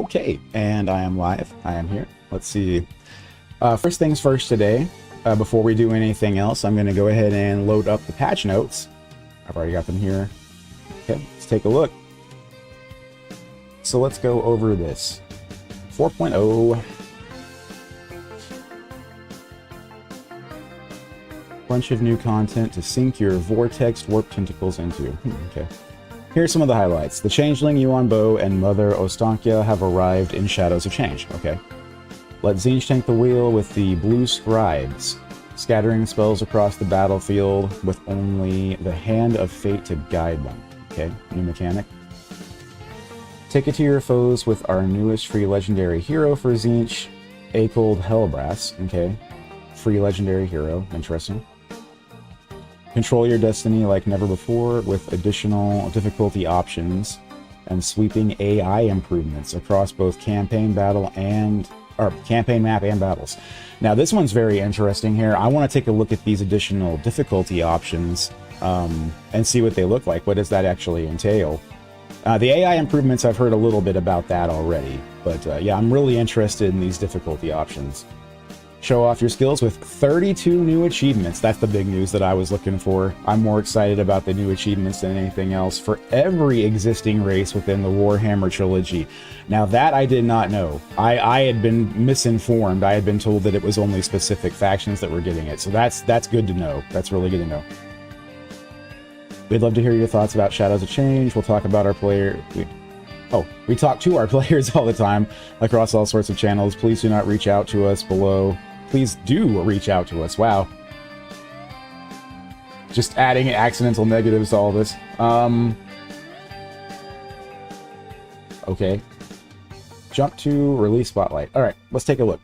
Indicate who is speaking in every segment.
Speaker 1: Okay, and I am live. I am here. Let's see. First things first today, before we do anything else, I'm going to go ahead and load up the patch notes. I've already got them here. Okay, let's take a look. So let's go over this. 4.0. Bunch of new content to sink your vortex warp tentacles into. Okay. Here's some of the highlights. The Changeling, Yuan Bo, and Mother Ostankya have arrived in Shadows of Change. Okay. Let Tzeentch take the wheel with the Blue Scribes, scattering spells across the battlefield with only the Hand of Fate to guide them. Okay, new mechanic. Take it to your foes with our newest free legendary hero for Tzeentch, Acold Hellbrass. Okay, free legendary hero. Interesting. Control your destiny like never before with additional difficulty options and sweeping AI improvements across both campaign map and battles. Now this one's very interesting here. I want to take a look at these additional difficulty options and see what they look like. What does that actually entail? The AI improvements, I've heard a little bit about that already, but yeah, I'm really interested in these difficulty options. Show off your skills with 32 new achievements. That's the big news that I was looking for. I'm more excited about the new achievements than anything else for every existing race within the Warhammer trilogy. Now that I did not know. I had been misinformed. I had been told that it was only specific factions that were getting it. So that's good to know. That's really good to know. We'd love to hear your thoughts about Shadows of Change. We'll talk about our player... We talk to our players all the time across all sorts of channels. Please do not reach out to us below. Please do reach out to us. Wow. Just adding accidental negatives to all this. Okay. Jump to release spotlight. All right, let's take a look.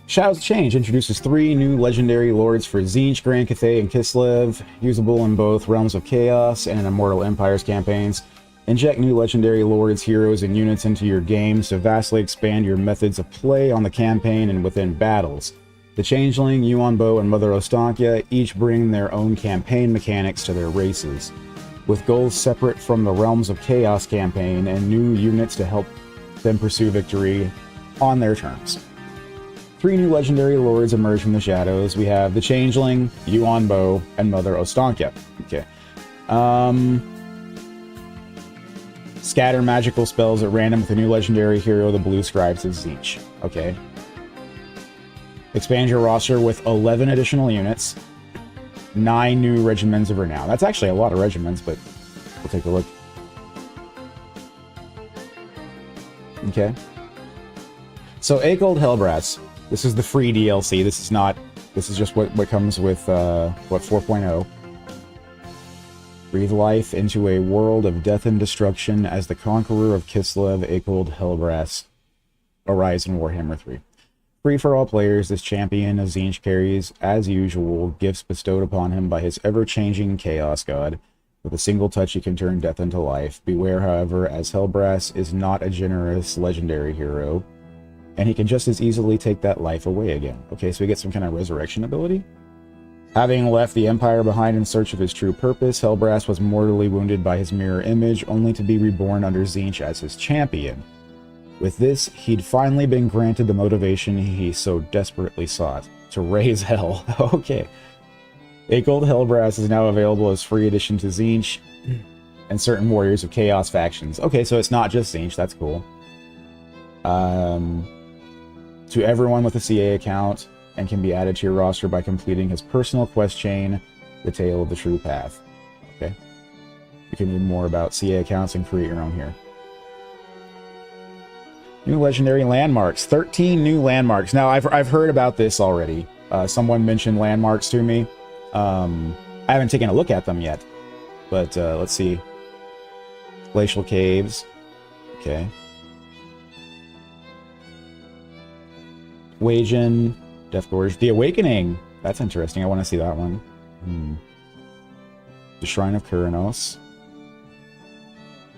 Speaker 1: Shadows of Change introduces 3 new legendary lords for Tzeentch, Grand Cathay, and Kislev, usable in both Realms of Chaos and in Immortal Empires campaigns. Inject new legendary lords, heroes, and units into your game to vastly expand your methods of play on the campaign and within battles. The Changeling, Yuan Bo, and Mother Ostankya each bring their own campaign mechanics to their races, with goals separate from the Realms of Chaos campaign and new units to help them pursue victory on their terms. 3 new legendary lords emerge from the shadows. We have the Changeling, Yuan Bo, and Mother Ostankya. Okay. Scatter magical spells at random with a new legendary hero, the Blue Scribes of Tzeentch. Okay. Expand your roster with 11 additional units. 9 new regiments of renown. That's actually a lot of regiments, but we'll take a look. Okay. So Acold Hellbrass. This is the free DLC. This is just what comes with, 4.0. Breathe life into a world of death and destruction as the conqueror of Kislev, Acold Hellbrass arrives in Warhammer 3. Free for all players, this champion of Tzeentch carries, as usual, gifts bestowed upon him by his ever-changing Chaos God. With a single touch, he can turn death into life. Beware, however, as Hellbrass is not a generous legendary hero, and he can just as easily take that life away again. Okay, so we get some kind of resurrection ability. Having left the Empire behind in search of his true purpose, Hellbrass was mortally wounded by his mirror image, only to be reborn under Tzeentch as his champion. With this, he'd finally been granted the motivation he so desperately sought, to raise hell. Okay. Acold Hellbrass is now available as free addition to Tzeentch and certain Warriors of Chaos factions. Okay, so it's not just Tzeentch, that's cool. To everyone with a CA account, and can be added to your roster by completing his personal quest chain, The Tale of the True Path. Okay. You can read more about CA accounts and create your own here. New legendary landmarks. 13 new landmarks. Now, I've heard about this already. Someone mentioned landmarks to me. I haven't taken a look at them yet. But let's see. Glacial Caves. Okay. Wagen. Death Gorge. The Awakening. That's interesting. I want to see that one. The Shrine of Kuranos.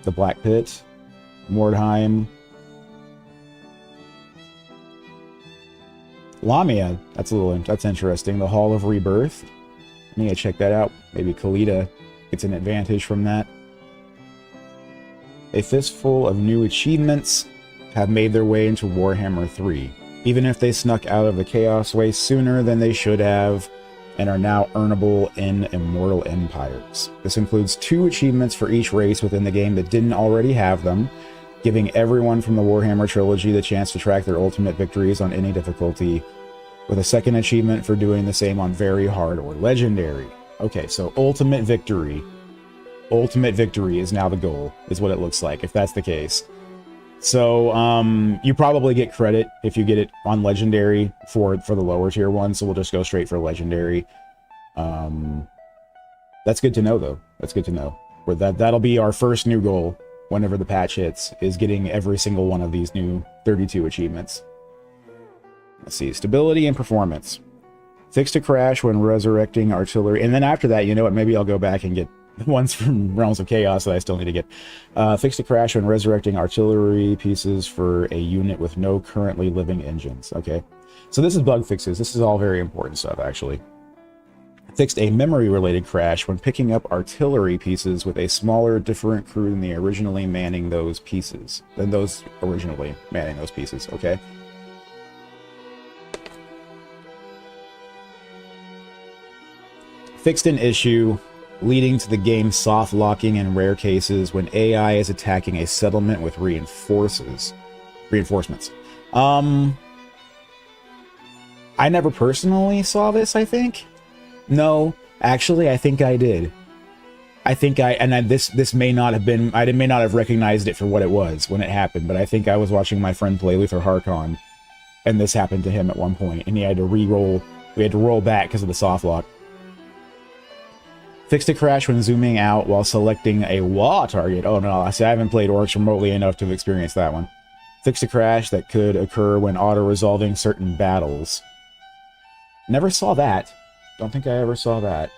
Speaker 1: The Black Pit. Mordheim. Lamia. That's interesting. The Hall of Rebirth. I need to check that out. Maybe Kalita gets an advantage from that. A fistful of new achievements have made their way into Warhammer 3, even if they snuck out of the Chaos Way sooner than they should have, and are now earnable in Immortal Empires. This includes 2 achievements for each race within the game that didn't already have them, giving everyone from the Warhammer trilogy the chance to track their ultimate victories on any difficulty, with a second achievement for doing the same on very hard or legendary. Okay, so ultimate victory. Ultimate victory is now the goal, is what it looks like, if that's the case. So, you probably get credit if you get it on legendary for the lower tier one, so we'll just go straight for legendary. That's good to know, though. That's good to know. That'll be our first new goal whenever the patch hits, is getting every single one of these new 32 achievements. Let's see, stability and performance. Fixed a crash when resurrecting artillery, and then after that, you know what, maybe I'll go back and get the ones from Realms of Chaos that I still need to get. Fixed a crash when resurrecting artillery pieces for a unit with no currently living engines. Okay, so this is bug fixes. This is all very important stuff, actually. Fixed a memory-related crash when picking up artillery pieces with a smaller, different crew than the originally manning those pieces. Okay. Fixed an issue leading to the game soft locking in rare cases when AI is attacking a settlement with reinforcements. I never personally saw this, I think. No, actually, I think I did. This may not have been, I may not have recognized it for what it was when it happened, but I think I was watching my friend play Luther Harkon, and this happened to him at one point, and he had to re-roll, we had to roll back because of the soft lock. Fixed a crash when zooming out while selecting a wall target. Oh no, I haven't played Orcs remotely enough to have experienced that one. Fixed a crash that could occur when auto-resolving certain battles. Never saw that. Don't think I ever saw that.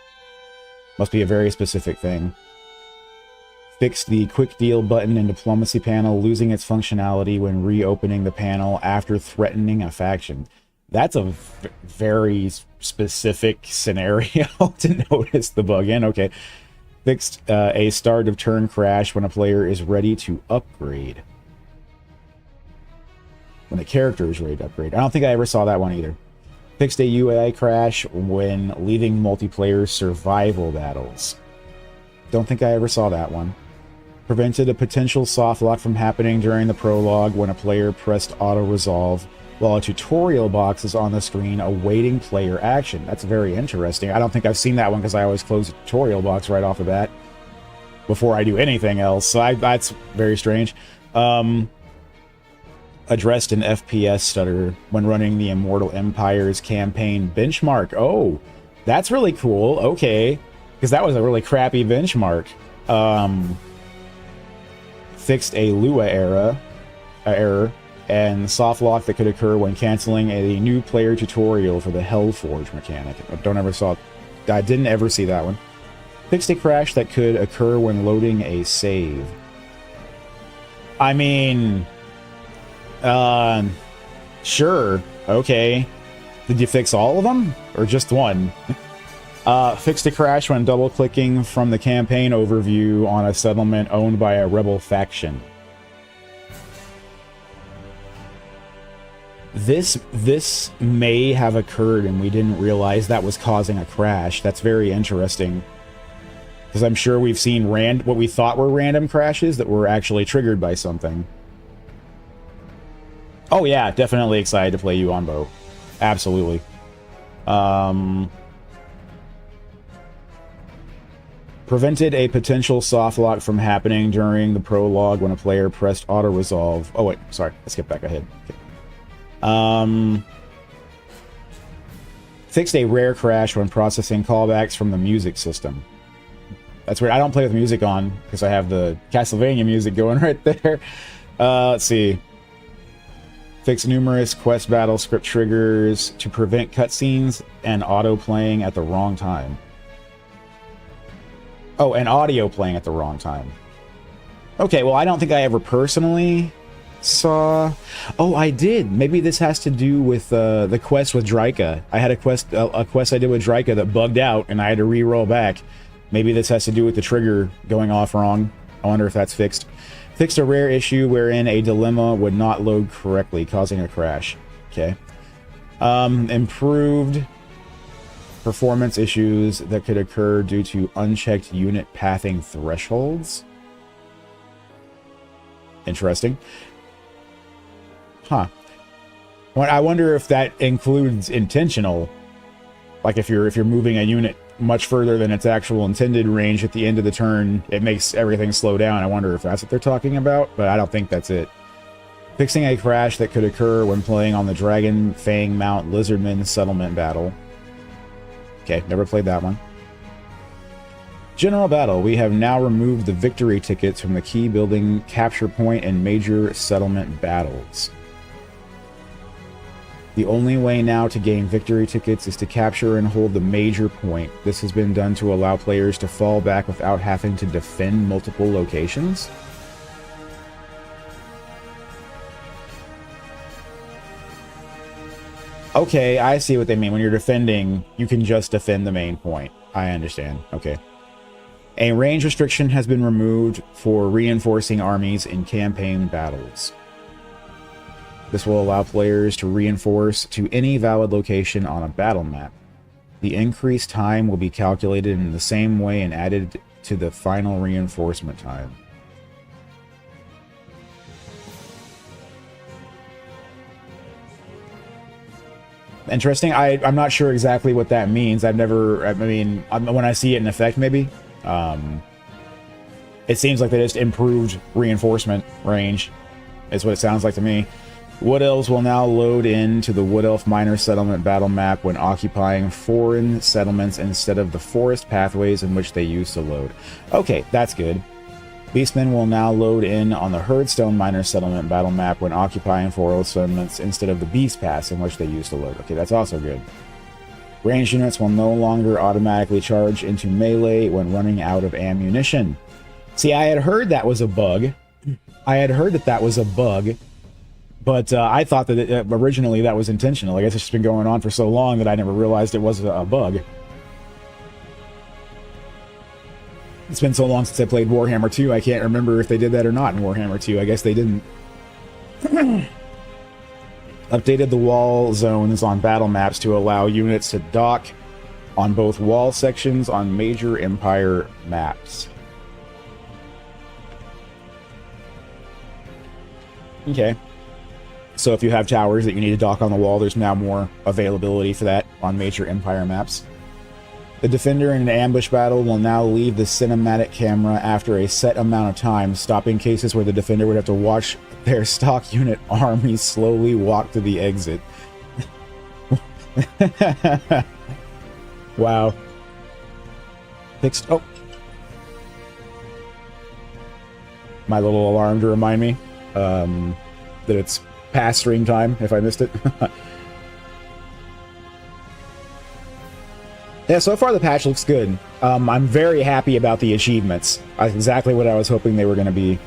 Speaker 1: Must be a very specific thing. Fixed the quick deal button in diplomacy panel, losing its functionality when reopening the panel after threatening a faction. That's a very specific scenario to notice the bug in. Okay. Fixed a start of turn crash when a player is ready to upgrade. When a character is ready to upgrade. I don't think I ever saw that one either. Fixed a UI crash when leaving multiplayer survival battles. Don't think I ever saw that one. Prevented a potential soft lock from happening during the prologue when a player pressed auto-resolve while a tutorial box is on the screen awaiting player action. That's very interesting. I don't think I've seen that one because I always close the tutorial box right off the bat before I do anything else. So that's very strange. Addressed an FPS stutter when running the Immortal Empires campaign benchmark. Oh, that's really cool. Okay, because that was a really crappy benchmark. Fixed a Lua error and soft lock that could occur when canceling a new player tutorial for the Hellforge mechanic. I didn't ever see that one. Fixed a crash that could occur when loading a save. I mean, sure, okay. Did you fix all of them or just one? Fixed a crash when double-clicking from the campaign overview on a settlement owned by a rebel faction. This may have occurred and we didn't realize that was causing a crash. That's very interesting. Because I'm sure we've seen what we thought were random crashes that were actually triggered by something. Oh yeah, definitely excited to play you on Bo. Absolutely. Prevented a potential soft lock from happening during the prologue when a player pressed auto-resolve. Oh wait, sorry, I skipped back ahead. Okay. Fixed a rare crash when processing callbacks from the music system. That's weird. I don't play with music on because I have the Castlevania music going right there. Let's see. Fix numerous quest battle script triggers to prevent cutscenes and auto playing at the wrong time. Oh, and audio playing at the wrong time. Okay, well, I don't think I ever personally saw... Oh, I did. Maybe this has to do with the quest with Drika. I had a quest I did with Drika that bugged out, and I had to re-roll back. Maybe this has to do with the trigger going off wrong. I wonder if that's fixed. Fixed a rare issue wherein a dilemma would not load correctly, causing a crash. Okay. Improved performance issues that could occur due to unchecked unit pathing thresholds. Interesting. Huh. Well, I wonder if that includes intentional. Like if you're moving a unit much further than its actual intended range at the end of the turn, it makes everything slow down. I wonder if that's what they're talking about, but I don't think that's it. Fixing a crash that could occur when playing on the Dragon Fang Mount Lizardman Settlement Battle. Okay, never played that one. General Battle. We have now removed the victory tickets from the key building capture point and major settlement battles. The only way now to gain victory tickets is to capture and hold the major point. This has been done to allow players to fall back without having to defend multiple locations. Okay, I see what they mean. When you're defending, you can just defend the main point. I understand. Okay. A range restriction has been removed for reinforcing armies in campaign battles. This will allow players to reinforce to any valid location on a battle map. The increased time will be calculated in the same way and added to the final reinforcement time. Interesting. I'm not sure exactly what that means. I've never, I mean, when I see it in effect, maybe. It seems like they just improved reinforcement range, is what it sounds like to me. Wood Elves will now load into the Wood Elf Minor Settlement battle map when occupying foreign settlements instead of the forest pathways in which they used to load. Okay, that's good. Beastmen will now load in on the Herdstone Minor Settlement battle map when occupying forest settlements instead of the Beast Pass in which they used to load. Okay, that's also good. Ranged units will no longer automatically charge into melee when running out of ammunition. See, I had heard that was a bug. But I thought that originally that was intentional. I guess it's just been going on for so long that I never realized it was a bug. It's been so long since I played Warhammer 2, I can't remember if they did that or not in Warhammer 2. I guess they didn't. Updated the wall zones on battle maps to allow units to dock on both wall sections on major Empire maps. Okay. So if you have towers that you need to dock on the wall, there's now more availability for that on major Empire maps. The Defender in an ambush battle will now leave the cinematic camera after a set amount of time, stopping cases where the Defender would have to watch their stock unit army slowly walk to the exit. Wow. Fixed. Oh. My little alarm to remind me that it's past stream time if I missed it. Yeah, so far the patch looks good. I'm very happy about the achievements. That's exactly what I was hoping they were going to be.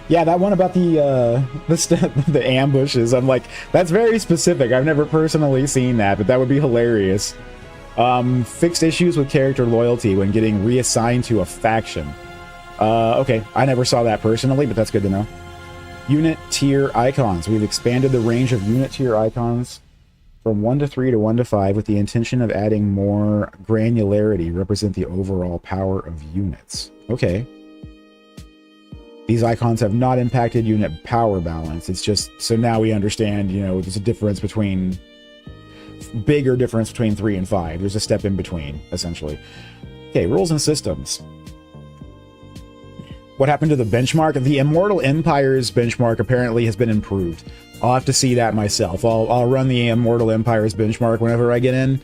Speaker 1: Yeah, that one about the ambushes, I'm like, that's very specific. I've never personally seen that, but that would be hilarious. Fixed issues with character loyalty when getting reassigned to a faction. Okay, I never saw that personally, but that's good to know. Unit tier icons. We've expanded the range of unit tier icons from 1 to 3 to 1 to 5 with the intention of adding more granularity represent the overall power of units. Okay. These icons have not impacted unit power balance. It's just, so now we understand, you know, there's a difference between, bigger difference between 3 and 5. There's a step in between, essentially. Okay, rules and systems. What happened to the benchmark? The Immortal Empire's benchmark apparently has been improved. I'll have to see that myself. I'll run the Immortal Empire's benchmark whenever I get in,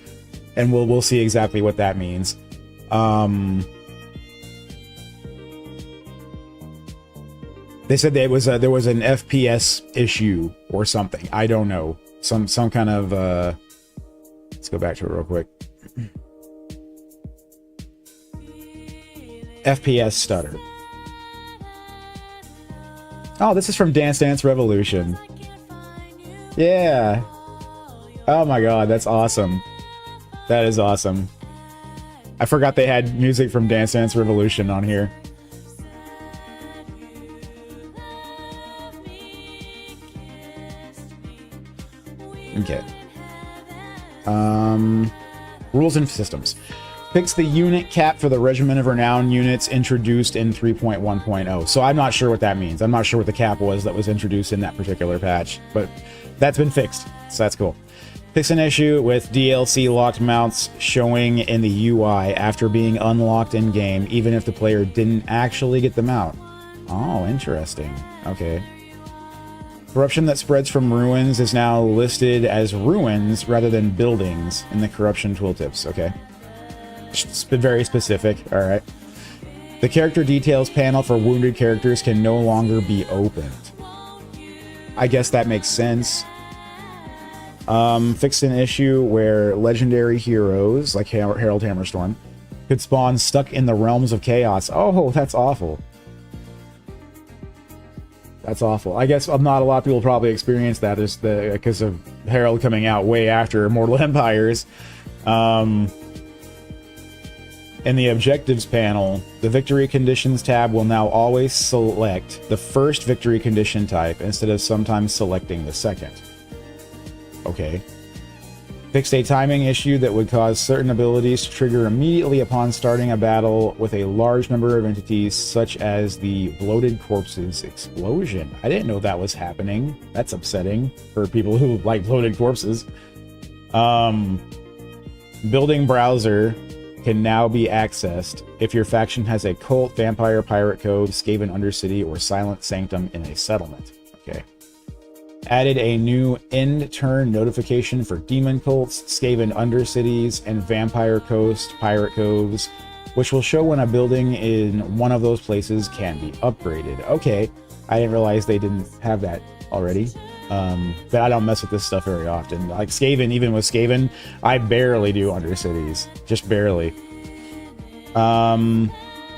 Speaker 1: and we'll see exactly what that means. They said there was an FPS issue or something. I don't know. Some kind of let's go back to it real quick. FPS stutter. Oh, this is from Dance Dance Revolution. Yeah. Oh my god, that's awesome. That is awesome. I forgot they had music from Dance Dance Revolution on here. Okay. Rules and systems. Fix the unit cap for the Regiment of Renown units introduced in 3.1.0. So I'm not sure what that means. I'm not sure what the cap was that was introduced in that particular patch, but that's been fixed, so that's cool. Fix an issue with DLC locked mounts showing in the UI after being unlocked in-game, even if the player didn't actually get the mount. Oh, interesting. Okay. Corruption that spreads from ruins is now listed as ruins rather than buildings in the corruption tooltips. Okay. It's been very specific. All right. The character details panel for wounded characters can no longer be opened. I guess that makes sense. Fixed an issue where legendary heroes like Harold Hammerstorm could spawn stuck in the realms of chaos. Oh, that's awful. That's awful. I guess not a lot of people probably experience that because of Harold coming out way after Mortal Empires. In the objectives panel, the victory conditions tab will now always select the first victory condition type instead of sometimes selecting the second. Okay. Fixed a timing issue that would cause certain abilities to trigger immediately upon starting a battle with a large number of entities, such as the Bloated Corpses explosion. I didn't know that was happening. That's upsetting for people who like bloated corpses. Building browser can now be accessed if your faction has a cult, vampire, pirate code, Skaven Undercity, or Silent Sanctum in a settlement. Okay. Added a new end turn notification for demon cults, Skaven Undercities, and Vampire Coast, Pirate Coves, which will show when a building in one of those places can be upgraded. Okay, I didn't realize they didn't have that already. But I don't mess with this stuff very often. Like Skaven, even with Skaven, I barely do Undercities. Just barely.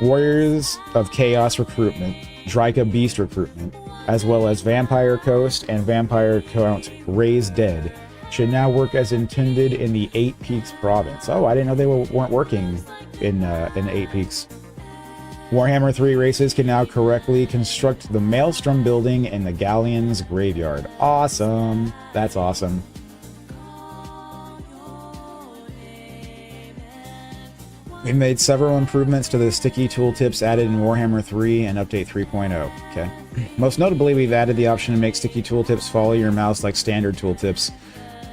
Speaker 1: Warriors of Chaos recruitment, Drika Beast recruitment, as well as Vampire Coast and Vampire Count Raised Dead should now work as intended in the 8 Peaks province. Oh, I didn't know they weren't working in 8 Peaks. Warhammer 3 races can now correctly construct the Maelstrom building in the Galleon's graveyard. Awesome. That's awesome. We made several improvements to the sticky tooltips added in Warhammer 3 and Update 3.0. Okay. Most notably, we've added the option to make sticky tooltips follow your mouse like standard tooltips.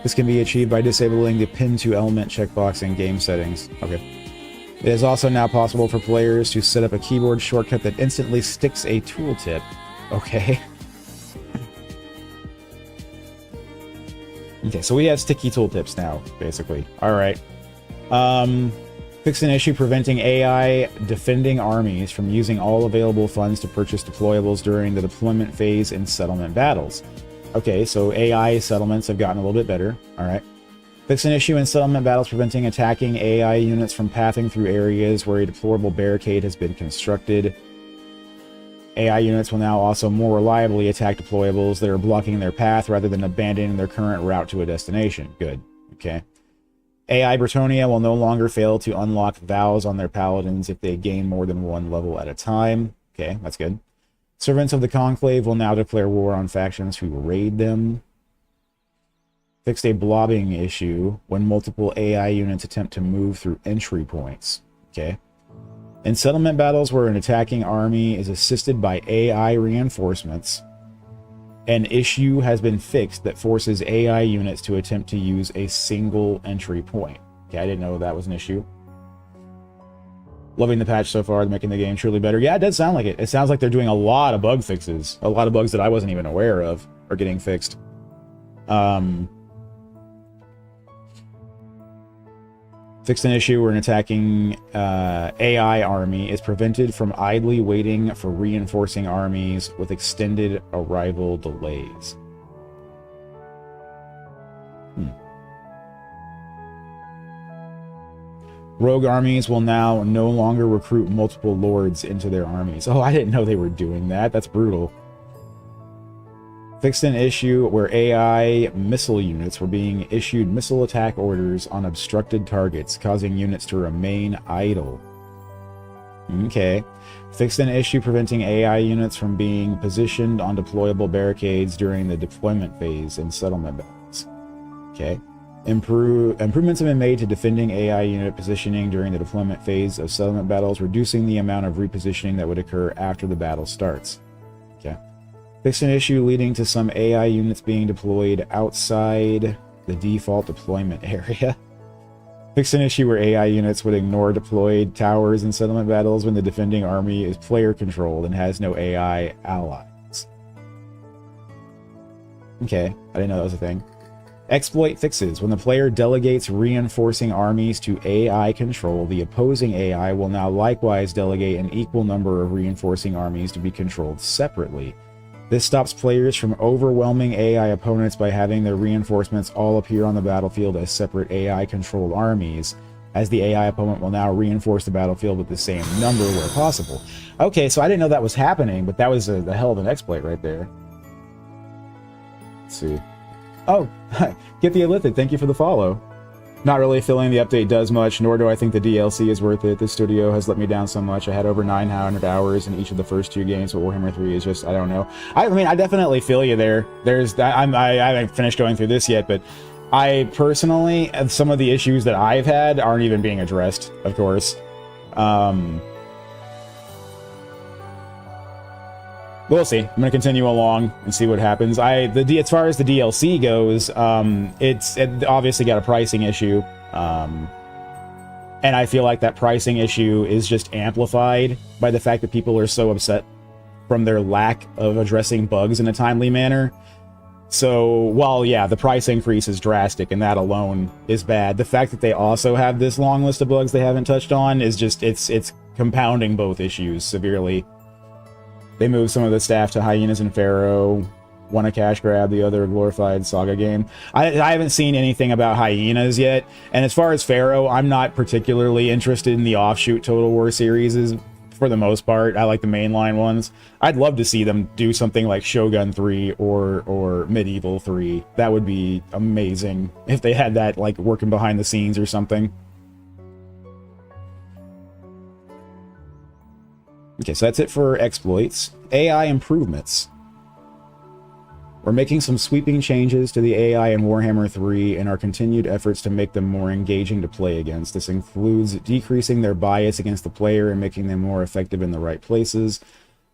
Speaker 1: This can be achieved by disabling the Pin to Element checkbox in game settings. Okay. It is also now possible for players to set up a keyboard shortcut that instantly sticks a tooltip. Okay. Okay, so we have sticky tooltips now, basically. Alright. Fix an issue preventing AI defending armies from using all available funds to purchase deployables during the deployment phase in settlement battles. Okay, so AI settlements have gotten a little bit better. Alright. Fix an issue in settlement battles preventing attacking AI units from pathing through areas where a deployable barricade has been constructed. AI units will now also more reliably attack deployables that are blocking their path rather than abandoning their current route to a destination. Good. Okay. AI Bretonia will no longer fail to unlock vows on their paladins if they gain more than one level at a time. Okay, that's good. Servants of the Conclave will now declare war on factions who raid them. Fixed a blobbing issue when multiple AI units attempt to move through entry points. Okay. In settlement battles where an attacking army is assisted by AI reinforcements, an issue has been fixed that forces AI units to attempt to use a single entry point. Okay, I didn't know that was an issue. Loving the patch so far, making the game truly better. Yeah, it does sound like it. It sounds like they're doing a lot of bug fixes. A lot of bugs that I wasn't even aware of are getting fixed. Fixed an issue where an attacking AI army is prevented from idly waiting for reinforcing armies with extended arrival delays. Rogue armies will now no longer recruit multiple lords into their armies. Oh, I didn't know they were doing that. That's brutal. Fixed an issue where AI missile units were being issued missile attack orders on obstructed targets, causing units to remain idle. Okay. Fixed an issue preventing AI units from being positioned on deployable barricades during the deployment phase in settlement battles. Okay. Improvements have been made to defending AI unit positioning during the deployment phase of settlement battles, reducing the amount of repositioning that would occur after the battle starts. Okay. Fixed an issue leading to some AI units being deployed outside the default deployment area. Fixed an issue where AI units would ignore deployed towers in settlement battles when the defending army is player-controlled and has no AI allies. Okay, I didn't know that was a thing. Exploit fixes. When the player delegates reinforcing armies to AI control, the opposing AI will now likewise delegate an equal number of reinforcing armies to be controlled separately. This stops players from overwhelming AI opponents by having their reinforcements all appear on the battlefield as separate AI-controlled armies, as the AI opponent will now reinforce the battlefield with the same number where possible. Okay, so I didn't know that was happening, but that was a hell of an exploit right there. Let's see. Oh, Get the Elliptic, thank you for the follow. Not really feeling the update does much, nor do I think the DLC is worth it. This studio has let me down so much. I had over 900 hours in each of the first 2 games, but Warhammer 3 is just, I don't know. I mean, I definitely feel you there. I haven't finished going through this yet, but I personally, some of the issues that I've had aren't even being addressed, of course. We'll see. I'm going to continue along and see what happens. As far as the DLC goes, it obviously got a pricing issue. And I feel like that pricing issue is just amplified by the fact that people are so upset from their lack of addressing bugs in a timely manner. So, while, yeah, the price increase is drastic and that alone is bad, the fact that they also have this long list of bugs they haven't touched on is just, it's compounding both issues severely. They moved some of the staff to Hyenas and Pharaoh. One a cash grab, the other a glorified Saga game. I haven't seen anything about Hyenas yet. And as far as Pharaoh, I'm not particularly interested in the offshoot Total War series for the most part. I like the mainline ones. I'd love to see them do something like Shogun 3 or Medieval 3. That would be amazing if they had that like working behind the scenes or something. Okay, so that's it for exploits. AI improvements. We're making some sweeping changes to the AI in Warhammer 3 in our continued efforts to make them more engaging to play against. This includes decreasing their bias against the player and making them more effective in the right places,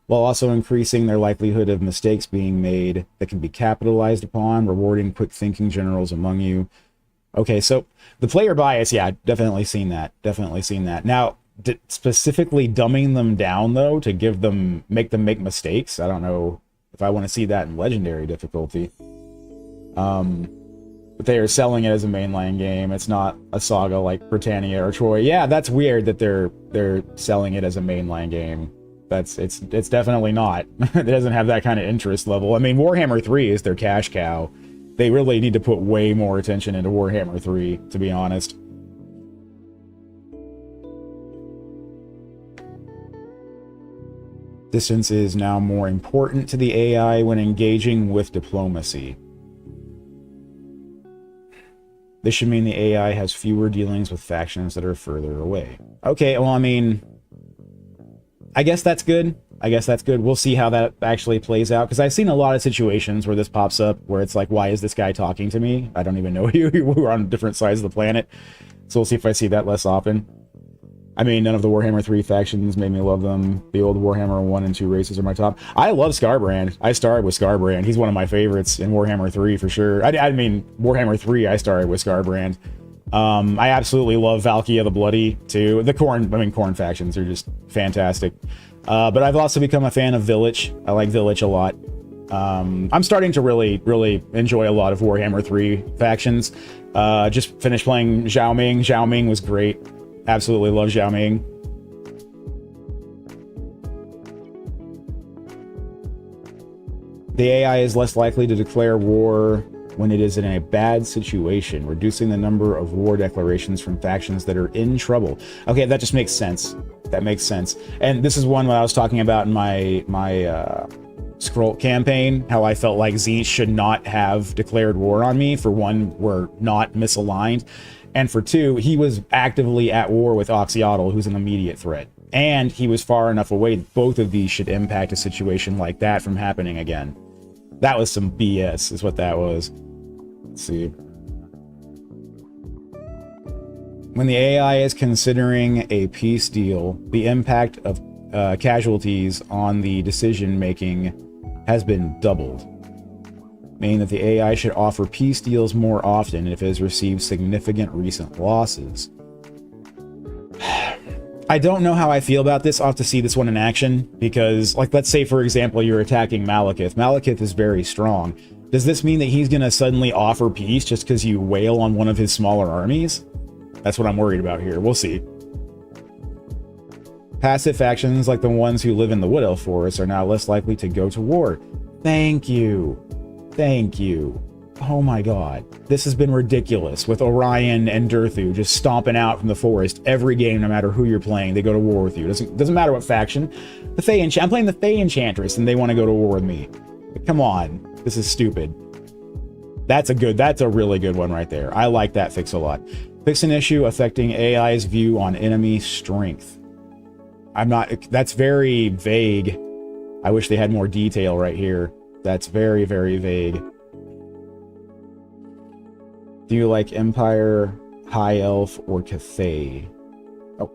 Speaker 1: while also increasing their likelihood of mistakes being made that can be capitalized upon, rewarding quick-thinking generals among you. Okay, so the player bias, yeah, definitely seen that. Definitely seen that. Now, specifically dumbing them down though to make them make mistakes, I don't know if I want to see that in legendary difficulty. But they are selling it as a mainline game. It's not a saga like Britannia or Troy. Yeah, that's weird that they're selling it as a mainline game. It's definitely not. It doesn't have that kind of interest level. I mean, Warhammer 3 is their cash cow. They really need to put way more attention into Warhammer 3, to be honest. Distance is now more important to the AI when engaging with diplomacy. This should mean the AI has fewer dealings with factions that are further away. Okay, well, I mean, I guess that's good. We'll see how that actually plays out, because I've seen a lot of situations where this pops up, where it's like, why is this guy talking to me? I don't even know you. We're on different sides of the planet. So we'll see if I see that less often. I mean, none of the Warhammer 3 factions made me love them. The old Warhammer 1 and 2 races are my top. I love Skarbrand. I started with Skarbrand. He's one of my favorites in Warhammer 3 for sure. I mean, Warhammer 3, I started with Skarbrand. I absolutely love Valkia the Bloody, too. The Khorne factions are just fantastic. But I've also become a fan of Village. I like Village a lot. I'm starting to really, really enjoy a lot of Warhammer 3 factions. Just finished playing Zhao Ming. Zhao Ming was great. Absolutely love Zhao Ming. The AI is less likely to declare war when it is in a bad situation, reducing the number of war declarations from factions that are in trouble. Okay, that just makes sense. That makes sense. And this is one that I was talking about in my scroll campaign, how I felt like Zenith should not have declared war on me. For one, we're not misaligned, and for two, he was actively at war with Oxyotl, who's an immediate threat, and he was far enough away. Both of these should impact a situation like that from happening again. That was some BS, is what that was. Let's see. When the AI is considering a peace deal, the impact of casualties on the decision-making has been doubled, meaning that the AI should offer peace deals more often if it has received significant recent losses. I don't know how I feel about this. I'll have to see this one in action, because, like, let's say, for example, you're attacking Malekith. Malekith is very strong. Does this mean that he's going to suddenly offer peace just because you wail on one of his smaller armies? That's what I'm worried about here. We'll see. Passive factions like the ones who live in the Wood Elf Forest are now less likely to go to war. Thank you. Thank you. Oh my god. This has been ridiculous with Orion and Durthu just stomping out from the forest every game, no matter who you're playing. They go to war with you. Doesn't matter what faction. I'm playing the Fey Enchantress and they want to go to war with me. Come on. This is stupid. That's a really good one right there. I like that fix a lot. Fix an issue affecting AI's view on enemy strength. That's very vague. I wish they had more detail right here. That's very, very vague. Do you like Empire, High Elf, or Cathay? Oh.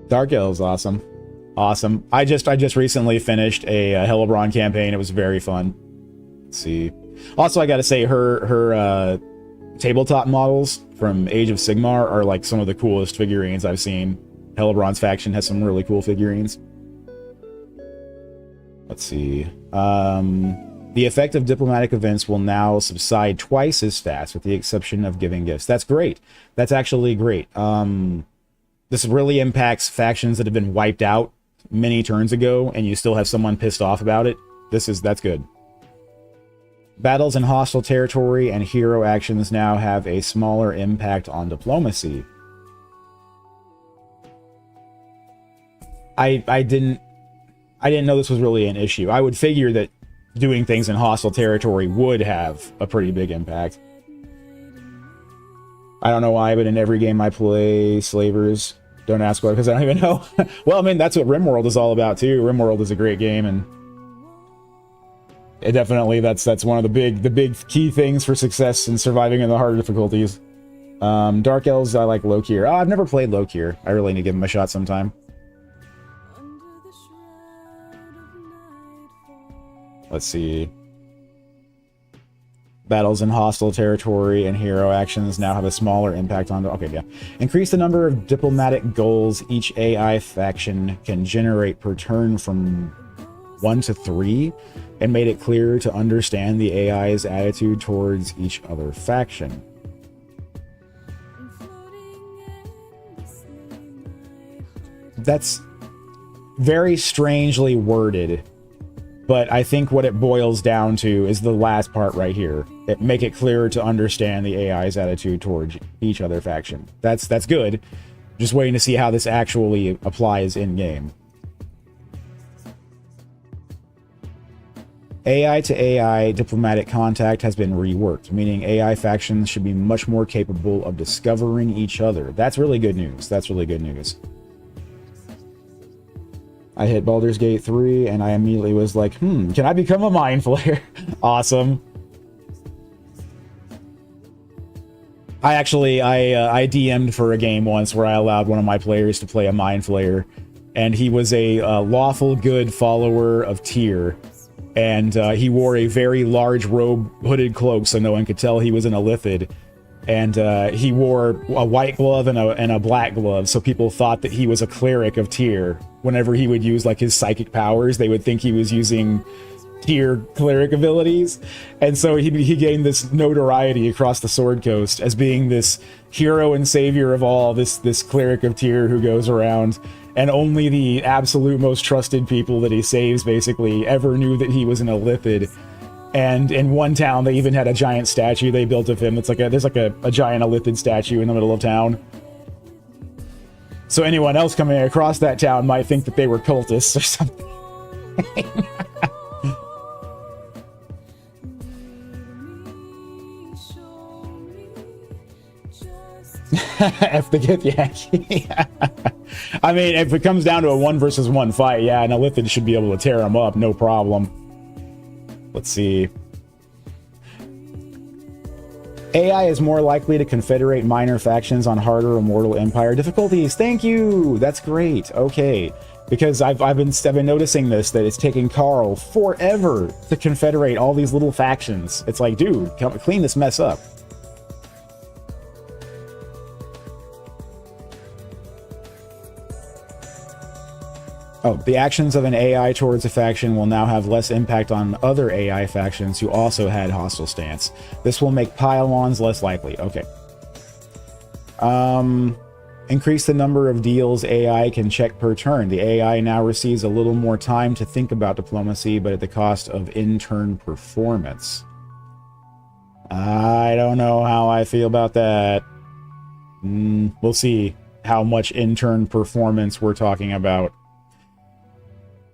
Speaker 1: Dark Elves, awesome. Awesome. I just recently finished a Hellebron campaign. It was very fun. Let's see. Also, I gotta say, her tabletop models from Age of Sigmar are like some of the coolest figurines I've seen. Hellebron's faction has some really cool figurines. Let's see. The effect of diplomatic events will now subside twice as fast, with the exception of giving gifts. That's great. That's actually great. This really impacts factions that have been wiped out many turns ago, and you still have someone pissed off about it. That's good. Battles in hostile territory and hero actions now have a smaller impact on diplomacy. I didn't know this was really an issue. I would figure that doing things in hostile territory would have a pretty big impact. I don't know why, but in every game I play slavers. Don't ask why, because I don't even know. Well, I mean, that's what RimWorld is all about too. RimWorld is a great game, and it definitely that's one of the big key things for success in surviving in the harder difficulties. Dark Elves, I like Lokir. Oh, I've never played Lokir. I really need to give him a shot sometime. Let's see. Battles in hostile territory and hero actions now have a smaller impact on... Okay, yeah. Increase the number of diplomatic goals each AI faction can generate per turn from 1 to 3, and made it clearer to understand the AI's attitude towards each other faction. That's very strangely worded, but I think what it boils down to is the last part right here. Make it clearer to understand the AI's attitude towards each other faction. That's good. Just waiting to see how this actually applies in-game. AI to AI diplomatic contact has been reworked, meaning AI factions should be much more capable of discovering each other. That's really good news. That's really good news. I hit Baldur's Gate 3 and I immediately was like, can I become a Mind Flayer? Awesome. I DM'd for a game once where I allowed one of my players to play a Mind Flayer, and he was a lawful good follower of Tyr, and he wore a very large robe, hooded cloak, so no one could tell he was an Illithid, and he wore a white glove and a black glove, so people thought that he was a cleric of Tyr. Whenever he would use like his psychic powers, they would think he was using Tyr cleric abilities, and so he gained this notoriety across the Sword Coast as being this hero and savior of all, this cleric of Tyr who goes around, and only the absolute most trusted people that he saves basically ever knew that he was an Illithid. And in one town, they even had a giant statue they built of him. It's like there's like a giant Elithid statue in the middle of town. So anyone else coming across that town might think that they were cultists or something. F the Githyanki. I mean, if it comes down to a 1 versus 1 fight, yeah, an Elithid should be able to tear him up, no problem. Let's see. AI is more likely to confederate minor factions on harder Immortal Empire difficulties. Thank you! That's great. Okay. Because I've been noticing this, that it's taking Carl forever to confederate all these little factions. It's like, dude, clean this mess up. Oh, the actions of an AI towards a faction will now have less impact on other AI factions who also had hostile stance. This will make pile-ons less likely. Okay. Increase the number of deals AI can check per turn. The AI now receives a little more time to think about diplomacy, but at the cost of in-turn performance. I don't know how I feel about that. We'll see how much in-turn performance we're talking about.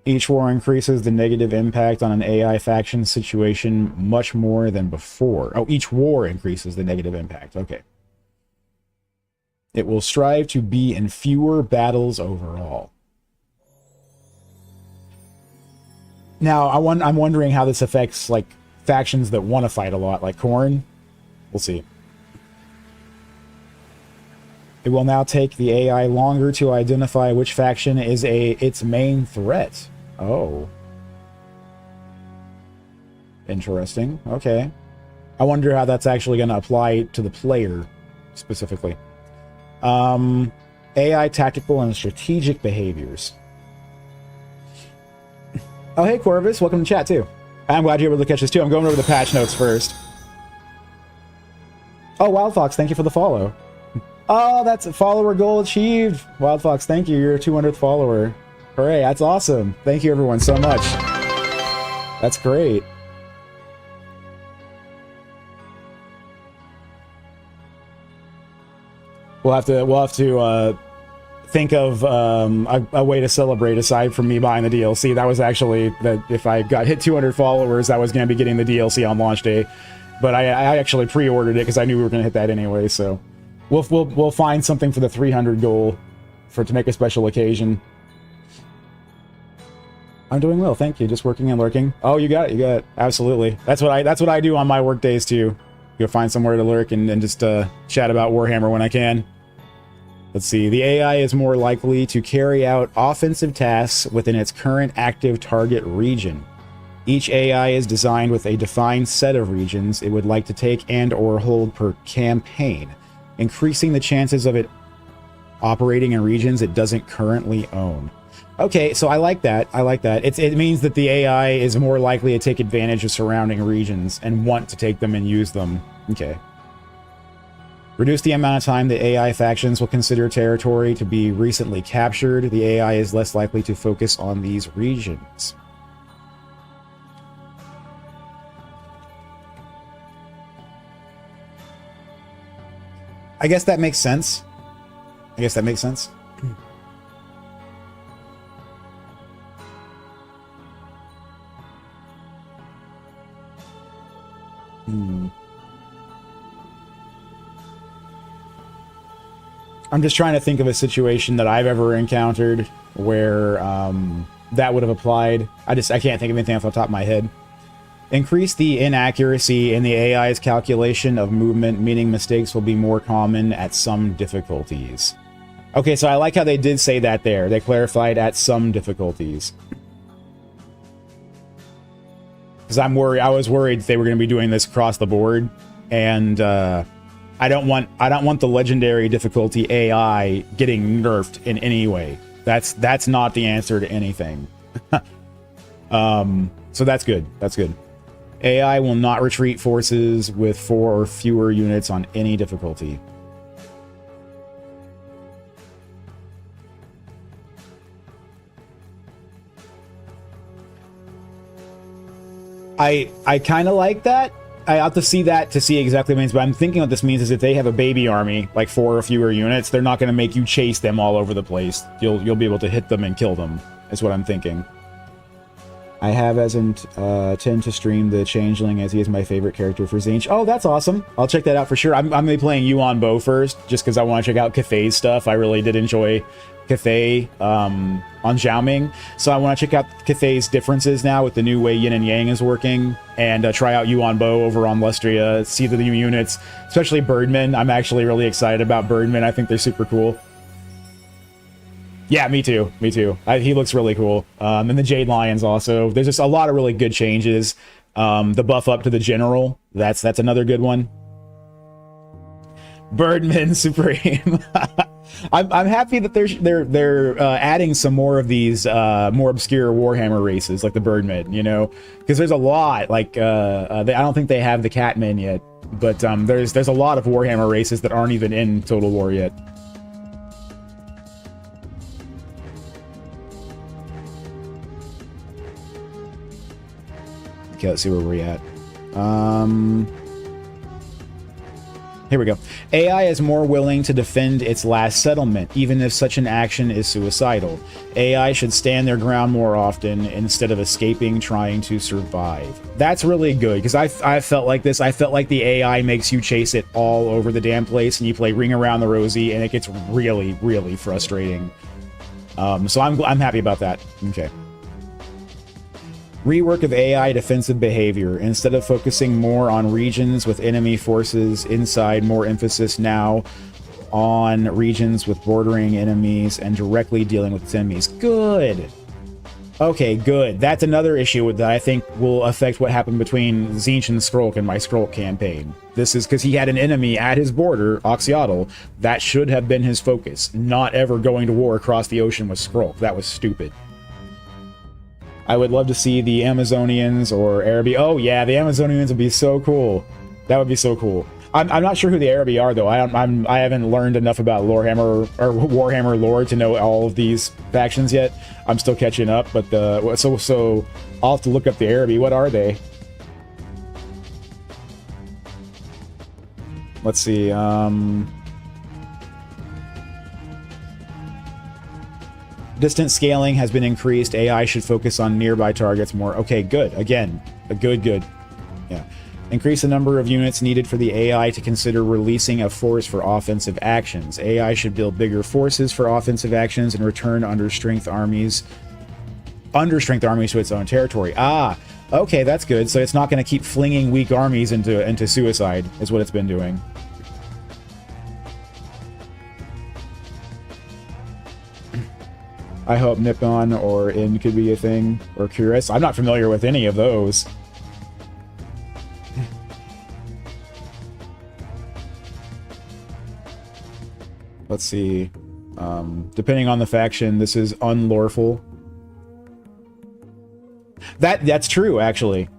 Speaker 1: Each war increases the negative impact on an AI faction situation much more than before. Oh, each war increases the negative impact. Okay. It will strive to be in fewer battles overall. Now, I'm wondering how this affects, like, factions that want to fight a lot, like Khorne. We'll see. It will now take the AI longer to identify which faction is its main threat. Oh. Interesting. Okay. I wonder how that's actually going to apply to the player, specifically. AI tactical and strategic behaviors. Oh, hey, Corvus. Welcome to chat, too. I'm glad you're able to catch this, too. I'm going over the patch notes first. Oh, Wildfox, thank you for the follow. Oh, that's a follower goal achieved. Wildfox, thank you. You're a 200th follower. Hooray, that's awesome. Thank you, everyone, so much. That's great. We'll have to think of a way to celebrate aside from me buying the DLC. That was actually that if I got hit 200 followers, I was going to be getting the DLC on launch day. But I actually pre-ordered it because I knew we were going to hit that anyway. So we'll find something for the 300 goal to make a special occasion. I'm doing well, thank you. Just working and lurking. Oh, you got it. Absolutely. That's what I do on my work days too. Go find somewhere to lurk and just chat about Warhammer when I can. Let's see. The AI is more likely to carry out offensive tasks within its current active target region. Each AI is designed with a defined set of regions it would like to take and/or hold per campaign, increasing the chances of it operating in regions it doesn't currently own. Okay, so I like that. It means that the AI is more likely to take advantage of surrounding regions and want to take them and use them. Okay. Reduce the amount of time the AI factions will consider territory to be recently captured. The AI is less likely to focus on these regions. I guess that makes sense. I'm just trying to think of a situation that I've ever encountered where that would have applied. I can't think of anything off the top of my head. Increase the inaccuracy in the AI's calculation of movement, meaning mistakes will be more common at some difficulties. Okay, so I like how they did say that there. They clarified at some difficulties. Because I was worried they were going to be doing this across the board, and I don't want the legendary difficulty AI getting nerfed in any way. That's not the answer to anything. So that's good. AI will not retreat forces with 4 or fewer units on any difficulty. I kind of like that. I have to see that to see exactly what it means, but I'm thinking what this means is if they have a baby army, like 4 or fewer units, they're not going to make you chase them all over the place. You'll be able to hit them and kill them, is what I'm thinking. I have as tend to stream the Changeling as he is my favorite character for Zinch. Oh, that's awesome. I'll check that out for sure. I'm going to be playing Yuan Bo first, just because I want to check out Cathay's stuff. I really did enjoy Cathay on Xiaoming, so I want to check out Cathay's differences now with the new way Yin and Yang is working, and try out Yuan Bo over on Lustria, see the new units, especially Birdman. I'm actually really excited about Birdman. I think they're super cool. Yeah, me too. Me too. He looks really cool. And the Jade Lions also. There's just a lot of really good changes. The buff up to the General. That's another good one. Birdman Supreme. I'm happy that they're adding some more of these more obscure Warhammer races like the Birdmen. You know, because there's a lot. Like I don't think they have the Catmen yet, but there's a lot of Warhammer races that aren't even in Total War yet. Okay, let's see where we're at. Here we go. AI is more willing to defend its last settlement, even if such an action is suicidal. AI should stand their ground more often instead of escaping, trying to survive. That's really good, because I felt like this. I felt like the AI makes you chase it all over the damn place, and you play Ring Around the Rosie, and it gets really, really frustrating. So I'm happy about that. Okay. Rework of AI defensive behavior. Instead of focusing more on regions with enemy forces inside, more emphasis now on regions with bordering enemies and directly dealing with its enemies. Good. Okay, good. That's another issue that I think will affect what happened between Tzeentch and Skrulk in my Skrulk campaign. This is because he had an enemy at his border, Oxyotl. That should have been his focus, not ever going to war across the ocean with Skrulk. That was stupid. I would love to see the Amazonians or Arabi. Oh yeah, the Amazonians would be so cool. That would be so cool. I'm not sure who the Arabi are though. I haven't learned enough about Warhammer lore to know all of these factions yet. I'm still catching up, but so I'll have to look up the Arabi. What are they? Let's see. Distance scaling has been increased. AI should focus on nearby targets more. Okay, good. Again, good. Yeah. Increase the number of units needed for the AI to consider releasing a force for offensive actions. AI should build bigger forces for offensive actions and return understrength armies to its own territory. Ah, okay, that's good. So it's not going to keep flinging weak armies into suicide, is what it's been doing. I hope Nippon or In could be a thing, or Curious. I'm not familiar with any of those. Let's see. Depending on the faction, this is unlawful. That's true, actually.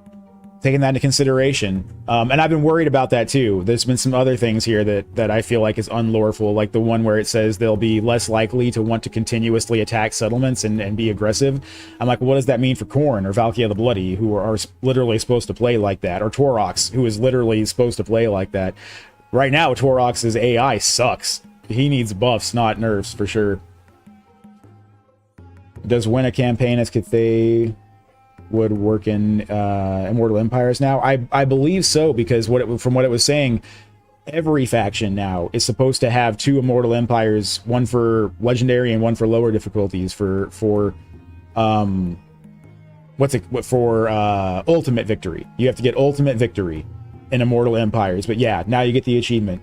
Speaker 1: Taking that into consideration. And I've been worried about that too. There's been some other things here that I feel like is unlawful, like the one where it says they'll be less likely to want to continuously attack settlements and be aggressive. I'm like, well, what does that mean for Khorne or Valkia the Bloody, who are literally supposed to play like that? Or Torox, who is literally supposed to play like that? Right now, Torox's AI sucks. He needs buffs, not nerfs, for sure. Does win a campaign as Cathay would work in Immortal Empires now? I believe so, because from what it was saying, every faction now is supposed to have 2 Immortal Empires, one for Legendary and one for lower difficulties for Ultimate Victory. You have to get Ultimate Victory in Immortal Empires, but yeah, now you get the achievement.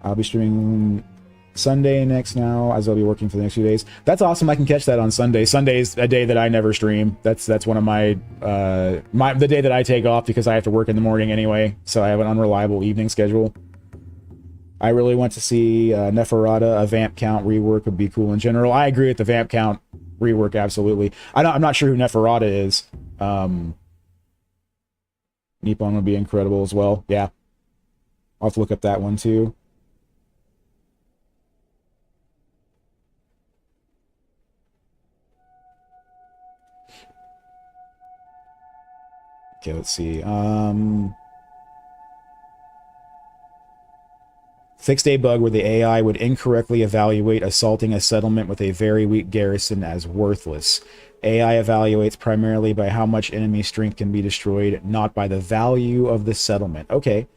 Speaker 1: I'll be streaming Sunday next now, as I'll be working for the next few days. That's awesome. I can catch that on Sunday. Sunday's a day that I never stream. That's one of my the day that I take off because I have to work in the morning anyway, so I have an unreliable evening schedule. I really want to see Neferata, a vamp count rework would be cool in general. I agree with the vamp count rework, absolutely. I'm not sure who Neferata is. Nippon would be incredible as well. Yeah. I'll have to look up that one too. Okay, let's see. Fixed a bug where the AI would incorrectly evaluate assaulting a settlement with a very weak garrison as worthless. AI evaluates primarily by how much enemy strength can be destroyed, not by the value of the settlement. Okay.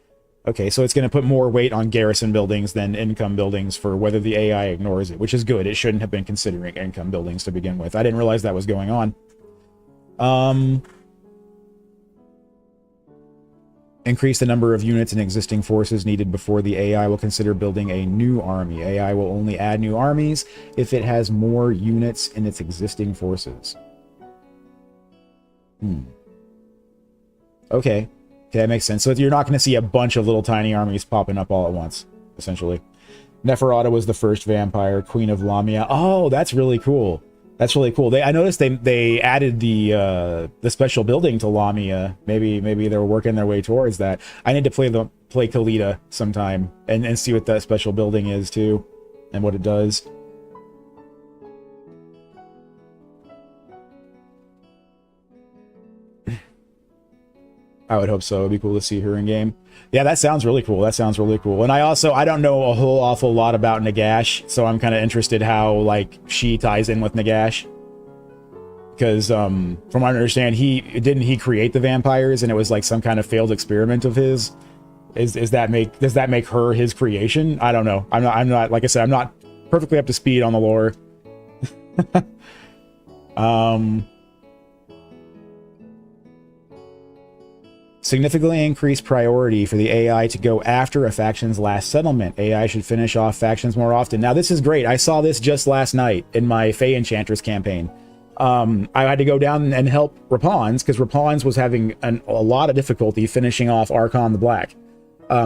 Speaker 1: Okay, so it's going to put more weight on garrison buildings than income buildings for whether the AI ignores it, which is good. It shouldn't have been considering income buildings to begin with. I didn't realize that was going on. Increase the number of units and existing forces needed before the AI will consider building a new army. AI will only add new armies if it has more units in its existing forces. Okay. Okay, that makes sense. So you're not going to see a bunch of little tiny armies popping up all at once, essentially. Neferata was the first vampire, Queen of Lamia. Oh, that's really cool. That's really cool. I noticed they added the special building to Lamia. Maybe they were working their way towards that. I need to play Kalita sometime and see what that special building is too, and what it does. I would hope so. It'd be cool to see her in game. Yeah, that sounds really cool. That sounds really cool. And I don't know a whole awful lot about Nagash, so I'm kind of interested how, like, she ties in with Nagash. Because, from what I understand, didn't he create the vampires, and it was like some kind of failed experiment of his? Does that make her his creation? I don't know. I'm not, like I said, I'm not perfectly up to speed on the lore. Significantly increased priority for the AI to go after a faction's last settlement. AI should finish off factions more often. Now, this is great. I saw this just last night in my Fey Enchantress campaign. I had to go down and help Rapans, because Rapans was having a lot of difficulty finishing off Archon the Black.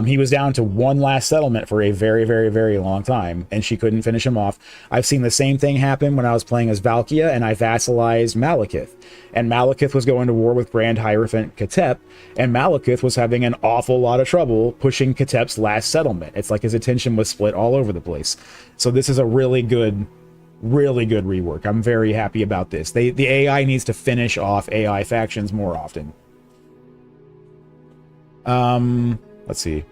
Speaker 1: He was down to one last settlement for a very, very, very long time, and she couldn't finish him off. I've seen the same thing happen when I was playing as Valkia, and I vassalized Malekith. And Malekith was going to war with Grand Hierophant Katep, and Malekith was having an awful lot of trouble pushing Katep's last settlement. It's like his attention was split all over the place. So this is a really good rework. I'm very happy about this. The AI needs to finish off AI factions more often. Let's see.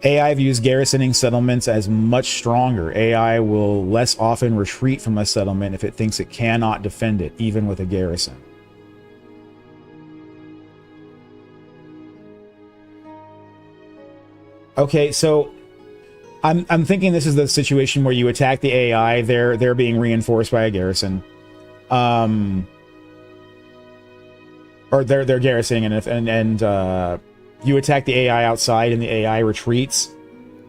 Speaker 1: AI views garrisoning settlements as much stronger. AI will less often retreat from a settlement if it thinks it cannot defend it, even with a garrison. Okay, so I'm thinking this is the situation where you attack the AI, they're being reinforced by a garrison. Or they're garrisoning, and you attack the AI outside and the AI retreats,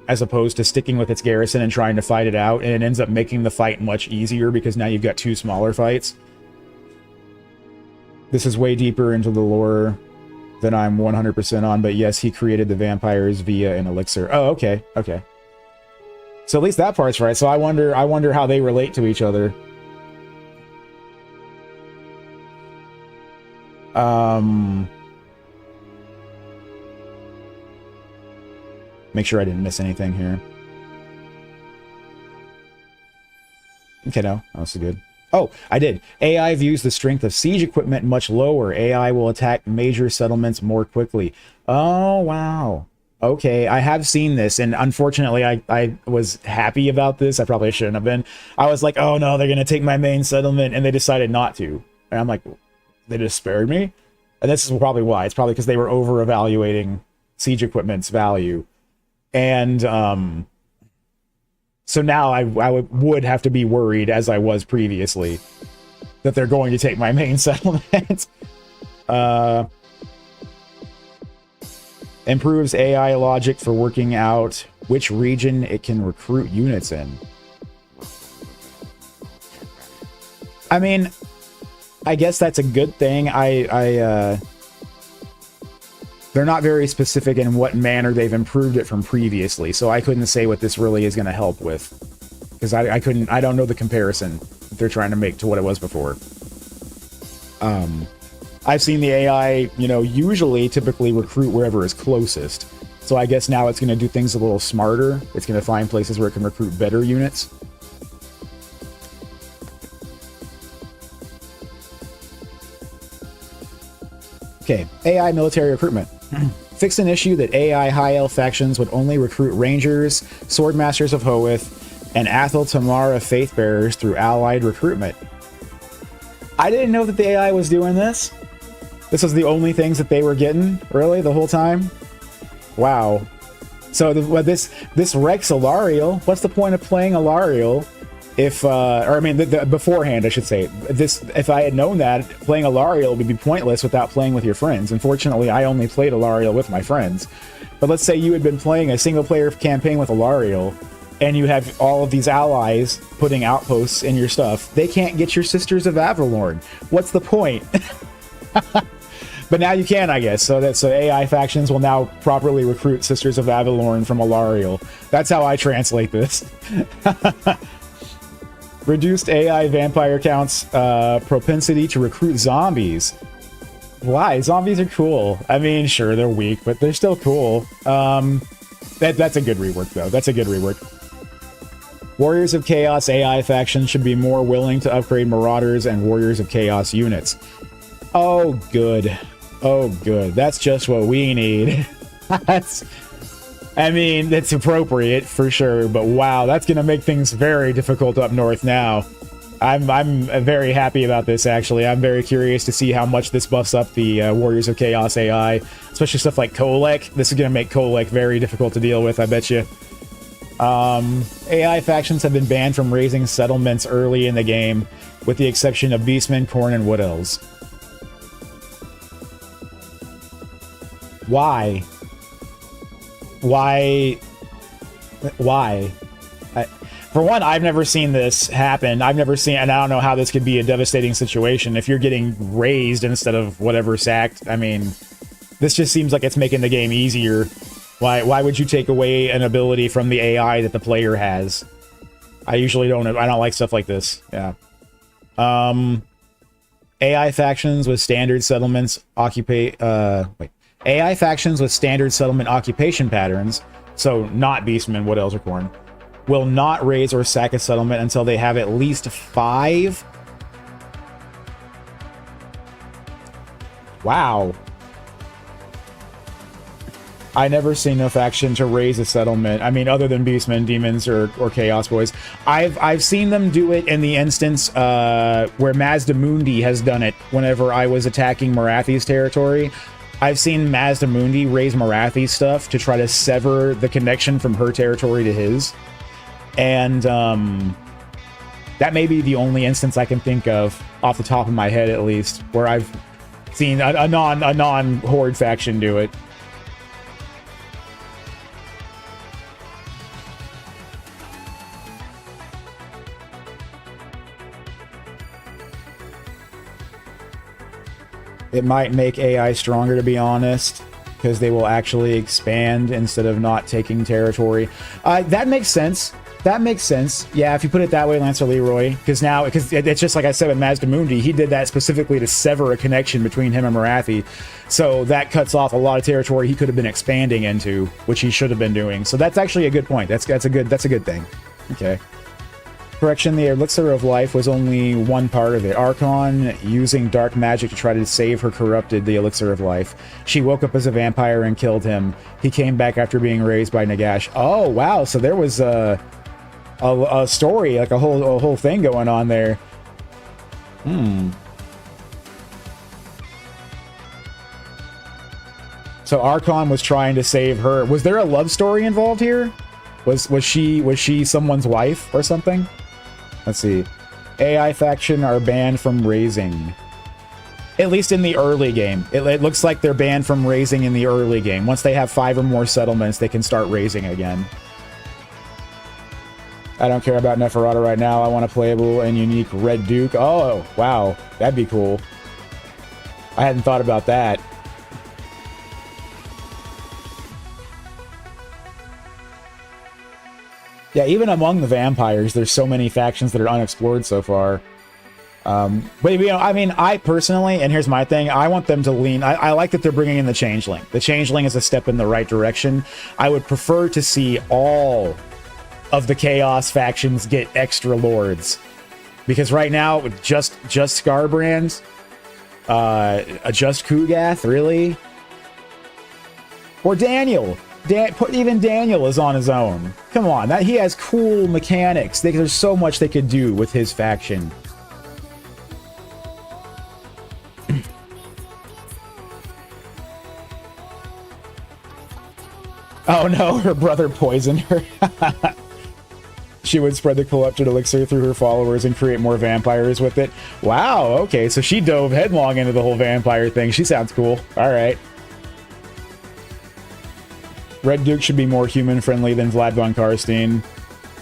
Speaker 1: as opposed to sticking with its garrison and trying to fight it out, and it ends up making the fight much easier because now you've got two smaller fights. This is way deeper into the lore than I'm 100% on, but yes, he created the vampires via an elixir. Oh, okay, okay. So at least that part's right. So I wonder how they relate to each other. Make sure I didn't miss anything here. Okay, no. This is good. Oh, I did. AI views the strength of siege equipment much lower. AI will attack major settlements more quickly. Oh, wow. Okay, I have seen this, and unfortunately, I was happy about this. I probably shouldn't have been. I was like, oh no, they're going to take my main settlement, and they decided not to. And I'm like, they just spared me? And this is probably why. It's probably because they were over-evaluating siege equipment's value. And so now I would have to be worried, as I was previously, that they're going to take my main settlement. Improves AI logic for working out which region it can recruit units in. I mean, I guess that's a good thing. They're not very specific in what manner they've improved it from previously, so I couldn't say what this really is going to help with, because I don't know the comparison they're trying to make to what it was before. I've seen the AI, usually typically recruit wherever is closest, so I guess now it's going to do things a little smarter. It's going to find places where it can recruit better units. Okay, AI military recruitment. Fixed an issue that AI high elf factions would only recruit rangers, swordmasters of Hoeth, and Athel Tamara faithbearers through allied recruitment. I didn't know that the AI was doing this. This was the only things that they were getting, really, the whole time? Wow. So this Rex Alariel, what's the point of playing Alariel if, or I mean, beforehand, I should say, if I had known that, playing Alariel would be pointless without playing with your friends. Unfortunately, I only played Alariel with my friends. But let's say you had been playing a single-player campaign with Alariel, and you have all of these allies putting outposts in your stuff. They can't get your Sisters of Avalorn. What's the point? But now you can, I guess. So AI factions will now properly recruit Sisters of Avalorn from Alariel. That's how I translate this. Reduced AI vampire counts propensity to recruit zombies. Why? Zombies are cool. I mean, sure, they're weak, but they're still cool. That's a good rework, though. That's a good rework. Warriors of Chaos AI faction should be more willing to upgrade Marauders and Warriors of Chaos units. Oh, good. Oh, good. That's just what we need. I mean, that's appropriate for sure, but wow, that's going to make things very difficult up north now. I'm very happy about this, actually. I'm very curious to see how much this buffs up the Warriors of Chaos AI, especially stuff like Kolek. This is going to make Kolek very difficult to deal with, I bet you. AI factions have been banned from raising settlements early in the game, with the exception of Beastmen, Khorne, and Wood Elves. Why? For one, I've never seen this happen. I've never seen, and I don't know how this could be a devastating situation if you're getting raised instead of whatever sacked. I mean, this just seems like it's making the game easier. Why would you take away an ability from the AI that the player has? I usually don't. I don't like stuff like this. Yeah. AI factions with standard settlements AI factions with standard settlement occupation patterns, so not Beastmen, Wood Elves, or Khorne, will not raise or sack a settlement until they have at least 5. Wow. I never seen no faction to raise a settlement. I mean, other than Beastmen, Demons, or Chaos Boys. I've seen them do it in the instance where Mazdamundi has done it whenever I was attacking Marathi's territory. I've seen Mazdamundi raise Marathi's stuff to try to sever the connection from her territory to his. And that may be the only instance I can think of, off the top of my head at least, where I've seen a non-Horde faction do it. It might make AI stronger, to be honest, because they will actually expand instead of not taking territory. That makes sense. That makes sense. Yeah, if you put it that way, Lancer Leroy, because it's just like I said with Mazdamundi, he did that specifically to sever a connection between him and Marathi. So that cuts off a lot of territory he could have been expanding into, which he should have been doing. So that's actually a good point. That's a good thing. Okay. Correction, the Elixir of Life was only one part of it. Archon, using dark magic to try to save her, corrupted the Elixir of Life. She woke up as a vampire and killed him. He came back after being raised by Nagash. Oh, wow. So there was a story, like a whole thing going on there. So Archon was trying to save her. Was there a love story involved here? Was she someone's wife or something? Let's see. AI faction are banned from raising. At least in the early game. It looks like they're banned from raising in the early game. Once they have 5 or more settlements, they can start raising again. I don't care about Neferata right now. I want a playable and unique Red Duke. Oh, wow. That'd be cool. I hadn't thought about that. Yeah, even among the vampires, there's so many factions that are unexplored so far. But, you know, I mean, I personally, and here's my thing, I want them to lean... I like that they're bringing in the Changeling. The Changeling is a step in the right direction. I would prefer to see all of the Chaos factions get extra lords. Because right now, with just Scarbrand, Adjust Kugath, really? Or Daniel. Even Daniel is on his own. Come on, he has cool mechanics. There's so much they could do with his faction. Oh no, her brother poisoned her. She would spread the corrupted elixir through her followers and create more vampires with it. Wow, okay, so she dove headlong into the whole vampire thing. She sounds cool. Alright. Red Duke should be more human-friendly than Vlad von Karstein.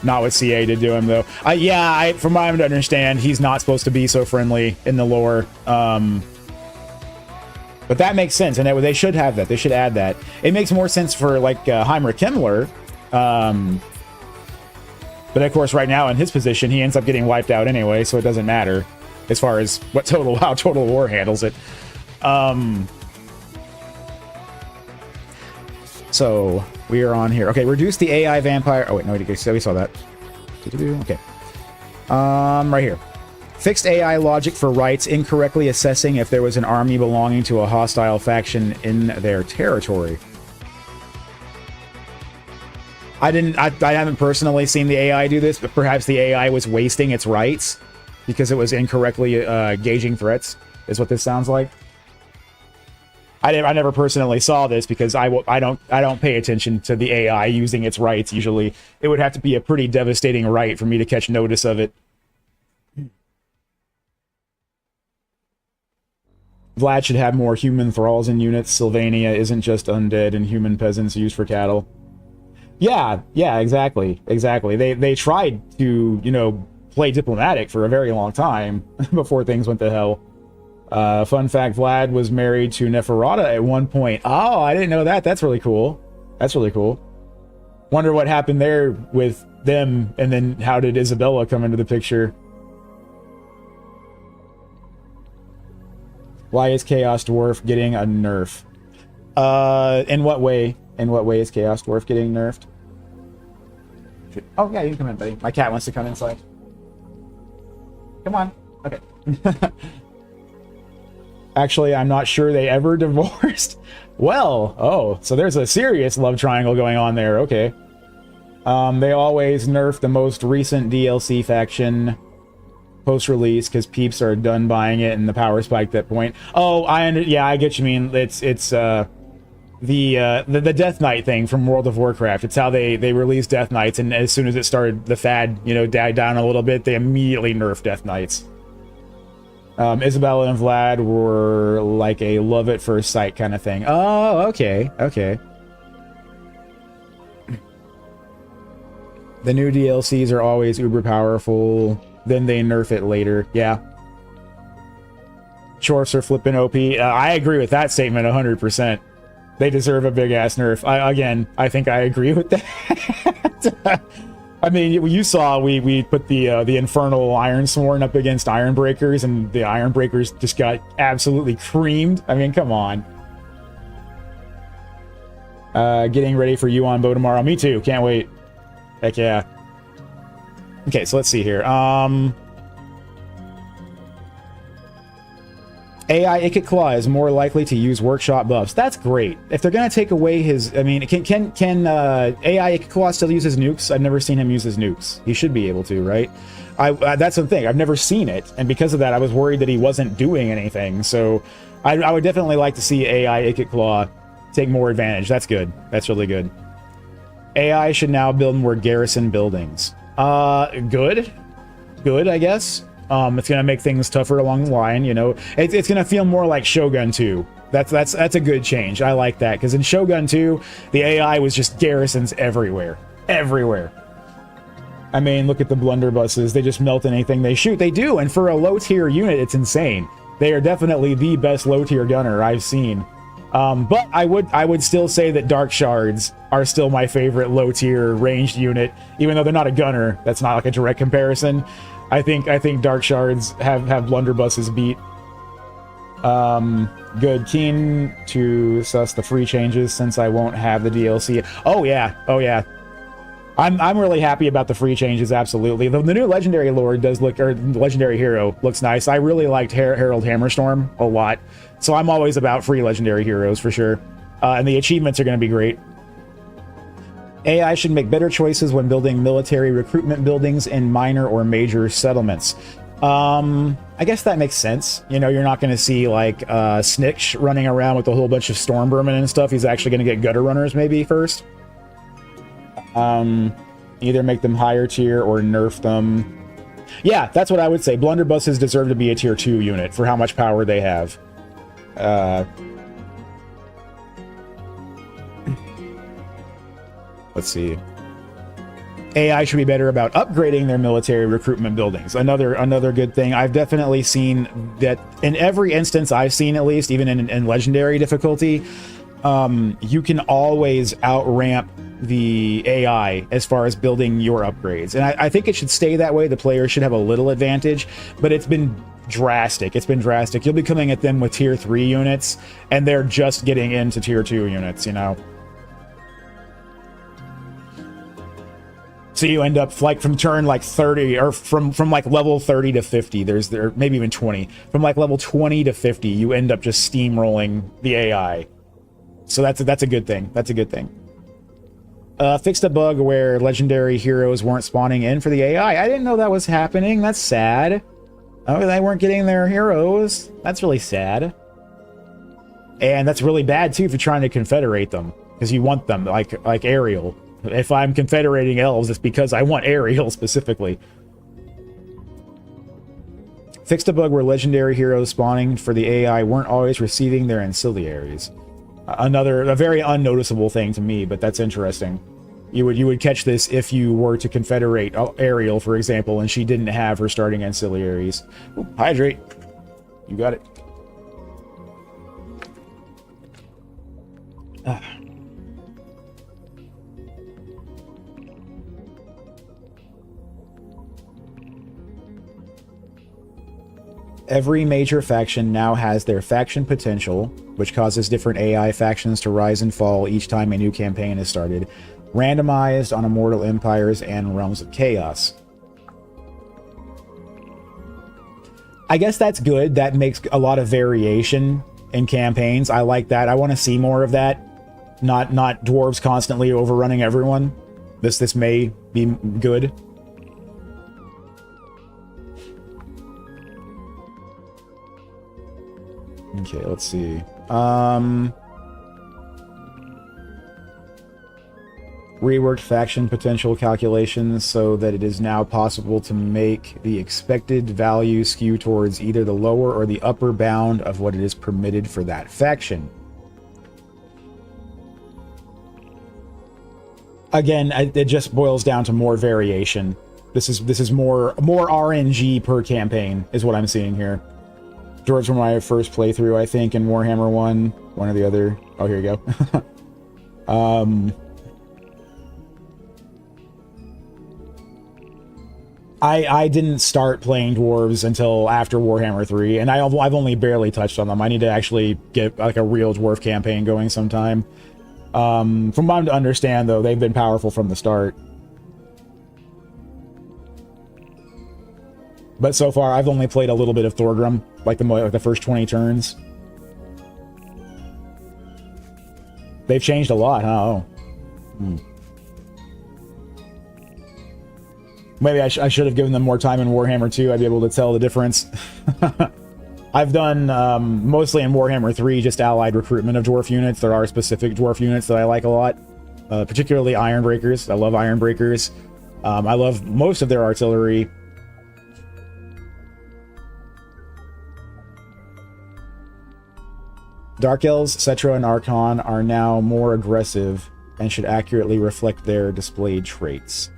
Speaker 1: Not what CA did to him, though. Yeah, from what I understand, he's not supposed to be so friendly in the lore. But that makes sense, and they should have that. They should add that. It makes more sense for, like, Heinrich Himmler. But, of course, right now, in his position, he ends up getting wiped out anyway, so it doesn't matter as far as how Total War handles it. So, we are on here. Okay, reduce the AI vampire... Oh, wait, no, we saw that. Okay. Right here. Fixed AI logic for rights, incorrectly assessing if there was an army belonging to a hostile faction in their territory. I haven't personally seen the AI do this, but perhaps the AI was wasting its rights because it was incorrectly gauging threats, is what this sounds like. I never personally saw this because I don't pay attention to the AI using its rights usually. It would have to be a pretty devastating right for me to catch notice of it. Vlad should have more human thralls in units. Sylvania isn't just undead and human peasants used for cattle. Yeah, exactly. They tried to, play diplomatic for a very long time before things went to hell. Fun fact, Vlad was married to Neferata at one point. Oh, I didn't know that. That's really cool. Wonder what happened there with them, and then how did Isabella come into the picture? Why is Chaos Dwarf getting a nerf? In what way? In what way is Chaos Dwarf getting nerfed? Oh, yeah, you can come in, buddy. My cat wants to come inside. Come on. Okay. Actually, I'm not sure they ever divorced. Well, oh, so there's a serious love triangle going on there. Okay. They always nerf the most recent DLC faction post-release because peeps are done buying it and the power spiked at that point. Oh, yeah, I get you mean. It's the Death Knight thing from World of Warcraft. It's how they released Death Knights, and as soon as it started, the fad, died down a little bit, they immediately nerfed Death Knights. Isabella and Vlad were like a love at first sight kind of thing. Oh, okay. The new DLCs are always uber powerful, then they nerf it later. Yeah. Chorfs are flipping OP. I agree with that statement 100%. They deserve a big-ass nerf. I think I agree with that. I mean, you saw we put the Infernal Ironsworn up against Ironbreakers, and the Ironbreakers just got absolutely creamed. I mean, come on. Getting ready for you on Bo tomorrow. Me too. Can't wait. Heck yeah. Okay, so let's see here. AI Ikit Claw is more likely to use workshop buffs. That's great. If they're gonna take away his, I mean, can AI Ikit Claw still use his nukes? I've never seen him use his nukes. He should be able to, right? That's the thing. I've never seen it, and because of that, I was worried that he wasn't doing anything. So, I would definitely like to see AI Ikit Claw take more advantage. That's good. That's really good. AI should now build more garrison buildings. Good, I guess. It's gonna make things tougher along the line, It's gonna feel more like Shogun 2. That's a good change. I like that, because in Shogun 2, the AI was just garrisons everywhere. I mean, look at the blunderbusses. They just melt anything they shoot. They do, and for a low-tier unit, it's insane. They are definitely the best low-tier gunner I've seen. But I would still say that Dark Shards are still my favorite low-tier ranged unit, even though they're not a gunner. That's not like a direct comparison. I think Dark Shards have blunderbusses beat. Good. Keen to suss the free changes since I won't have the DLC. Oh yeah. I'm really happy about the free changes. Absolutely, the new legendary lord does look, or legendary hero looks nice. I really liked Herald Hammerstorm a lot, so I'm always about free legendary heroes for sure. And the achievements are going to be great. AI should make better choices when building military recruitment buildings in minor or major settlements. I guess that makes sense. You know, you're not going to see like Snitch running around with a whole bunch of Stormvermin and stuff. He's actually going to get gutter runners maybe first. Either make them higher tier or nerf them. Yeah, that's what I would say. Blunderbusses deserve to be a tier 2 unit for how much power they have. Let's see. AI should be better about upgrading their military recruitment buildings. Another good thing. I've definitely seen that in every instance I've seen, at least, even in legendary difficulty, you can always outramp the AI as far as building your upgrades. And I think it should stay that way. The player should have a little advantage, but it's been drastic. It's been drastic. You'll be coming at them with tier 3 units, and they're just getting into tier 2 units, you know? So you end up like from turn like 30, or from like level 30 to 50, there maybe even 20. From like level 20 to 50, you end up just steamrolling the AI. So that's a good thing. That's a good thing. Fixed a bug where legendary heroes weren't spawning in for the AI. I didn't know that was happening. That's sad. Oh, they weren't getting their heroes. That's really sad. And that's really bad too if you're trying to confederate them, because you want them like Ariel. If I'm confederating elves, it's because I want Ariel specifically. Fixed a bug where legendary heroes spawning for the AI weren't always receiving their ancillaries. A very unnoticeable thing to me, but that's interesting. You would catch this if you were to confederate Ariel, for example, and she didn't have her starting ancillaries. Ooh, hydrate. You got it. Every major faction now has their faction potential, which causes different AI factions to rise and fall each time a new campaign is started, randomized on Immortal Empires and Realms of Chaos. I guess that's good. That makes a lot of variation in campaigns. I like that. I want to see more of that. Not dwarves constantly overrunning everyone. This may be good. Okay, let's see. Reworked faction potential calculations so that it is now possible to make the expected value skew towards either the lower or the upper bound of what it is permitted for that faction. Again, it just boils down to more variation. This is more RNG per campaign is what I'm seeing here. George, from my first playthrough, I think, in Warhammer 1, one or the other. Oh, here you go. I didn't start playing dwarves until after Warhammer 3, and I've only barely touched on them. I need to actually get like a real dwarf campaign going sometime. From what I'm to understand, though, they've been powerful from the start. But so far, I've only played a little bit of Thorgrim, like the first 20 turns. They've changed a lot, huh? Oh. Maybe I should have given them more time in Warhammer 2. I'd be able to tell the difference. I've done, mostly in Warhammer 3, just allied recruitment of dwarf units. There are specific dwarf units that I like a lot, particularly Ironbreakers. I love Ironbreakers. I love most of their artillery. Dark Elves, Cetra, and Archon are now more aggressive and should accurately reflect their displayed traits.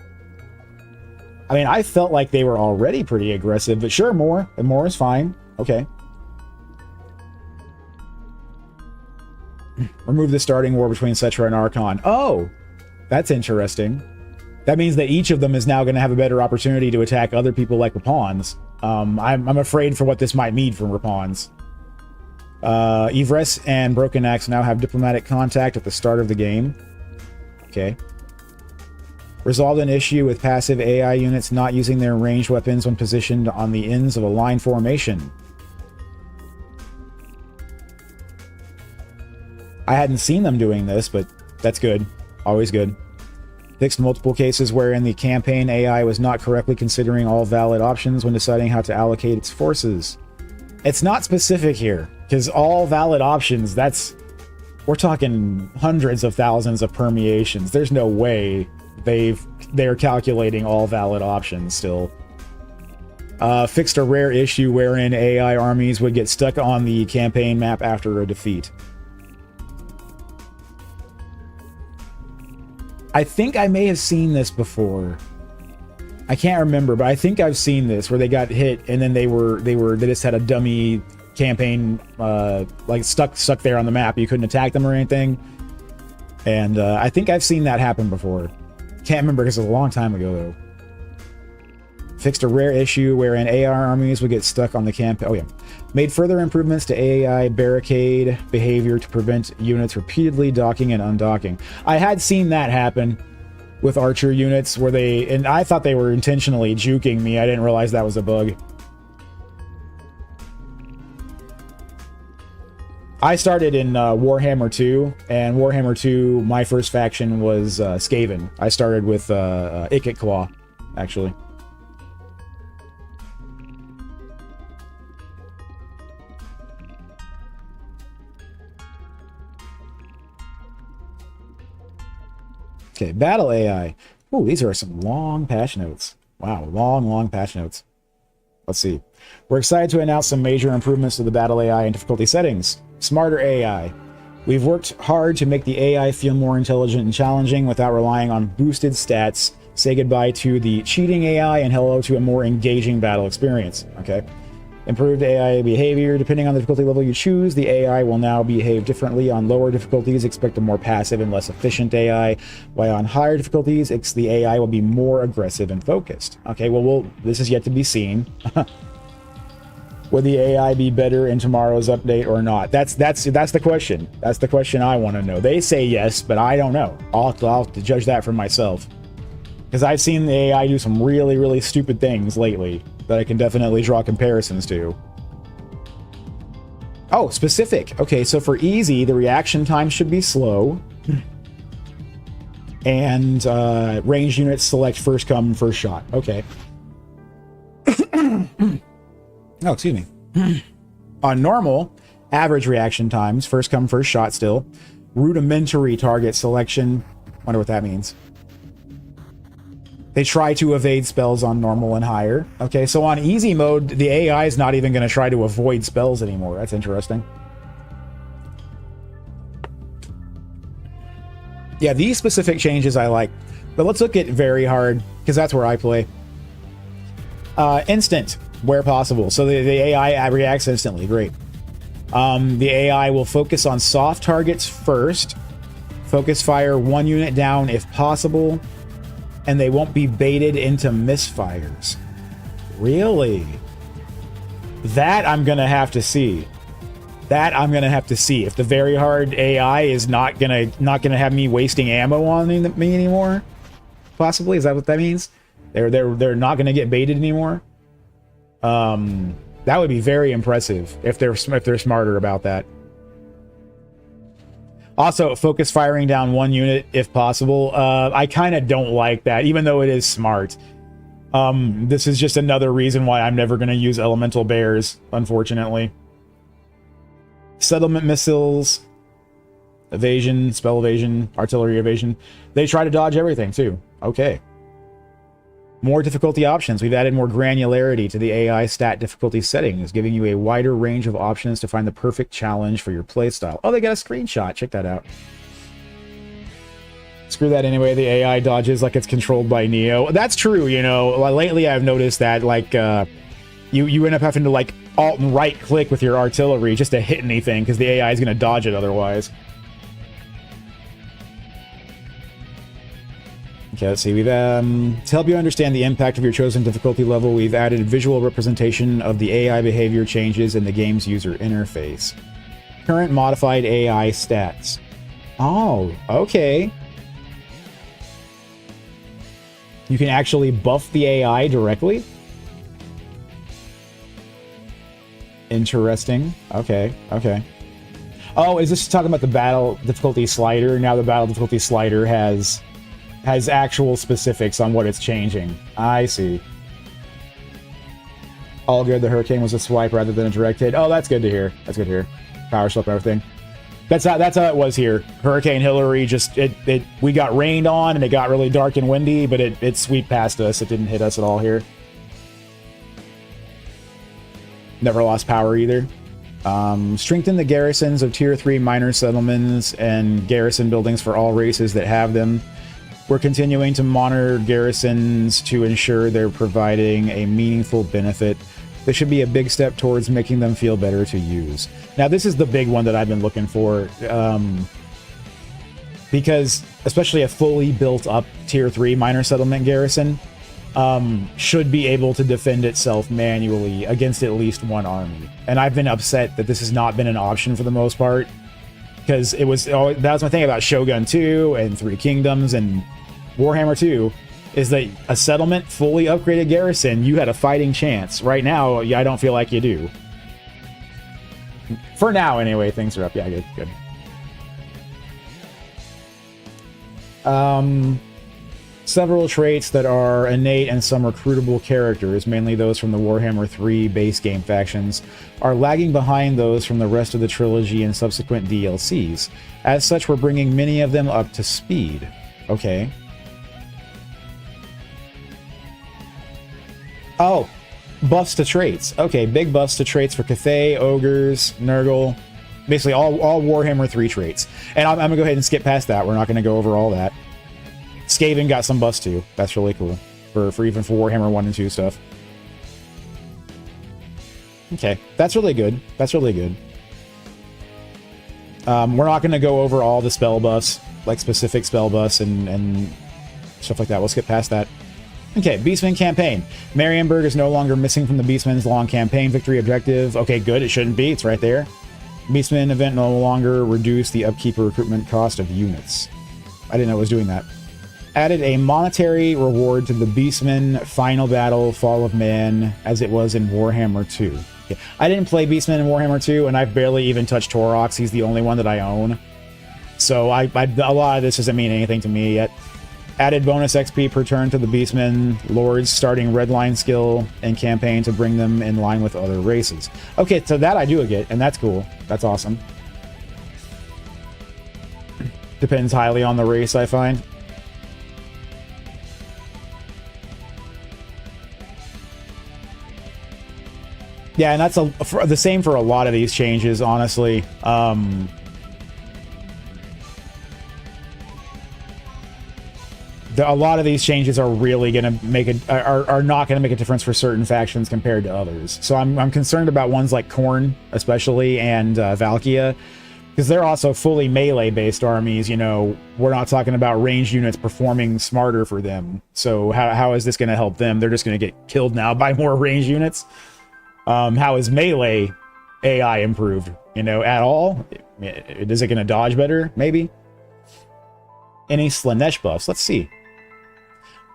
Speaker 1: I mean, I felt like they were already pretty aggressive, but sure, more. And more is fine. Okay. Remove the starting war between Cetra and Archon. Oh, that's interesting. That means that each of them is now going to have a better opportunity to attack other people like Rapawns. I'm afraid for what this might mean for Rapawns. Yvresse and Broken Axe now have diplomatic contact at the start of the game. Okay. Resolved an issue with passive AI units not using their ranged weapons when positioned on the ends of a line formation. I hadn't seen them doing this, but that's good. Always good. Fixed multiple cases wherein the campaign AI was not correctly considering all valid options when deciding how to allocate its forces. It's not specific here, because all valid options, we're talking hundreds of thousands of permeations. There's no way they're calculating all valid options still. Fixed a rare issue wherein AI armies would get stuck on the campaign map after a defeat. I think I may have seen this before. I can't remember, but I think I've seen this where they got hit and then they just had a dummy campaign like stuck there on the map. You couldn't attack them or anything. And I think I've seen that happen before. Can't remember because it was a long time ago though. Fixed a rare issue wherein AI armies would get stuck on the campaign. Oh yeah. Made further improvements to AI barricade behavior to prevent units repeatedly docking and undocking. I had seen that happen with archer units where and I thought they were intentionally juking me. I didn't realize that was a bug. I started in Warhammer 2, and Warhammer 2, my first faction was Skaven. I started with Ikit Claw, actually. Okay, battle AI. Ooh, these are some long patch notes. Wow, long patch notes. Let's see. We're excited to announce some major improvements to the battle AI and difficulty settings. Smarter AI. We've worked hard to make the AI feel more intelligent and challenging without relying on boosted stats. Say goodbye to the cheating AI and hello to a more engaging battle experience. Okay. Improved AI behavior. Depending on the difficulty level you choose, the AI will now behave differently. On lower difficulties, expect a more passive and less efficient AI, while on higher difficulties, the AI will be more aggressive and focused. Okay, well, this is yet to be seen. Will the AI be better in tomorrow's update or not? That's the question. That's the question I want to know. They say yes, but I don't know. I'll have to judge that for myself. Because I've seen the AI do some really, really stupid things lately that I can definitely draw comparisons to. Oh, specific. Okay, so for easy, the reaction time should be slow. And ranged units select first come, first shot. Okay. Oh, excuse me. On normal, average reaction times, first come, first shot still. Rudimentary target selection. Wonder what that means. They try to evade spells on normal and higher. Okay, so on easy mode, the AI is not even going to try to avoid spells anymore. That's interesting. Yeah, these specific changes I like. But let's look at very hard, because that's where I play. Instant, where possible. So the AI reacts instantly. Great. The AI will focus on soft targets first. Focus fire one unit down if possible. And they won't be baited into misfires. Really? That I'm gonna have to see. That I'm gonna have to see. If the very hard AI is not gonna have me wasting ammo on me anymore, possibly, is that what that means? They're not gonna get baited anymore. That would be very impressive if they're smarter about that. Also, focus firing down one unit if possible. I kind of don't like that, even though it is smart. This is just another reason why I'm never going to use elemental bears, unfortunately. Settlement missiles, evasion, spell evasion, artillery evasion. They try to dodge everything, too. Okay. More difficulty options. We've added more granularity to the AI stat difficulty settings, giving you a wider range of options to find the perfect challenge for your playstyle. Oh, they got a screenshot. Check that out. Screw that anyway. The AI dodges like it's controlled by Neo. That's true, you know. Lately, I've noticed that, like, you end up having to, like, alt and right click with your artillery just to hit anything, because the AI is going to dodge it otherwise. Okay, let's see. We've to help you understand the impact of your chosen difficulty level, we've added visual representation of the AI behavior changes in the game's user interface. Current modified AI stats. Oh, okay. You can actually buff the AI directly? Interesting. Okay, okay. Oh, is this talking about the battle difficulty slider? Now the battle difficulty slider has actual specifics on what it's changing. I see. All good. The hurricane was a swipe rather than a direct hit. Oh, that's good to hear. That's good to hear. Power slip and everything. That's how it was here. Hurricane Hillary just we got rained on and it got really dark and windy, but it swept past us. It didn't hit us at all here. Never lost power either. Strengthen the garrisons of tier 3 minor settlements and garrison buildings for all races that have them. We're continuing to monitor garrisons to ensure they're providing a meaningful benefit. This should be a big step towards making them feel better to use. Now, this is the big one that I've been looking for, because especially a fully built up tier 3 minor settlement garrison should be able to defend itself manually against at least one army. And I've been upset that this has not been an option for the most part, because that was my thing about Shogun 2 and Three Kingdoms and Warhammer 2, is that a settlement fully upgraded garrison, you had a fighting chance. Right now, yeah, I don't feel like you do. For now, anyway, things are up. Yeah, good. Several traits that are innate and some recruitable characters, mainly those from the Warhammer 3 base game factions, are lagging behind those from the rest of the trilogy and subsequent DLCs. As such, we're bringing many of them up to speed. Okay. Oh, buffs to traits. Okay, big buffs to traits for Cathay, Ogres, Nurgle. Basically all Warhammer 3 traits. And I'm going to go ahead and skip past that. We're not going to go over all that. Skaven got some buffs too. That's really cool. For even for Warhammer 1 and 2 stuff. Okay, that's really good. That's really good. We're not going to go over all the spell buffs, like specific spell buffs and stuff like that. We'll skip past that. Okay, Beastman campaign. Marienburg is no longer missing from the Beastman's long campaign victory objective. Okay, good. It shouldn't be. It's right there. Beastman event no longer reduce the upkeep or recruitment cost of units. I didn't know it was doing that. Added a monetary reward to the Beastman Final Battle Fall of Man as it was in Warhammer 2. Okay. I didn't play Beastman in Warhammer 2, and I've barely even touched Torox. He's the only one that I own. So a lot of this doesn't mean anything to me yet. Added bonus XP per turn to the Beastman Lord's starting redline skill and campaign to bring them in line with other races. Okay, so that I do get, and that's cool. That's awesome. Depends highly on the race, I find. Yeah, and that's the same for a lot of these changes, honestly. A lot of these changes are really going to make are not going to make a difference for certain factions compared to others. So I'm concerned about ones like Khorne, especially, and Valkia, because they're also fully melee-based armies. You know, we're not talking about ranged units performing smarter for them. So how is this going to help them? They're just going to get killed now by more ranged units. How is melee AI improved? You know, at all? Is it going to dodge better? Maybe. Any Slanesh buffs? Let's see.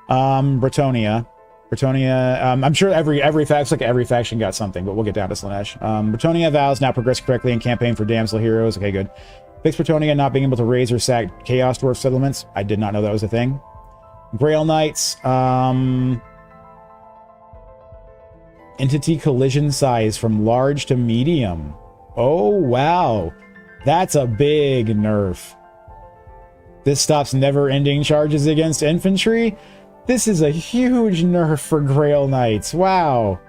Speaker 1: Bretonia. I'm sure every faction got something, but we'll get down to Slanesh. Bretonia vows now progress correctly in campaign for Damsel Heroes. Okay, good. Fix Bretonia not being able to raise or sack Chaos Dwarf settlements. I did not know that was a thing. Grail Knights. Entity collision size from large to medium. Oh, wow. That's a big nerf. This stops never-ending charges against infantry. This is a huge nerf for Grail Knights. Wow.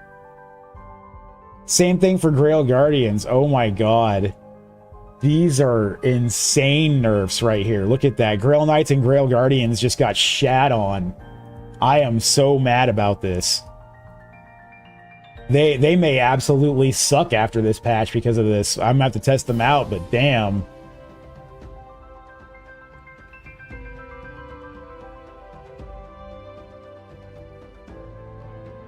Speaker 1: Same thing for Grail Guardians. Oh my god. These are insane nerfs right here. Look at that. Grail Knights and Grail Guardians just got shat on. I am so mad about this. They may absolutely suck after this patch because of this. I'm gonna have to test them out, but damn.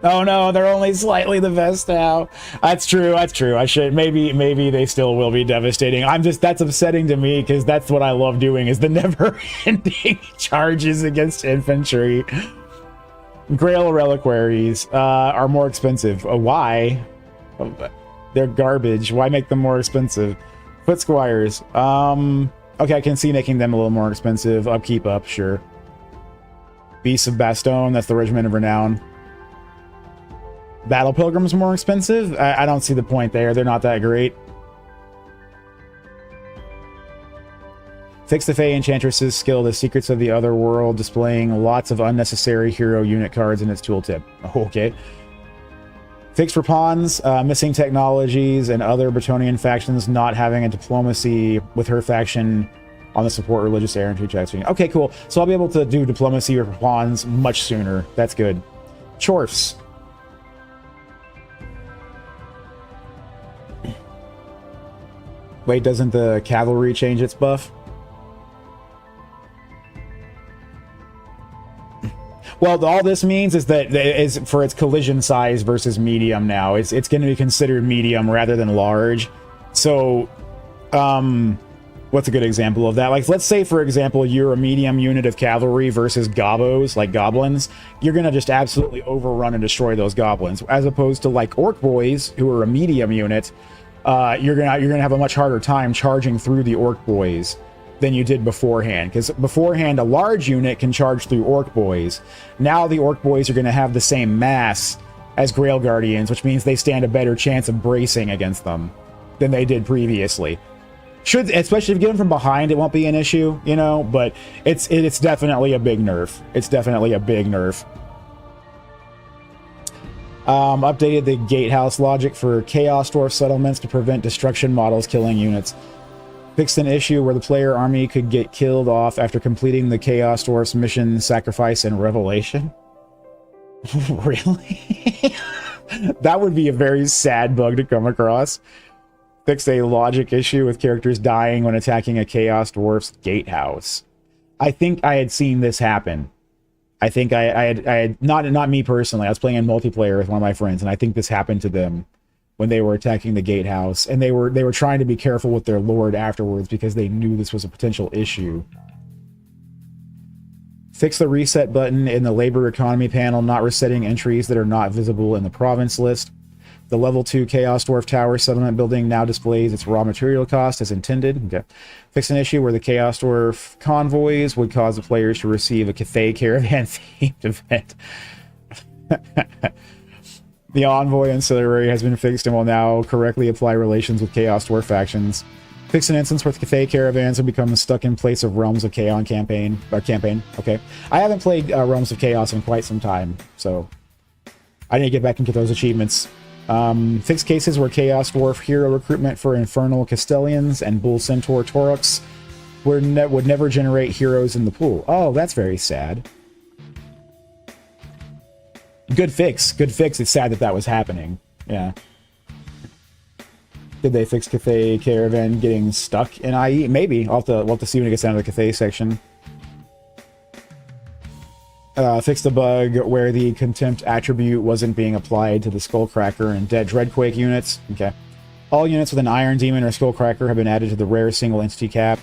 Speaker 1: Oh no, they're only slightly the best now. That's true, that's true. I should, maybe they still will be devastating. That's upsetting to me because that's what I love doing, is the never-ending charges against infantry. Grail reliquaries are more expensive. Why? They're garbage. Why make them more expensive? Foot squires. Okay, I can see making them a little more expensive. Upkeep up, sure. Beasts of Bastogne, that's the Regiment of Renown. Battle Pilgrims more expensive? I don't see the point there. They're not that great. Fix the Fey Enchantress's skill, The Secrets of the Other World, displaying lots of unnecessary hero unit cards in its tooltip. Okay. Fix for pawns, missing technologies, and other Bretonnian factions not having a diplomacy with her faction on the support religious errantry checks. Okay, cool. So I'll be able to do diplomacy for pawns much sooner. That's good. Chorfs. Wait, doesn't the cavalry change its buff? Well, all this means is that is for its collision size versus medium now. It's going to be considered medium rather than large. So, what's a good example of that? Like, let's say, for example, you're a medium unit of cavalry versus gobos, like goblins. You're going to just absolutely overrun and destroy those goblins. As opposed to, like, orc boys, who are a medium unit, you're gonna have a much harder time charging through the orc boys than you did beforehand, because beforehand a large unit can charge through orc boys. Now the orc boys are going to have the same mass as Grail Guardians, which means they stand a better chance of bracing against them than they did previously. Especially if you get them from behind, it won't be an issue, you know, but it's definitely a big nerf. It's definitely a big nerf. Updated the gatehouse logic for Chaos Dwarf settlements to prevent destruction models killing units. Fixed an issue where the player army could get killed off after completing the Chaos Dwarf's mission, Sacrifice, and Revelation. Really? That would be a very sad bug to come across. Fixed a logic issue with characters dying when attacking a Chaos Dwarf's gatehouse. I think I had seen this happen. I think I had not me personally. I was playing in multiplayer with one of my friends, and I think this happened to them when they were attacking the gatehouse, and they were trying to be careful with their lord afterwards because they knew this was a potential issue. Fix the reset button in the labor economy panel, not resetting entries that are not visible in the province list. The level 2 Chaos Dwarf Tower settlement building now displays its raw material cost as intended. Okay. Fix an issue where the Chaos Dwarf convoys would cause the players to receive a Cathay Caravan themed event. The Envoy Ancillary has been fixed and will now correctly apply relations with Chaos Dwarf factions. Fix an instance where the Cathay Caravans have become stuck in place of Realms of Chaos campaign. Okay. I haven't played Realms of Chaos in quite some time, so I need to get back and get those achievements. Fix cases where Chaos Dwarf hero recruitment for Infernal Castellians and Bull Centaur Taurox would never generate heroes in the pool. Oh, that's very sad. Good fix. Good fix. It's sad that that was happening. Yeah. Did they fix Cathay Caravan getting stuck in IE? Maybe. We'll have to see when it gets down to the Cathay section. Fix the bug where the Contempt attribute wasn't being applied to the Skullcracker and Dead Dreadquake units. Okay. All units with an Iron Demon or Skullcracker have been added to the rare single entity cap.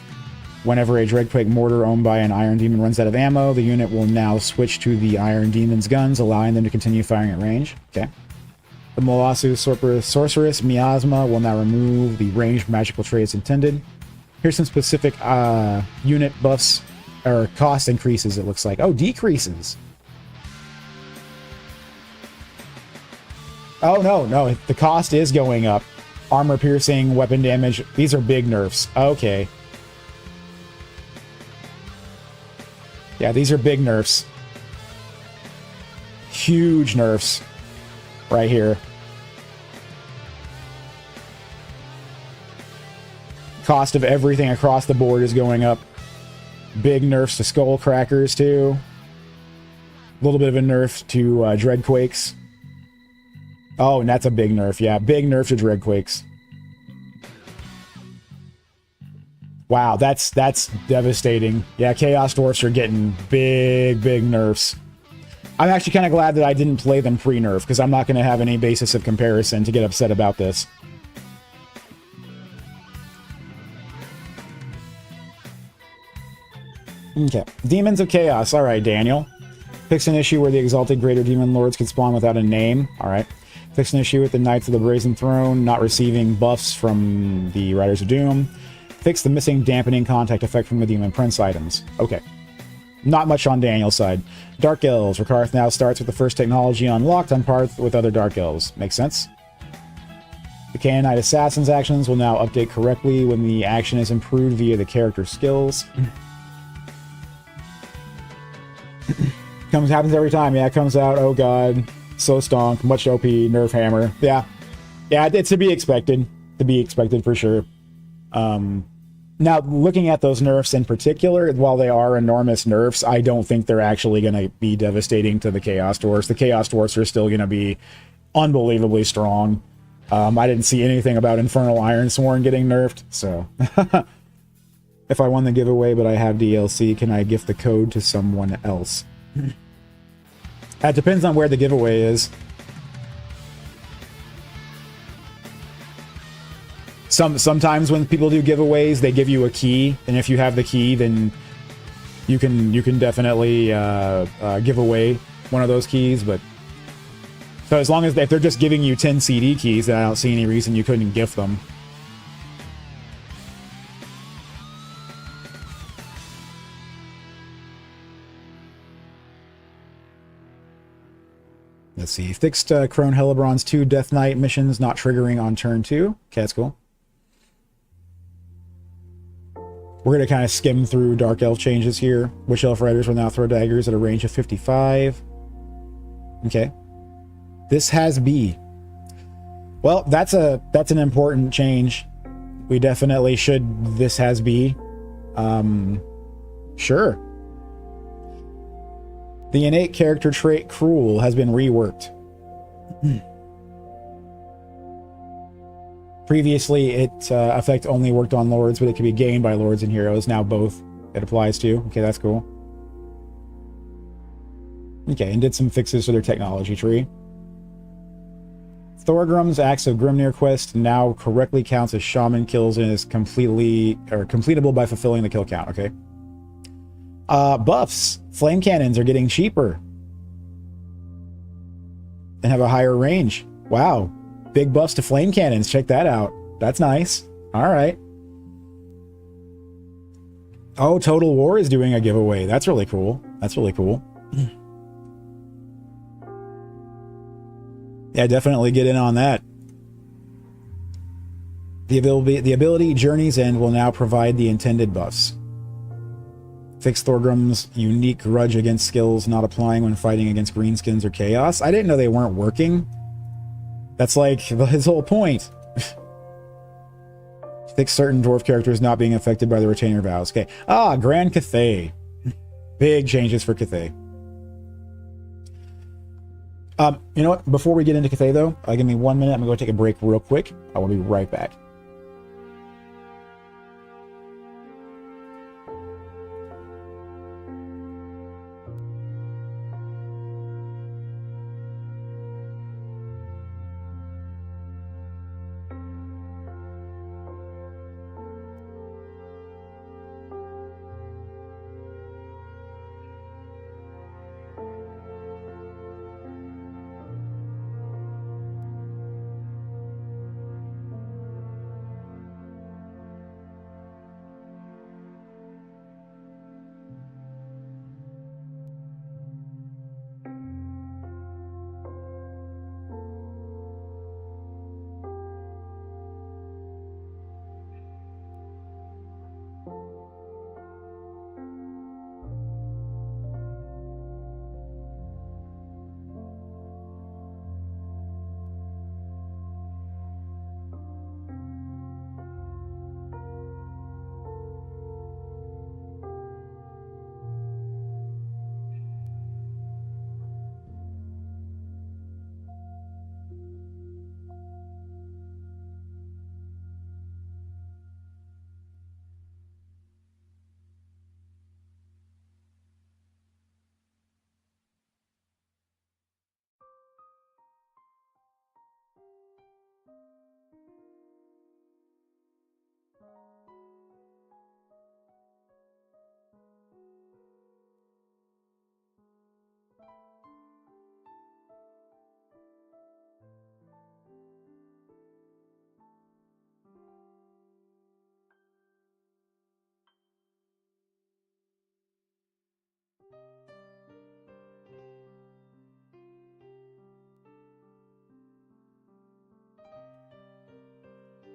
Speaker 1: Whenever a Dreadquake mortar owned by an Iron Demon runs out of ammo, the unit will now switch to the Iron Demon's guns, allowing them to continue firing at range. Okay. The Molasu Sorceress Miasma will now remove the ranged magical traits intended. Here's some specific unit buffs, or cost increases, it looks like. Oh, decreases. Oh, no, the cost is going up. Armor piercing, weapon damage, these are big nerfs. Okay. Yeah, these are big nerfs. Huge nerfs. Right here. Cost of everything across the board is going up. Big nerfs to Skullcrackers, too. A little bit of a nerf to Dreadquakes. Oh, and that's a big nerf. Yeah, big nerf to Dreadquakes. Wow, that's devastating. Yeah, Chaos Dwarfs are getting big nerfs. I'm actually kind of glad that I didn't play them pre-nerf, because I'm not going to have any basis of comparison to get upset about this. Okay. Demons of Chaos. Alright, Daniel. Fix an issue where the exalted greater demon lords can spawn without a name. Alright. Fix an issue with the Knights of the Brazen Throne not receiving buffs from the Riders of Doom. Fix the missing dampening contact effect from the Demon Prince items. Okay. Not much on Daniel's side. Dark Elves. Rakarth now starts with the first technology unlocked on par with other Dark Elves. Makes sense? The Canaanite Assassin's actions will now update correctly when the action is improved via the character skills. Happens every time. Yeah, it comes out. Oh god. So stonk. Much OP. Nerf hammer. Yeah. Yeah, it's to be expected. To be expected for sure. Now, looking at those nerfs in particular, while they are enormous nerfs, I don't think they're actually going to be devastating to the Chaos Dwarfs. The Chaos Dwarfs are still going to be unbelievably strong. I didn't see anything about Infernal Ironsworn getting nerfed, so... If I won the giveaway but I have DLC, can I gift the code to someone else? It depends on where the giveaway is. Sometimes when people do giveaways, they give you a key, and if you have the key, then you can definitely give away one of those keys. But so as long as if they're just giving you 10 CD keys, then I don't see any reason you couldn't gift them. Let's see. Fixed Crone Hellebron's 2 Death Knight missions not triggering on turn 2. Okay, that's cool. We're going to kind of skim through Dark Elf changes here. Witch Elf Riders will now throw daggers at a range of 55. Okay. This has B. Well, that's an important change. We definitely should. This has B. Sure. The innate character trait Cruel has been reworked. Previously, it effect only worked on lords, but it could be gained by lords and heroes. Now both it applies to. Okay, that's cool. Okay, and did some fixes to their technology tree. Thorgrim's Axe of Grimnir quest now correctly counts as shaman kills and is completable by fulfilling the kill count. Okay. Buffs. Flame cannons are getting cheaper and have a higher range. Wow. Big buffs to flame cannons. Check that out. That's nice. All right. Oh, Total War is doing a giveaway. That's really cool. That's really cool. Yeah, definitely get in on that. The ability Journey's End will now provide the intended buffs. Fix Thorgrim's unique grudge against skills not applying when fighting against greenskins or chaos. I didn't know they weren't working. That's like his whole point. Fix certain dwarf characters not being affected by the retainer vows. Okay. Ah, Grand Cathay. Big changes for Cathay. You know what? Before we get into Cathay, though, give me 1 minute. I'm going to go take a break real quick. I will be right back.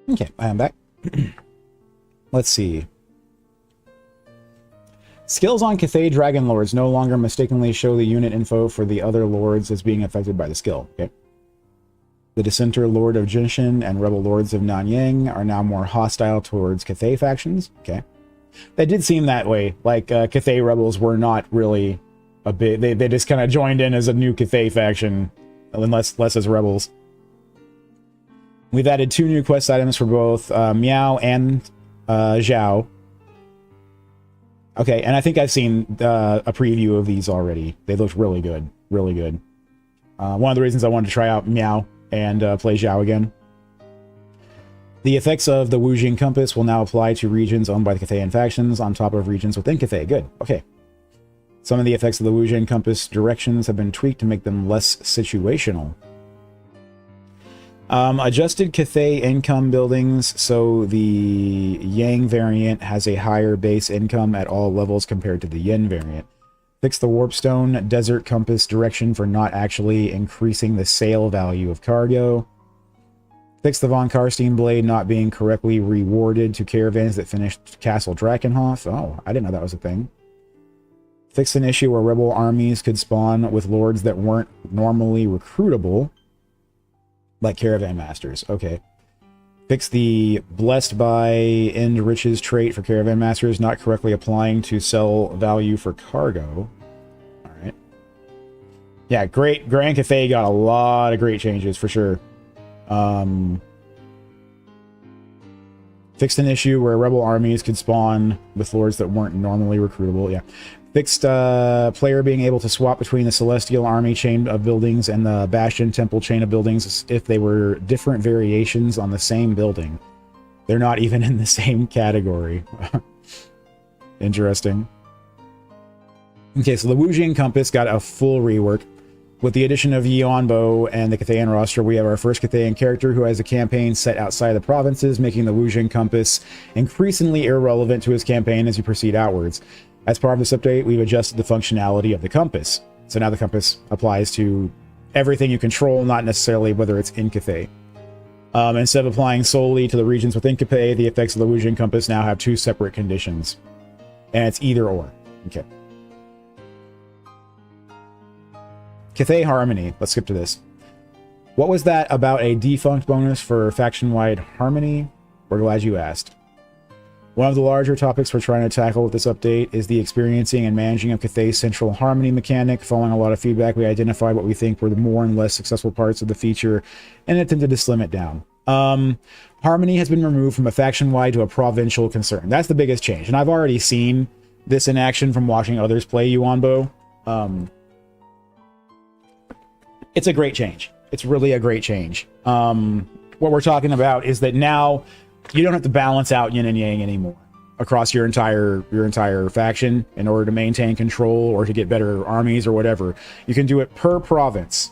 Speaker 1: Okay, I am back. Let's see. Skills on Cathay Dragon Lords no longer mistakenly show the unit info for the other lords as being affected by the skill. Okay. The Dissenter Lord of Jinshin and Rebel Lords of Nanyang are now more hostile towards Cathay factions. Okay. That did seem that way. Like, Cathay Rebels were not really a bit... They just kind of joined in as a new Cathay faction, and less as rebels. We've added 2 new quest items for both Miao and Zhao. Okay, and I think I've seen a preview of these already. They looked really good. Really good. One of the reasons I wanted to try out Miao and play Zhao again. The effects of the Wujing Compass will now apply to regions owned by the Cathayan factions on top of regions within Cathay. Good. Okay. Some of the effects of the Wujing Compass directions have been tweaked to make them less situational. Adjusted Cathay income buildings, so the Yang variant has a higher base income at all levels compared to the Yin variant. Fix the Warpstone Desert Compass direction for not actually increasing the sale value of cargo. Fix the Von Karstein Blade not being correctly rewarded to caravans that finished Castle Drakenhof. Oh, I didn't know that was a thing. Fix an issue where rebel armies could spawn with lords that weren't normally recruitable. Like Caravan Masters. Okay. Fix the Blessed by End Riches trait for Caravan Masters not correctly applying to sell value for cargo. Alright. Yeah, great. Grand Cathay got a lot of great changes for sure. Fixed an issue where rebel armies could spawn with lords that weren't normally recruitable. Yeah. Fixed player being able to swap between the Celestial Army chain of buildings and the Bastion Temple chain of buildings if they were different variations on the same building. They're not even in the same category. Interesting. Okay, so the Wujing Compass got a full rework. With the addition of Yeonbo and the Cathayan roster, we have our first Cathayan character who has a campaign set outside the provinces, making the Wujing Compass increasingly irrelevant to his campaign as you proceed outwards. As part of this update, we've adjusted the functionality of the compass. So now the compass applies to everything you control, not necessarily whether it's in Cathay. Instead of applying solely to the regions within Cathay, the effects of the Wujing Compass now have 2 separate conditions. And it's either or. Okay. Cathay Harmony. Let's skip to this. What was that about a defunct bonus for faction-wide harmony? We're glad you asked. One of the larger topics we're trying to tackle with this update is the experiencing and managing of Cathay's central harmony mechanic. Following a lot of feedback, we identified what we think were the more and less successful parts of the feature and attempted to slim it down. Harmony has been removed from a faction-wide to a provincial concern. That's the biggest change, and I've already seen this in action from watching others play Yuanbo. It's a great change. It's really a great change. What we're talking about is that now you don't have to balance out yin and yang anymore across your entire faction in order to maintain control or to get better armies or whatever. You can do it per province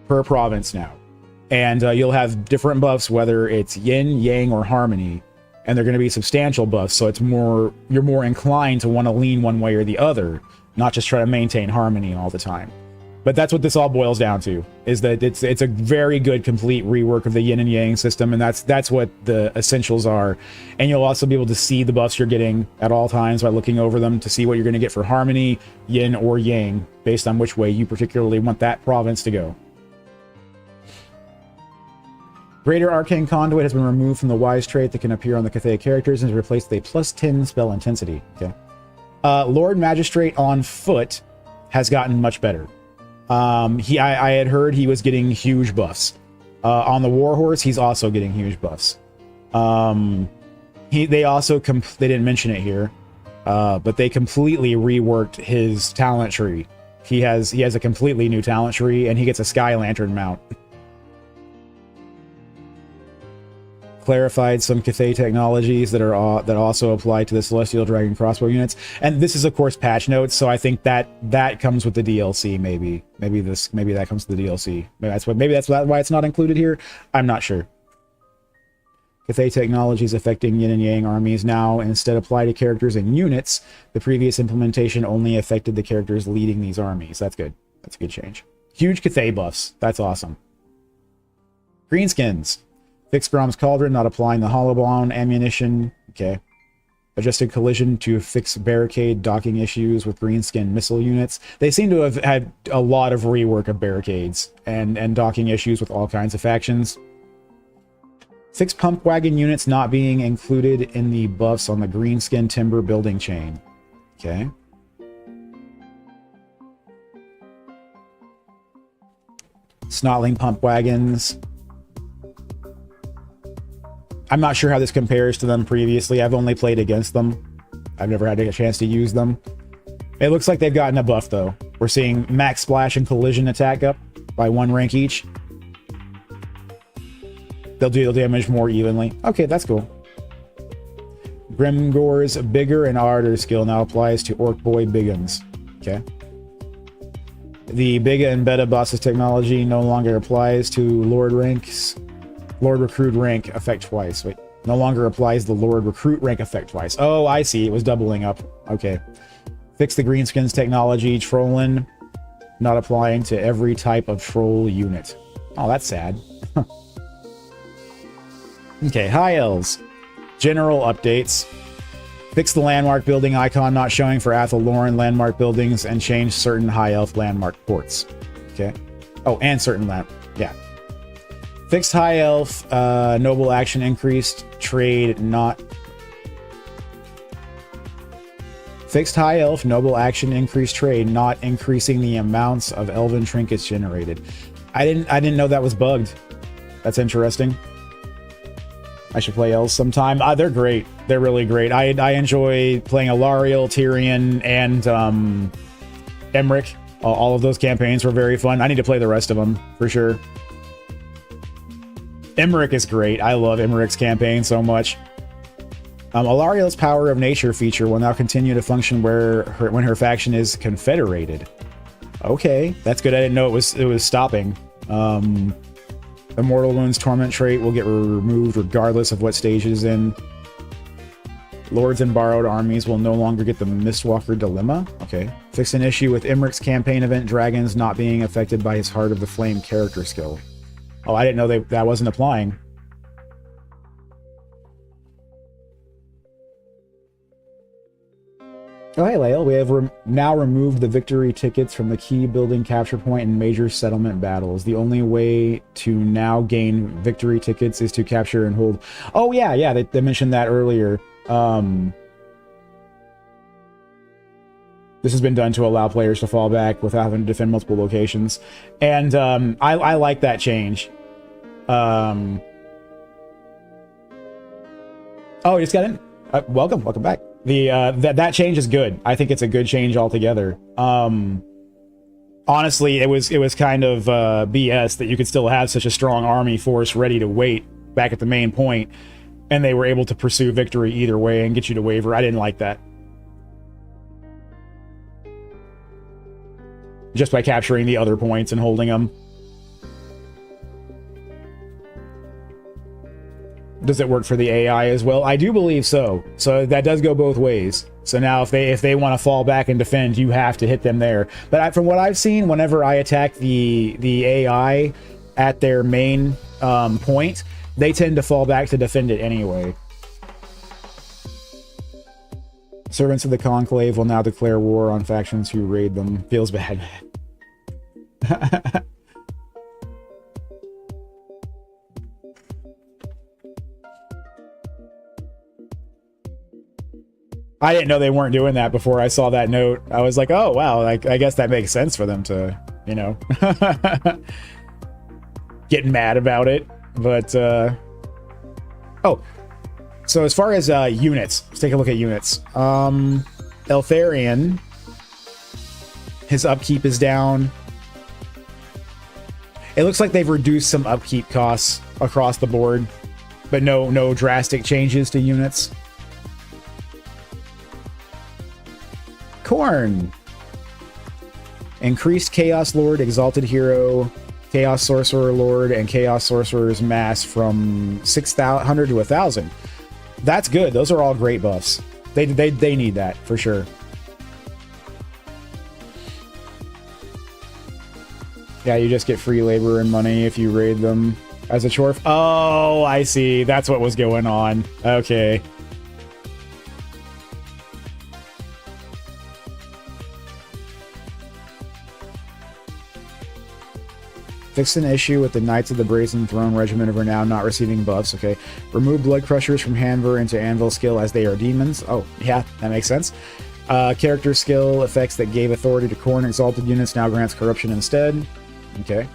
Speaker 1: now, and you'll have different buffs whether it's yin, yang, or harmony, and they're going to be substantial buffs. So it's you're more inclined to want to lean one way or the other, not just try to maintain harmony all the time. But that's what this all boils down to, is that it's a very good, complete rework of the yin and yang system, and that's what the essentials are. And you'll also be able to see the buffs you're getting at all times by looking over them to see what you're going to get for harmony, yin, or yang, based on which way you particularly want that province to go. Greater Arcane Conduit has been removed from the Wise trait that can appear on the Cathay characters and is replaced with a +10 spell intensity. Okay. Lord Magistrate on foot has gotten much better. I had heard he was getting huge buffs. On the Warhorse, he's also getting huge buffs. They didn't mention it here, but they completely reworked his talent tree. He has a completely new talent tree, and he gets a Sky Lantern mount. Clarified some Cathay technologies that also apply to the Celestial Dragon crossbow units, and this is of course patch notes, so I think that comes with the DLC. Maybe that comes with the DLC. Maybe that's why it's not included here. I'm not sure. Cathay technologies affecting yin and yang armies now instead apply to characters and units. The previous implementation only affected the characters leading these armies. That's good. That's a good change. Huge Cathay buffs. That's awesome. Greenskins. Fixed Grom's Cauldron, not applying the hollow bomb ammunition. Okay. Adjusted collision to fix barricade docking issues with greenskin missile units. They seem to have had a lot of rework of barricades and docking issues with all kinds of factions. Fix pump wagon units not being included in the buffs on the greenskin timber building chain. Okay. Snotling pump wagons. I'm not sure how this compares to them previously. I've only played against them. I've never had a chance to use them. It looks like they've gotten a buff, though. We're seeing max splash and collision attack up by 1 rank each. They'll deal damage more evenly. Okay, that's cool. Grimgor's Bigger and Arder skill now applies to Orc Boy Biggins. Okay. The Biga and Beta bosses technology no longer applies to Lord ranks. Lord Recruit rank effect twice. Wait, no longer applies the Lord Recruit rank effect twice. Oh, I see. It was doubling up. Okay. Fix the Greenskins technology. Trollin not applying to every type of troll unit. Oh, that's sad. Okay, High Elves. General updates. Fix the landmark building icon not showing for Athelloran landmark buildings and change certain High Elf landmark ports. Okay. Oh, and certain land. Yeah. Fixed High Elf, noble action increased, trade not... Fixed High Elf, noble action increased trade, not increasing the amounts of elven trinkets generated. I didn't know that was bugged. That's interesting. I should play elves sometime. They're great. They're really great. I enjoy playing Alariel, Tyrion, and Emmerich. All of those campaigns were very fun. I need to play the rest of them, for sure. Emmerich is great. I love Emmerich's campaign so much. Alariel's Power of Nature feature will now continue to function when her faction is confederated. Okay, that's good. I didn't know it was stopping. The Mortal Wounds Torment trait will get removed regardless of what stage it is in. Lords and Borrowed Armies will no longer get the Mistwalker Dilemma. Okay. Fix an issue with Emmerich's campaign event Dragons not being affected by his Heart of the Flame character skill. Oh, I didn't know that wasn't applying. Oh, hey, Lael. We have now removed the victory tickets from the key building capture point in major settlement battles. The only way to now gain victory tickets is to capture and hold... Oh, yeah, they mentioned that earlier. This has been done to allow players to fall back without having to defend multiple locations. And I like that change. Oh, you just got in? Welcome back. That change is good. I think it's a good change altogether. Honestly, it was kind of BS that you could still have such a strong army force ready to wait back at the main point, and they were able to pursue victory either way and get you to waver. I didn't like that. Just by capturing the other points and holding them. Does it work for the AI as well? I do believe so. So that does go both ways. So now if they want to fall back and defend, you have to hit them there. But from what I've seen, whenever I attack the AI at their main point, they tend to fall back to defend it anyway. Servants of the Conclave will now declare war on factions who raid them. Feels bad. I didn't know they weren't doing that before I saw that note. I was like, oh, wow, I guess that makes sense for them to, you know, get mad about it. But, oh, so as far as units, let's take a look at units. Eltharion, his upkeep is down. It looks like they've reduced some upkeep costs across the board, but no drastic changes to units. Khorne. Increased Chaos Lord, Exalted Hero, Chaos Sorcerer Lord, and Chaos Sorcerer's Mass from 600 to 1,000. That's good. Those are all great buffs. They need that, for sure. Yeah, you just get free labor and money if you raid them. As a chore. Oh, I see. That's what was going on. Okay. Fixed an issue with the Knights of the Brazen Throne Regiment of Renown not receiving buffs. Okay. Remove blood crushers from Hanver into Anvil skill as they are demons. Oh, yeah, that makes sense. Character skill effects that gave authority to Khorne exalted units now grants corruption instead. Okay.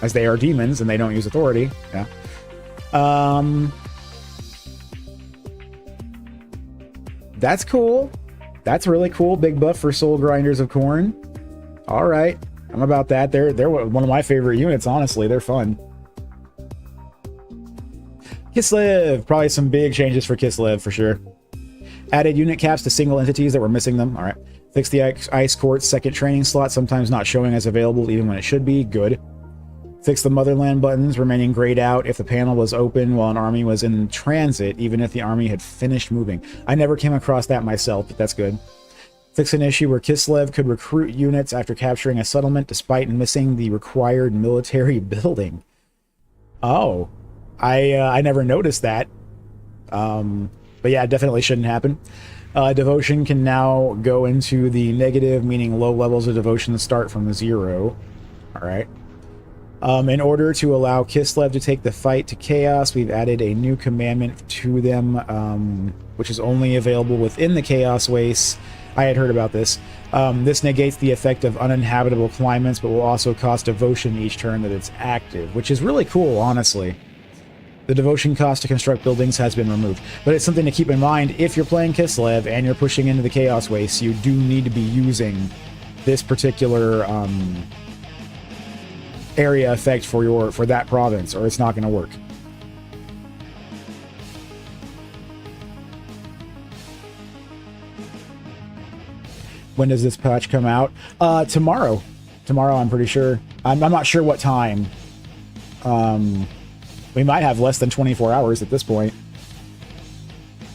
Speaker 1: As they are demons and they don't use authority. Yeah. That's cool. That's really cool. Big buff for Soul Grinders of Khorne. All right. I'm about that. They're one of my favorite units, honestly. They're fun. Kislev. Probably some big changes for Kislev for sure. Added unit caps to single entities that were missing them. All right. Fix the Ice Court's second training slot, sometimes not showing as available even when it should be. Good. Fix the Motherland buttons, remaining grayed out if the panel was open while an army was in transit, even if the army had finished moving. I never came across that myself, but that's good. Fix an issue where Kislev could recruit units after capturing a settlement despite missing the required military building. Oh, I never noticed that. But yeah, it definitely shouldn't happen. Devotion can now go into the negative, meaning low levels of devotion start from 0. All right. In order to allow Kislev to take the fight to Chaos, we've added a new commandment to them, which is only available within the Chaos Wastes. I had heard about this. This negates the effect of uninhabitable climates, but will also cost devotion each turn that it's active, which is really cool, honestly. The devotion cost to construct buildings has been removed, but it's something to keep in mind if you're playing Kislev and you're pushing into the Chaos Wastes. You do need to be using this particular area effect for that province, or it's not going to work. When does this patch come out? Tomorrow. Tomorrow, I'm pretty sure. I'm not sure what time. We might have less than 24 hours at this point.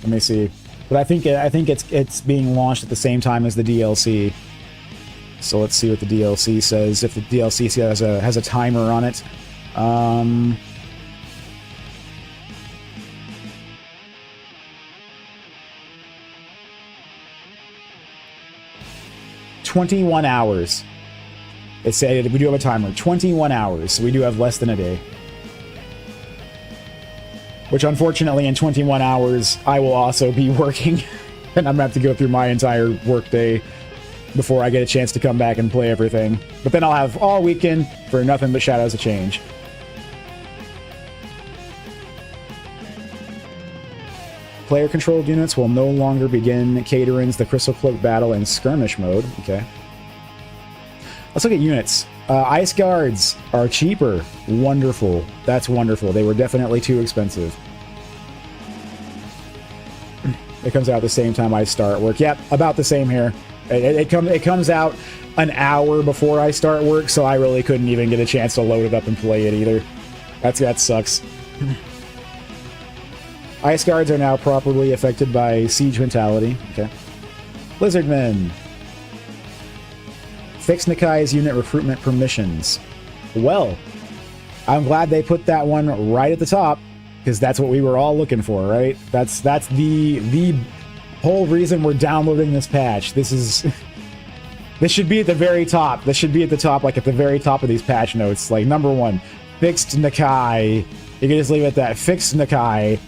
Speaker 1: Let me see. But I think it's being launched at the same time as the DLC. So let's see what the DLC says. If the DLC has a timer on it. 21 hours. It said we do have a timer. 21 hours. So we do have less than a day. Which, unfortunately, in 21 hours, I will also be working. And I'm going to have to go through my entire workday before I get a chance to come back and play everything. But then I'll have all weekend for nothing but Shadows of Change. Player-controlled units will no longer begin Catering's the Crystal Cloak battle in skirmish mode. Okay. Let's look at units. Ice Guards are cheaper. Wonderful. That's wonderful. They were definitely too expensive. It comes out the same time I start work. Yep, about the same here. It comes out an hour before I start work, so I really couldn't even get a chance to load it up and play it either. That sucks. Ice Guards are now properly affected by Siege Mentality. Okay. Lizardmen. Fix Nikai's unit recruitment permissions. Well, I'm glad they put that one right at the top, because that's what we were all looking for, right? That's the whole reason we're downloading this patch. This should be at the very top. This should be at the top, like at the very top of these patch notes. Like, number 1, fixed Nikai. You can just leave it at that. Fixed Nikai.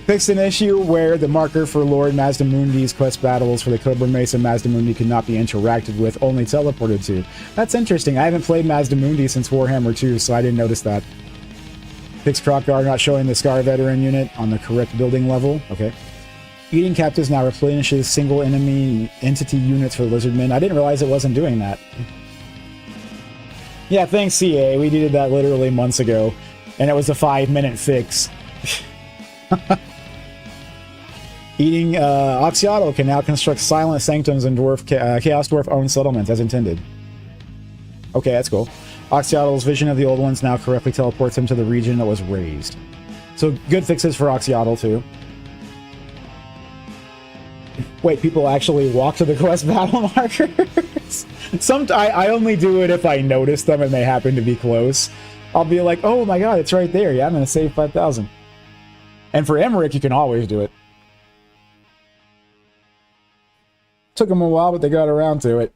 Speaker 1: Fixed an issue where the marker for Lord Mazdamundi's quest battles for the Cobra Mace and Mazdamundi could not be interacted with, only teleported to. That's interesting. I haven't played Mazdamundi since Warhammer 2, so I didn't notice that. Fixed Krokgar not showing the Scar Veteran unit on the correct building level. Okay. Eating Captives now replenishes single enemy entity units for Lizardmen. I didn't realize it wasn't doing that. Yeah, thanks, CA. We did that literally months ago, and it was a 5-minute fix. Eating Oxiato can now construct silent sanctums in Chaos Dwarf-owned settlements as intended. Okay, that's cool. Oxiatal's vision of the old ones now correctly teleports him to the region that was raised. So good fixes for Oxiatal too. Wait, people actually walk to the quest battle markers? I only do it if I notice them and they happen to be close. I'll be like, oh my god, it's right there. Yeah, I'm going to save 5,000. And for Emmerich, you can always do it. Took them a while, but they got around to it.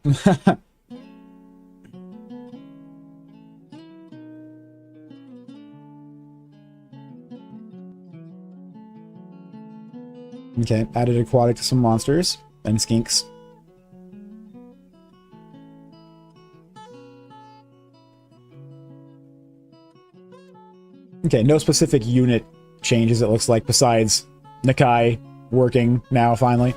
Speaker 1: Okay, added aquatic to some monsters and skinks. Okay, no specific unit changes, it looks like, besides Nakai working now, finally.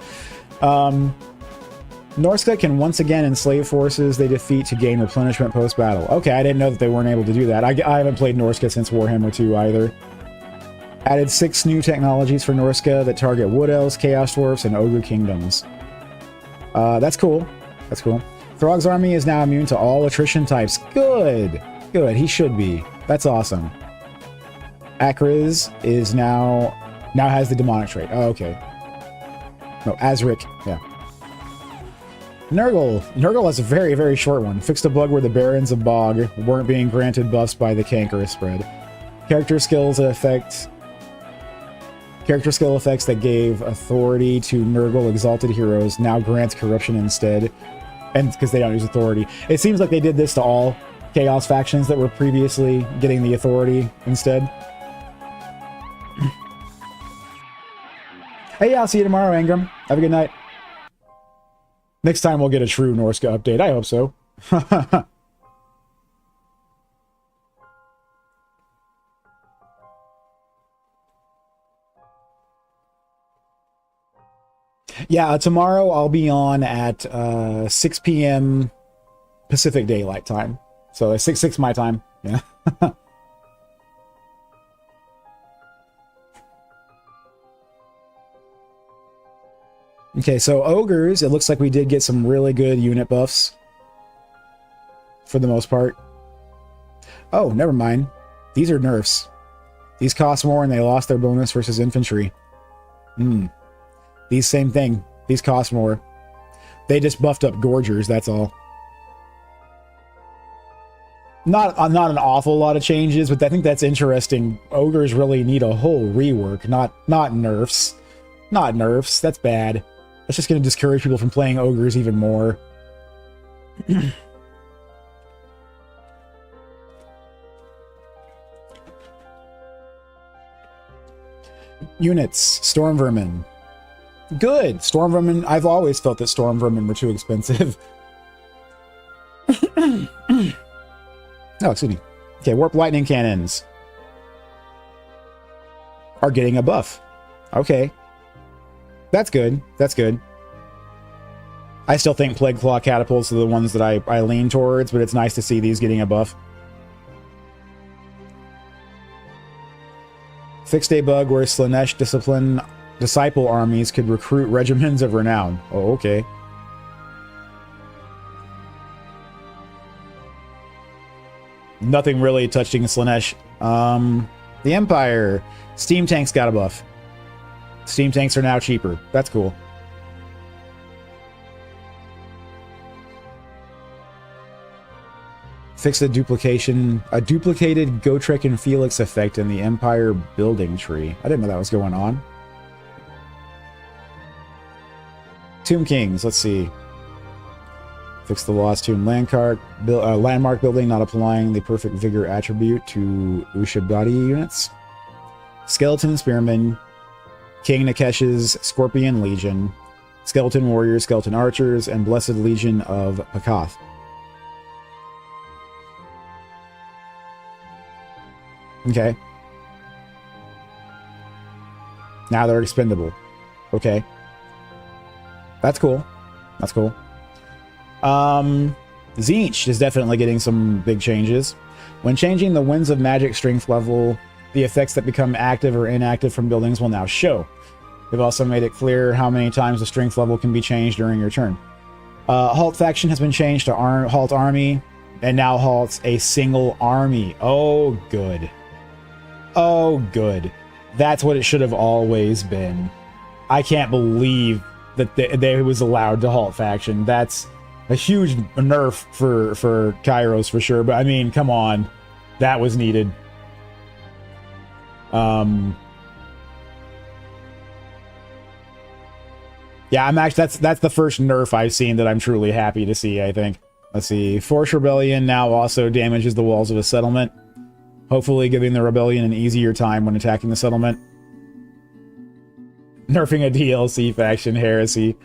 Speaker 1: Norska can once again enslave forces they defeat to gain replenishment post-battle. Okay, I didn't know that they weren't able to do that. I haven't played Norska since Warhammer 2 either. Added 6 new technologies for Norska that target Wood Elves, Chaos Dwarfs, and Ogre Kingdoms. That's cool. That's cool. Throg's army is now immune to all attrition types. Good! Good, he should be. That's awesome. Akriz is now has the demonic trait. Oh, okay. No, Azric. Yeah. Nurgle. Nurgle has a very, very short one. Fixed a bug where the Barons of Bog weren't being granted buffs by the cankerous spread. Character skill effects that gave authority to Nurgle exalted heroes now grants corruption instead. And because they don't use authority. It seems like they did this to all Chaos factions that were previously getting the authority instead. Hey, I'll see you tomorrow, Ingram. Have a good night. Next time we'll get a true Norska update. I hope so. Yeah, tomorrow I'll be on at 6 p.m. Pacific Daylight Time. So 6 my time. Yeah. Okay, so Ogres, it looks like we did get some really good unit buffs. For the most part. Oh, never mind. These are nerfs. These cost more and they lost their bonus versus infantry. These same thing. These cost more. They just buffed up Gorgers, that's all. Not an awful lot of changes, but I think that's interesting. Ogres really need a whole rework, not nerfs. Not nerfs, that's bad. That's just going to discourage people from playing Ogres even more. Units. Storm Vermin. Good! Storm Vermin, I've always felt that Storm Vermin were too expensive. Oh, excuse me. Okay, Warp Lightning Cannons are getting a buff. Okay. That's good. That's good. I still think Plague Claw Catapults are the ones that I lean towards, but it's nice to see these getting a buff. Fixed a bug where Slaanesh Disciple armies could recruit regiments of renown. Oh, okay. Nothing really touching Slaanesh. The Empire. Steam Tanks got a buff. Steam Tanks are now cheaper. That's cool. Fixed a duplicated Gotrek and Felix effect in the Empire building tree. I didn't know that was going on. Tomb Kings, let's see. Fix the Lost Tomb landmark building, not applying the perfect vigor attribute to Ushabati units. Skeleton Spearmen, King Nakesh's Scorpion Legion, Skeleton Warriors, Skeleton Archers, and Blessed Legion of Pakath. Okay. Now they're expendable. Okay. That's cool. That's cool. Tzeentch is definitely getting some big changes. When changing the Winds of Magic strength level, the effects that become active or inactive from buildings will now show. They've also made it clear how many times the strength level can be changed during your turn. Halt faction has been changed to Halt Army, and now halts a single army. Oh, good. Oh, good. That's what it should have always been. I can't believe that they was allowed to halt faction. That's a huge nerf for Kairos for sure. But I mean, come on, that was needed. Yeah, I'm actually that's the first nerf I've seen that I'm truly happy to see, I think. Let's see. Force Rebellion now also damages the walls of a settlement, hopefully giving the rebellion an easier time when attacking the settlement. Nerfing a DLC faction, heresy.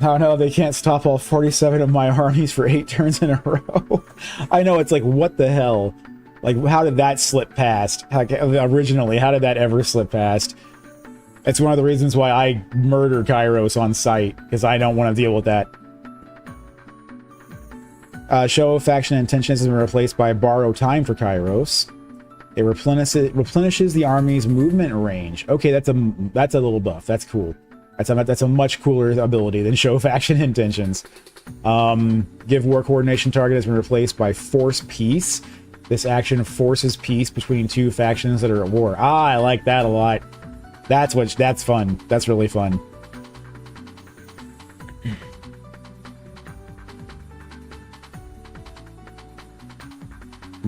Speaker 1: Oh no, they can't stop all 47 of my armies for 8 turns in a row. I know, it's like, what the hell? Like, how did that slip past? Like, originally, how did that ever slip past? It's one of the reasons why I murder Kairos on sight, because I don't want to deal with that. Show of faction intentions has been replaced by borrow time for Kairos. It replenishes the army's movement range. Okay, that's a little buff. That's cool. That's a much cooler ability than show faction intentions. Give war coordination target has been replaced by force peace. This action forces peace between 2 factions that are at war. Ah, I like that a lot. That's fun. That's really fun.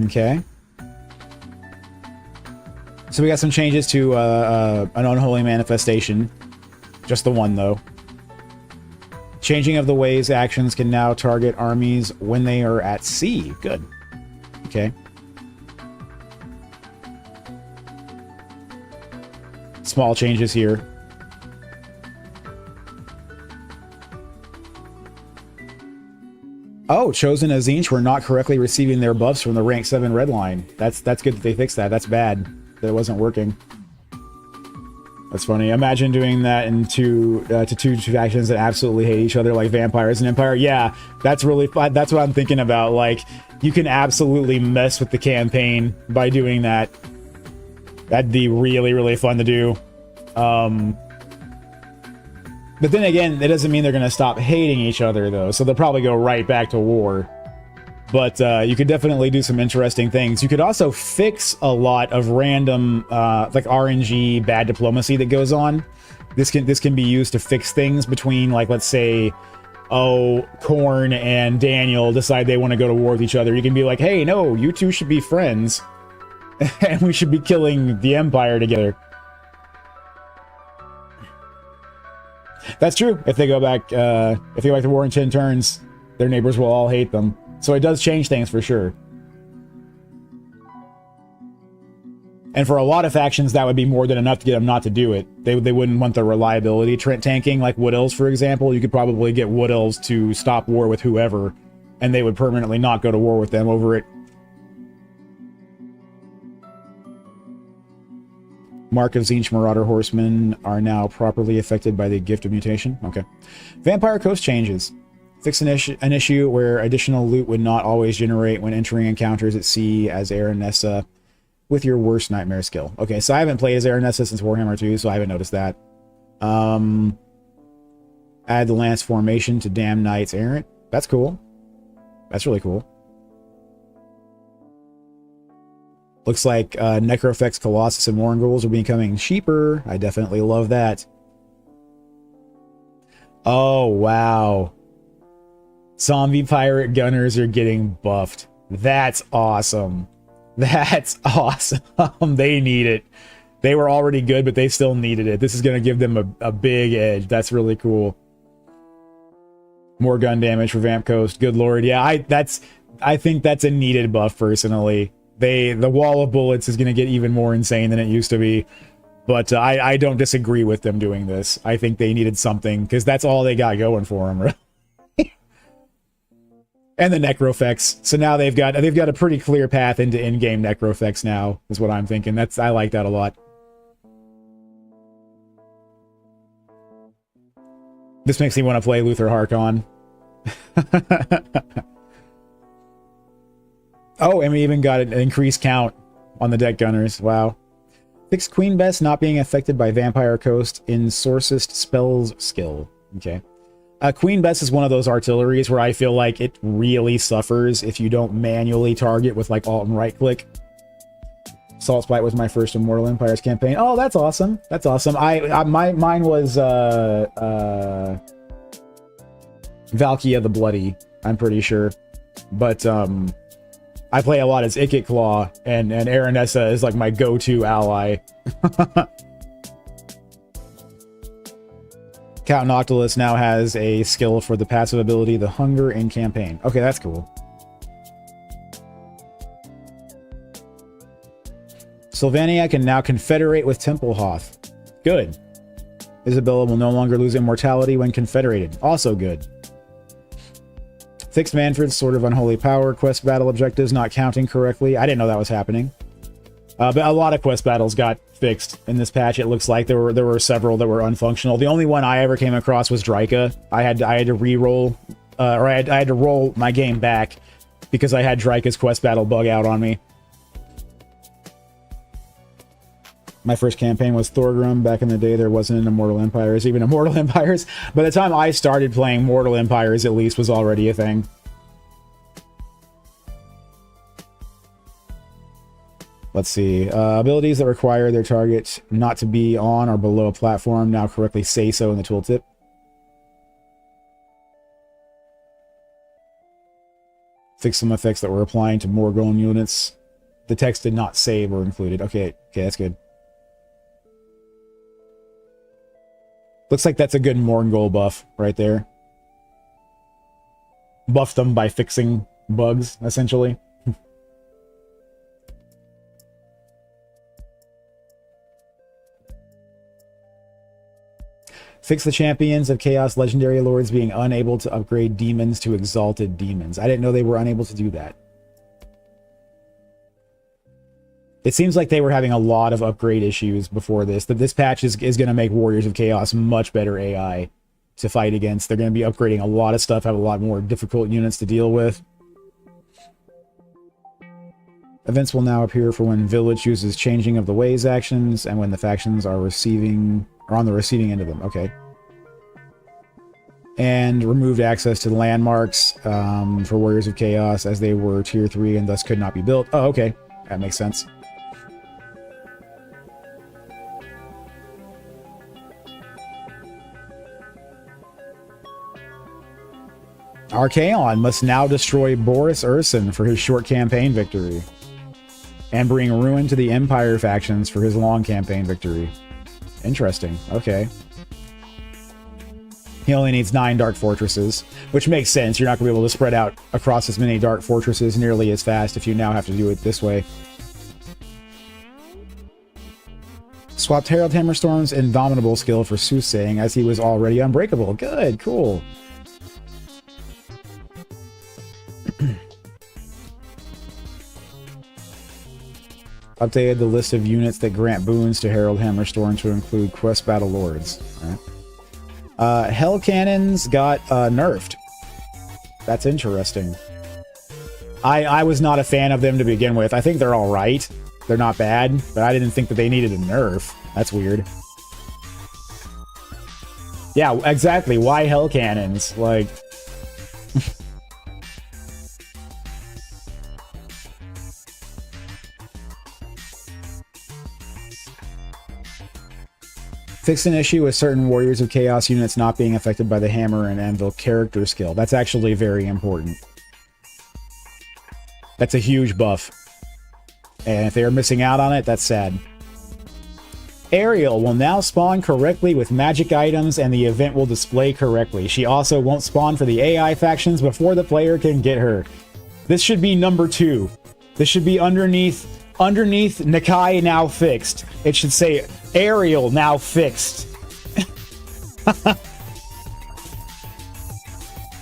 Speaker 1: Okay. So we got some changes to an unholy manifestation. Just the one, though. Changing of the ways actions can now target armies when they are at sea. Good. Okay. Small changes here. Oh, Chosen as Zinch were not correctly receiving their buffs from the rank 7 red line. That's good that they fixed that. That's bad that it wasn't working. That's funny. Imagine doing that to two factions that absolutely hate each other, like Vampires and Empire. Yeah, that's really fun. That's what I'm thinking about. Like, you can absolutely mess with the campaign by doing that. That'd be really, really fun to do. But then again, it doesn't mean they're going to stop hating each other, though. So they'll probably go right back to war. But you could definitely do some interesting things. You could also fix a lot of random, like RNG bad diplomacy that goes on. This can be used to fix things between, like, let's say, Korn and Daniel decide they want to go to war with each other. You can be like, hey, no, you two should be friends. And we should be killing the Empire together. That's true. If they go back to war in 10 turns, their neighbors will all hate them. So it does change things for sure. And for a lot of factions, that would be more than enough to get them not to do it. They wouldn't want the reliability tanking, like Wood Elves, for example. You could probably get Wood Elves to stop war with whoever, and they would permanently not go to war with them over it. Mark of Zinch Marauder Horsemen are now properly affected by the Gift of Mutation. Okay. Vampire Coast changes. Fix an issue where additional loot would not always generate when entering encounters at sea as Aranessa with your worst nightmare skill. Okay, so I haven't played as Aranessa since Warhammer 2, so I haven't noticed that. Add the Lance Formation to Damn Knights Errant. That's cool. That's really cool. Looks like Necrofex, Colossus, and Mournguls are becoming cheaper. I definitely love that. Oh, wow. Zombie Pirate Gunners are getting buffed. That's awesome. That's awesome. They need it. They were already good, but they still needed it. This is going to give them a big edge. That's really cool. More gun damage for Vamp Coast. Good lord. Yeah, I think that's a needed buff, personally. The wall of bullets is going to get even more insane than it used to be. But I don't disagree with them doing this. I think they needed something, because that's all they got going for them, right? And the Necrofex. So now they've got a pretty clear path into in-game Necrofex now, is what I'm thinking. I like that a lot. This makes me want to play Luther Harkon. Oh, and we even got an increased count on the deck gunners. Wow. Fix Queen Bess not being affected by Vampire Coast in Sourcist Spells skill. Okay. Queen Bess is one of those artilleries where I feel like it really suffers if you don't manually target with, like, alt and right click. Salt Spite was my first Immortal Empires campaign. Oh, that's awesome. That's awesome. Mine was Valkia the Bloody, I'm pretty sure. But I play a lot as Ikit Claw, and Aranessa is like my go-to ally. Count Noctilus now has a skill for the passive ability, the Hunger in campaign. Okay, that's cool. Sylvania can now confederate with Temple Hoth. Good. Isabella will no longer lose immortality when confederated. Also good. Fixed Manfred's Sword of Unholy Power quest battle objectives not counting correctly. I didn't know that was happening. But a lot of quest battles got fixed in this patch. It looks like there were several that were unfunctional. The only one I ever came across was Dryka. I had to re-roll, or I had to roll my game back because I had Dryka's quest battle bug out on me. My first campaign was Thorgrim. Back in the day, there wasn't an Immortal Empires, even Immortal Empires. By the time I started playing, Mortal Empires at least was already a thing. Let's see. Abilities that require their target not to be on or below a platform now correctly say so in the tooltip. Fix some effects that were applying to Morgone units. The text did not save or included. Okay, that's good. Looks like that's a good Morgone buff right there. Buffed them by fixing bugs, essentially. Fix the champions of Chaos Legendary Lords being unable to upgrade demons to Exalted Demons. I didn't know they were unable to do that. It seems like they were having a lot of upgrade issues before this. That this patch is going to make Warriors of Chaos much better AI to fight against. They're going to be upgrading a lot of stuff, have a lot more difficult units to deal with. Events will now appear for when Village uses Changing of the Ways actions and when the factions are on the receiving end of them. Okay. And removed access to the landmarks for Warriors of Chaos as they were tier 3 and thus could not be built. Oh, okay. That makes sense. Archaon must now destroy Boris Urson for his short campaign victory, and bring ruin to the Empire factions for his long campaign victory. Interesting. Okay. He only needs 9 Dark Fortresses, which makes sense. You're not going to be able to spread out across as many Dark Fortresses nearly as fast if you now have to do it this way. Swapped Herald Hammerstorm's Indomitable skill for Soothsaying as he was already unbreakable. Good. Cool. Updated the list of units that grant boons to Herald Hammerstorm to include Quest Battle Lords. Right. Hell Cannons got nerfed. That's interesting. I was not a fan of them to begin with. I think they're alright. They're not bad, but I didn't think that they needed a nerf. That's weird. Yeah, exactly. Why Hell Cannons? Like... Fix an issue with certain Warriors of Chaos units not being affected by the Hammer and Anvil character skill. That's actually very important. That's a huge buff. And if they are missing out on it, that's sad. Ariel will now spawn correctly with magic items and the event will display correctly. She also won't spawn for the AI factions before the player can get her. This should be number 2. This should be underneath Nakai now fixed. It should say Ariel now fixed.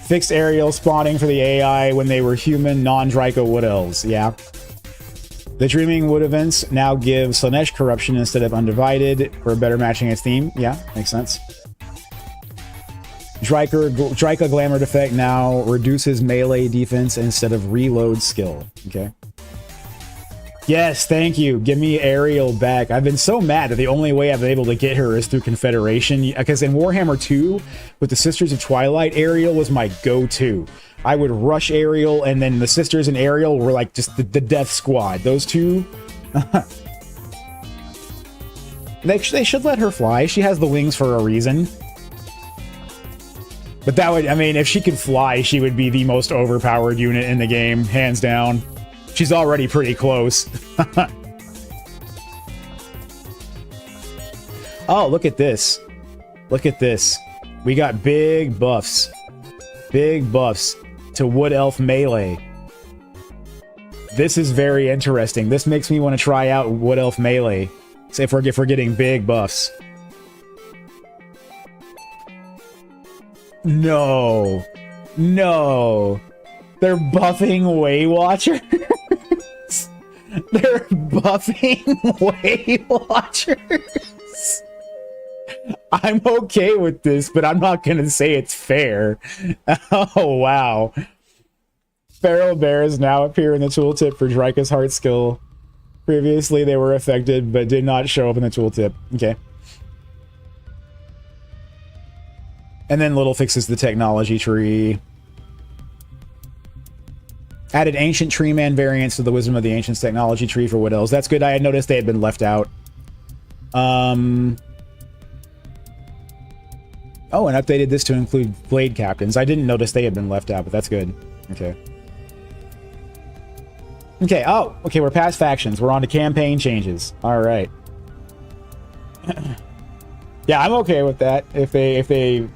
Speaker 1: Fixed Ariel spawning for the AI when they were human non-Draco Wood Elves. Yeah. The Dreaming Wood events now give Slanesh Corruption instead of Undivided for better matching its theme. Yeah, makes sense. Draika Glamour Defect now reduces melee defense instead of reload skill. Okay. Yes, thank you. Give me Ariel back. I've been so mad that the only way I've been able to get her is through Confederation. Because in Warhammer 2, with the Sisters of Twilight, Ariel was my go-to. I would rush Ariel, and then the Sisters and Ariel were like just the death squad. Those two, They should let her fly. She has the wings for a reason. But that would, I mean, if she could fly, she would be the most overpowered unit in the game, hands down. She's already pretty close. Oh, look at this. Look at this. We got big buffs. Big buffs to Wood Elf Melee. This is very interesting. This makes me want to try out Wood Elf Melee. So if we're getting big buffs. No. No. They're buffing Way Watchers. They're buffing Way Watchers. I'm okay with this, but I'm not going to say it's fair. Oh, wow. Feral Bears now appear in the tooltip for Drika's Heart skill. Previously, they were affected, but did not show up in the tooltip. Okay. And then Little fixes the technology tree. Added Ancient Tree Man variants to the Wisdom of the Ancients technology tree for Wood Elves. That's good. I had noticed they had been left out. Oh, and updated this to include Blade Captains. I didn't notice they had been left out, but that's good. Okay. Okay, oh, okay, we're past factions. We're on to campaign changes. All right. Yeah, I'm okay with that. If they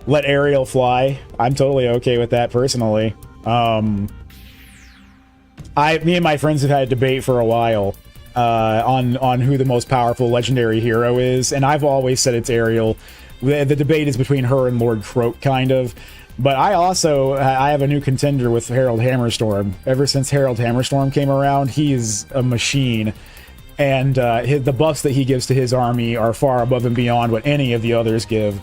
Speaker 1: let Ariel fly, I'm totally okay with that personally. Me and my friends have had a debate for a while on who the most powerful legendary hero is, and I've always said it's Ariel. The debate is between her and Lord Croak, kind of. But I have a new contender with Harold Hammerstorm. Ever since Harold Hammerstorm came around, he's a machine. And the buffs that he gives to his army are far above and beyond what any of the others give.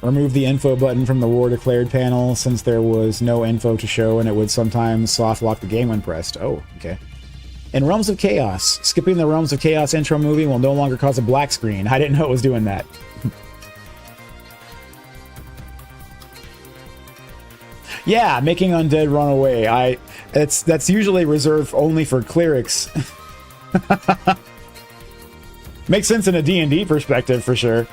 Speaker 1: Remove the info button from the war declared panel since there was no info to show and it would sometimes soft lock the game when pressed. Oh, okay. In Realms of Chaos, skipping the Realms of Chaos intro movie will no longer cause a black screen. I didn't know it was doing that. Yeah, making undead run away. That's usually reserved only for clerics. Makes sense in a D&D perspective for sure.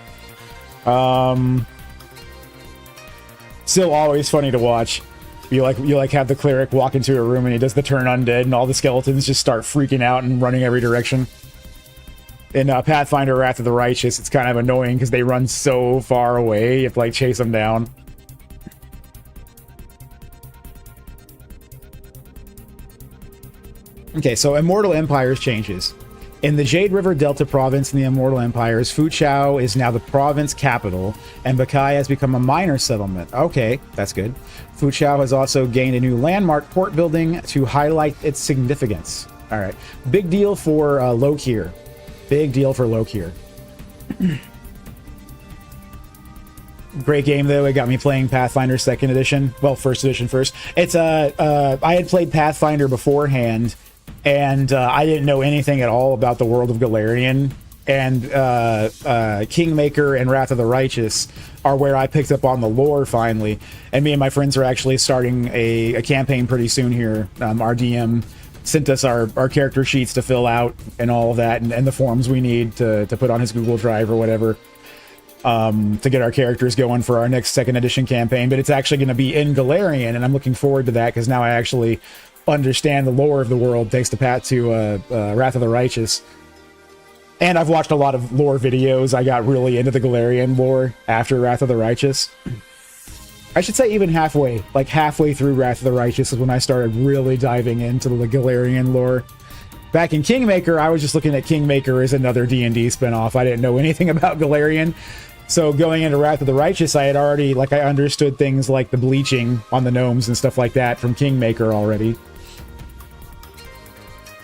Speaker 1: Still always funny to watch. You have the cleric walk into a room and he does the turn undead and all the skeletons just start freaking out and running every direction. In Pathfinder Wrath of the Righteous, it's kind of annoying because they run so far away, you have to like chase them down. Okay, so Immortal Empires changes. In the Jade River Delta province in the Immortal Empires, Fuchao is now the province capital, and Bakai has become a minor settlement. Okay, that's good. Fuchao has also gained a new landmark port building to highlight its significance. All right, big deal for Lokir. Big deal for Lokir. Great game though. It got me playing Pathfinder 2nd edition. Well, 1st edition first. It's I had played Pathfinder beforehand. And I didn't know anything at all about the world of Galarian. And Kingmaker and Wrath of the Righteous are where I picked up on the lore finally. And me and my friends are actually starting a campaign pretty soon here. Our DM sent us our character sheets to fill out and all of that, and the forms we need to put on his Google Drive or whatever to get our characters going for our next 2nd edition campaign. But it's actually going to be in Galarian, and I'm looking forward to that because now I actually understand the lore of the world thanks to Wrath of the Righteous. And I've watched a lot of lore videos. I got really into the Galarian lore after Wrath of the Righteous. I should say even halfway through Wrath of the Righteous is when I started really diving into the Galarian lore. Back in Kingmaker, I was just looking at Kingmaker as another D&D spinoff. I didn't know anything about Galarian. So going into Wrath of the Righteous, I had already, I understood things like the bleaching on the gnomes and stuff like that from Kingmaker already.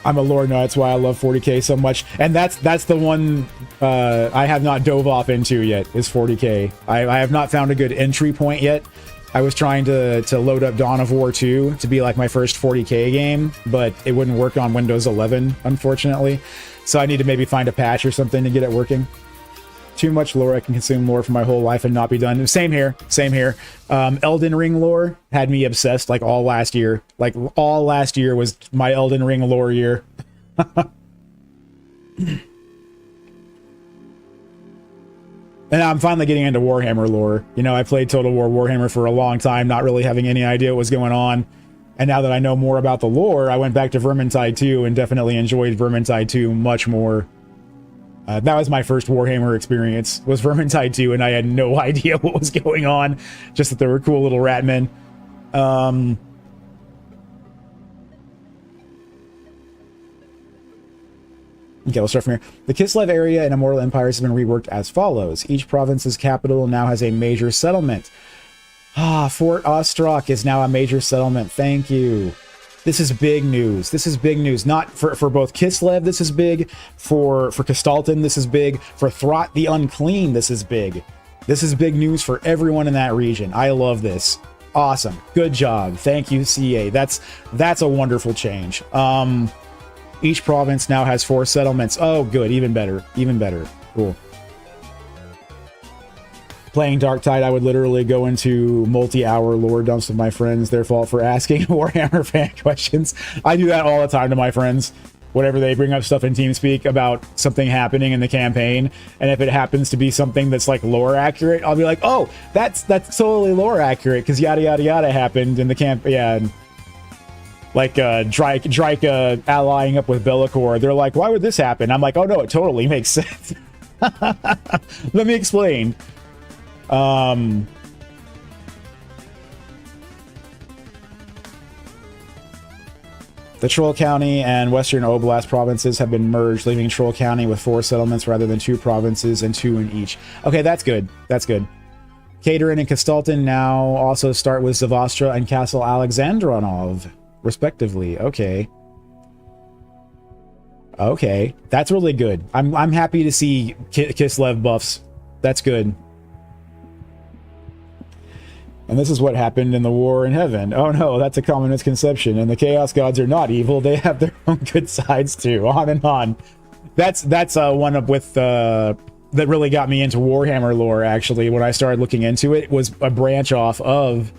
Speaker 1: I'm a lore nut, that's why I love 40k so much. And that's the one I have not dove off into yet, is 40k. I have not found a good entry point yet. I was trying to load up Dawn of War 2 to be like my first 40k game, but it wouldn't work on Windows 11, unfortunately. So I need to maybe find a patch or something to get it working. Too much lore. I can consume lore for my whole life and not be done. Same here. Same here. Elden Ring lore had me obsessed like all last year. Like all last year was my Elden Ring lore year. And I'm finally getting into Warhammer lore. You know, I played Total War Warhammer for a long time, not really having any idea what was going on. And now that I know more about the lore, I went back to Vermintide 2 and definitely enjoyed Vermintide 2 much more. That was my first Warhammer experience, was Vermintide 2, and I had no idea what was going on, just that there were cool little rat men. Okay, we'll start from here. The Kislev area in Immortal Empires has been reworked as follows. Each province's capital now has a major settlement. Fort Ostrok is now a major settlement. Thank you. This is big news. This is big news. Not for both Kislev, this is big. For Kistalten, this is big. For Throt the Unclean, this is big. This is big news for everyone in that region. I love this. Awesome. Good job. Thank you, CA. That's a wonderful change. Each province now has 4 settlements. Oh, good. Even better. Even better. Cool. Playing Darktide, I would literally go into multi-hour lore dumps with my friends. Their fault for asking Warhammer fan questions. I do that all the time to my friends. Whenever they bring up stuff in TeamSpeak about something happening in the campaign, and if it happens to be something that's like lore accurate, I'll be like, oh, that's totally lore accurate because yada yada yada happened in the camp. Yeah. And like Drake allying up with Bellicor. They're like, why would this happen? I'm like, oh no, it totally makes sense. Let me explain. The Troll County and Western Oblast provinces have been merged, leaving Troll County with 4 settlements rather than 2 provinces and 2 in each. Okay, that's good. That's good. Caterin and Kistalten now also start with Zavostra and Castle Alexandronov, respectively. Okay. Okay, that's really good. I'm happy to see Kislev buffs. That's good. And this is what happened in the war in heaven. Oh no, that's a common misconception. And the Chaos Gods are not evil. They have their own good sides too. On and on. That's one up with that really got me into Warhammer lore, actually. When I started looking into it, was a branch off of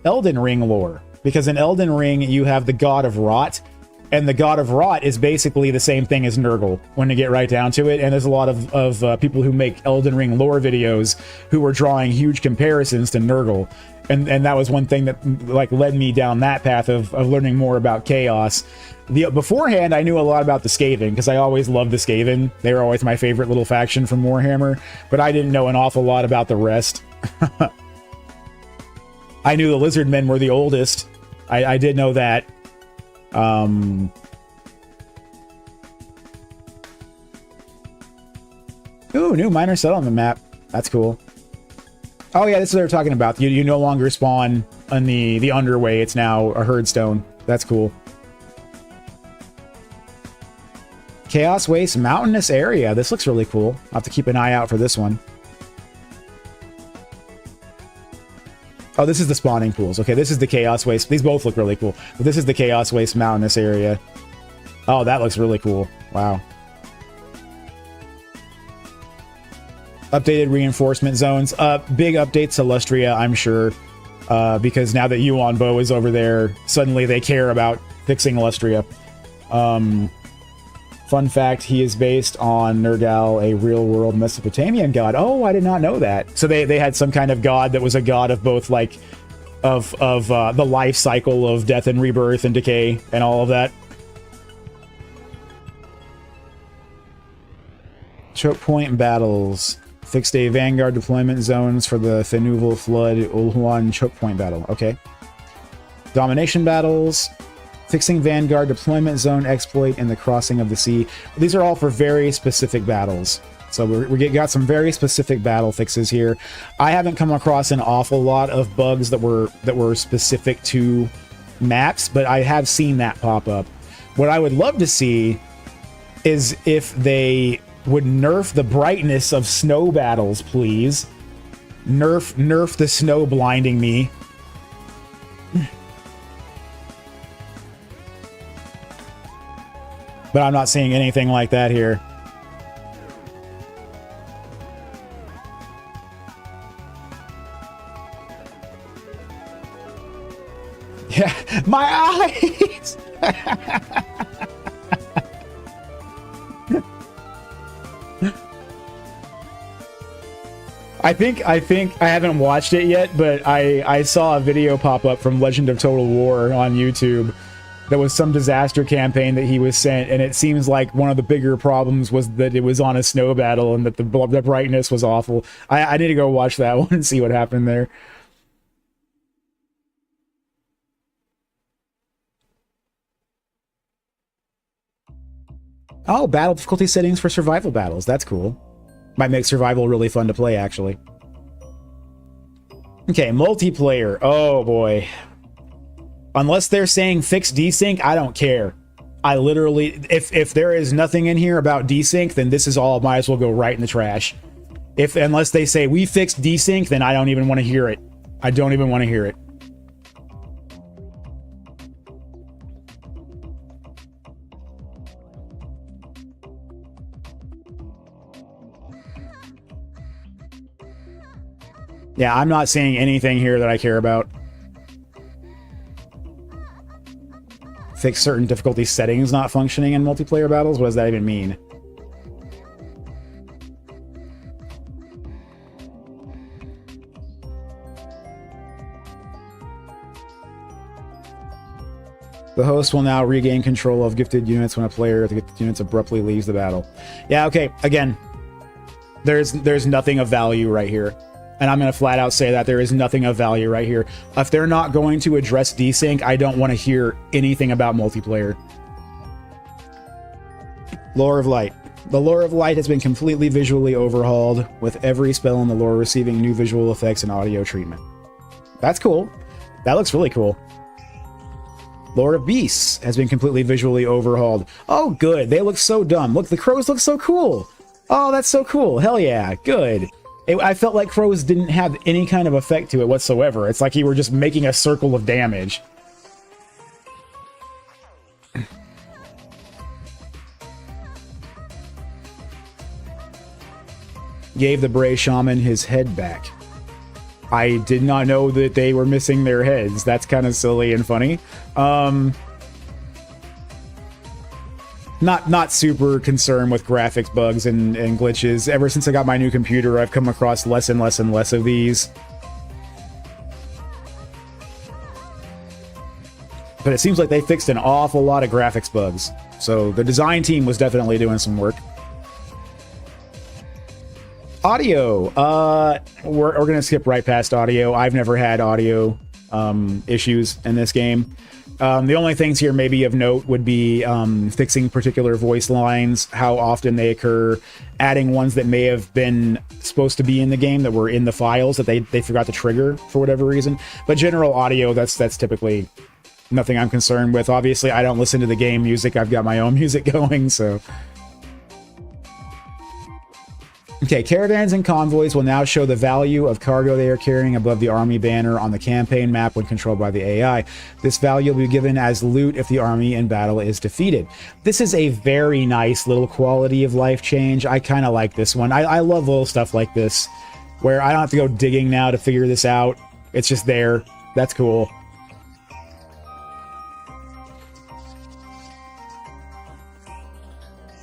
Speaker 1: Elden Ring lore. Because in Elden Ring, you have the God of Rot. And the God of Rot is basically the same thing as Nurgle, when you get right down to it. And there's a lot of people who make Elden Ring lore videos who were drawing huge comparisons to Nurgle. And that was one thing that like led me down that path of learning more about Chaos. Beforehand, I knew a lot about the Skaven, because I always loved the Skaven. They were always my favorite little faction from Warhammer. But I didn't know an awful lot about the rest. I knew the Lizard Men were the oldest. I did know that. Ooh, new minor settlement map. That's cool. Oh yeah, this is what they're talking about. You no longer spawn on the underway. It's now a herdstone. That's cool. Chaos Waste mountainous area. This looks really cool. I'll have to keep an eye out for this one. Oh, this is the spawning pools. Okay, this is the Chaos Waste. These both look really cool. But this is the Chaos Waste mountainous area. Oh, that looks really cool. Wow. Updated reinforcement zones. Big updates to Lustria, I'm sure. Because now that Yuan Bo is over there, suddenly they care about fixing Lustria. Fun fact, he is based on Nergal, a real-world Mesopotamian god. Oh, I did not know that. So they had some kind of god that was a god of both, like, of the life cycle of death and rebirth and decay and all of that. Choke point battles. Fixed a Vanguard deployment zones for the Fenuval Flood Ulhuan choke point battle. Okay. Domination battles. Fixing Vanguard deployment zone exploit and the crossing of the sea. These are all for very specific battles. So we got some very specific battle fixes here. I haven't come across an awful lot of bugs that were specific to maps, but I have seen that pop up. What I would love to see is if they would nerf the brightness of snow battles, please. Nerf the snow blinding me. But I'm not seeing anything like that here. Yeah, my eyes! I think I haven't watched it yet, but I saw a video pop up from Legend of Total War on YouTube. There was some disaster campaign that he was sent, and it seems like one of the bigger problems was that it was on a snow battle and that the brightness was awful. I need to go watch that one and see what happened there. Oh, battle difficulty settings for survival battles. That's cool. Might make survival really fun to play, actually. Okay, multiplayer. Oh, boy. Unless they're saying fix desync, I don't care. I literally... If there is nothing in here about desync, then this is all might as well go right in the trash. Unless they say, we fixed desync, then I don't even want to hear it. I don't even want to hear it. Yeah, I'm not seeing anything here that I care about. Fix certain difficulty settings not functioning in multiplayer battles? What does that even mean? The host will now regain control of gifted units when a player of the gifted units abruptly leaves the battle. Yeah, okay, again, there's nothing of value right here. And I'm going to flat out say that there is nothing of value right here. If they're not going to address desync, I don't want to hear anything about multiplayer. Lore of Light. The Lore of Light has been completely visually overhauled, with every spell in the lore receiving new visual effects and audio treatment. That's cool. That looks really cool. Lore of Beasts has been completely visually overhauled. Oh, good. They look so dumb. Look, the crows look so cool. Oh, that's so cool. Hell yeah. Good. I felt like crows didn't have any kind of effect to it whatsoever. It's like you were just making a circle of damage. Gave the Bray Shaman his head back. I did not know that they were missing their heads. That's kind of silly and funny. Not super concerned with graphics bugs and glitches. Ever since I got my new computer, I've come across less and less and less of these. But it seems like they fixed an awful lot of graphics bugs. So the design team was definitely doing some work. Audio. We're going to skip right past audio. I've never had audio issues in this game. The only things here maybe of note would be fixing particular voice lines, how often they occur, adding ones that may have been supposed to be in the game that were in the files that they forgot to trigger for whatever reason. But general audio, that's typically nothing I'm concerned with. Obviously, I don't listen to the game music. I've got my own music going, so... Okay, caravans and convoys will now show the value of cargo they are carrying above the army banner on the campaign map when controlled by the AI. This value will be given as loot if the army in battle is defeated. This is a very nice little quality of life change. I kind of like this one. I love little stuff like this, where I don't have to go digging now to figure this out. It's just there. That's cool.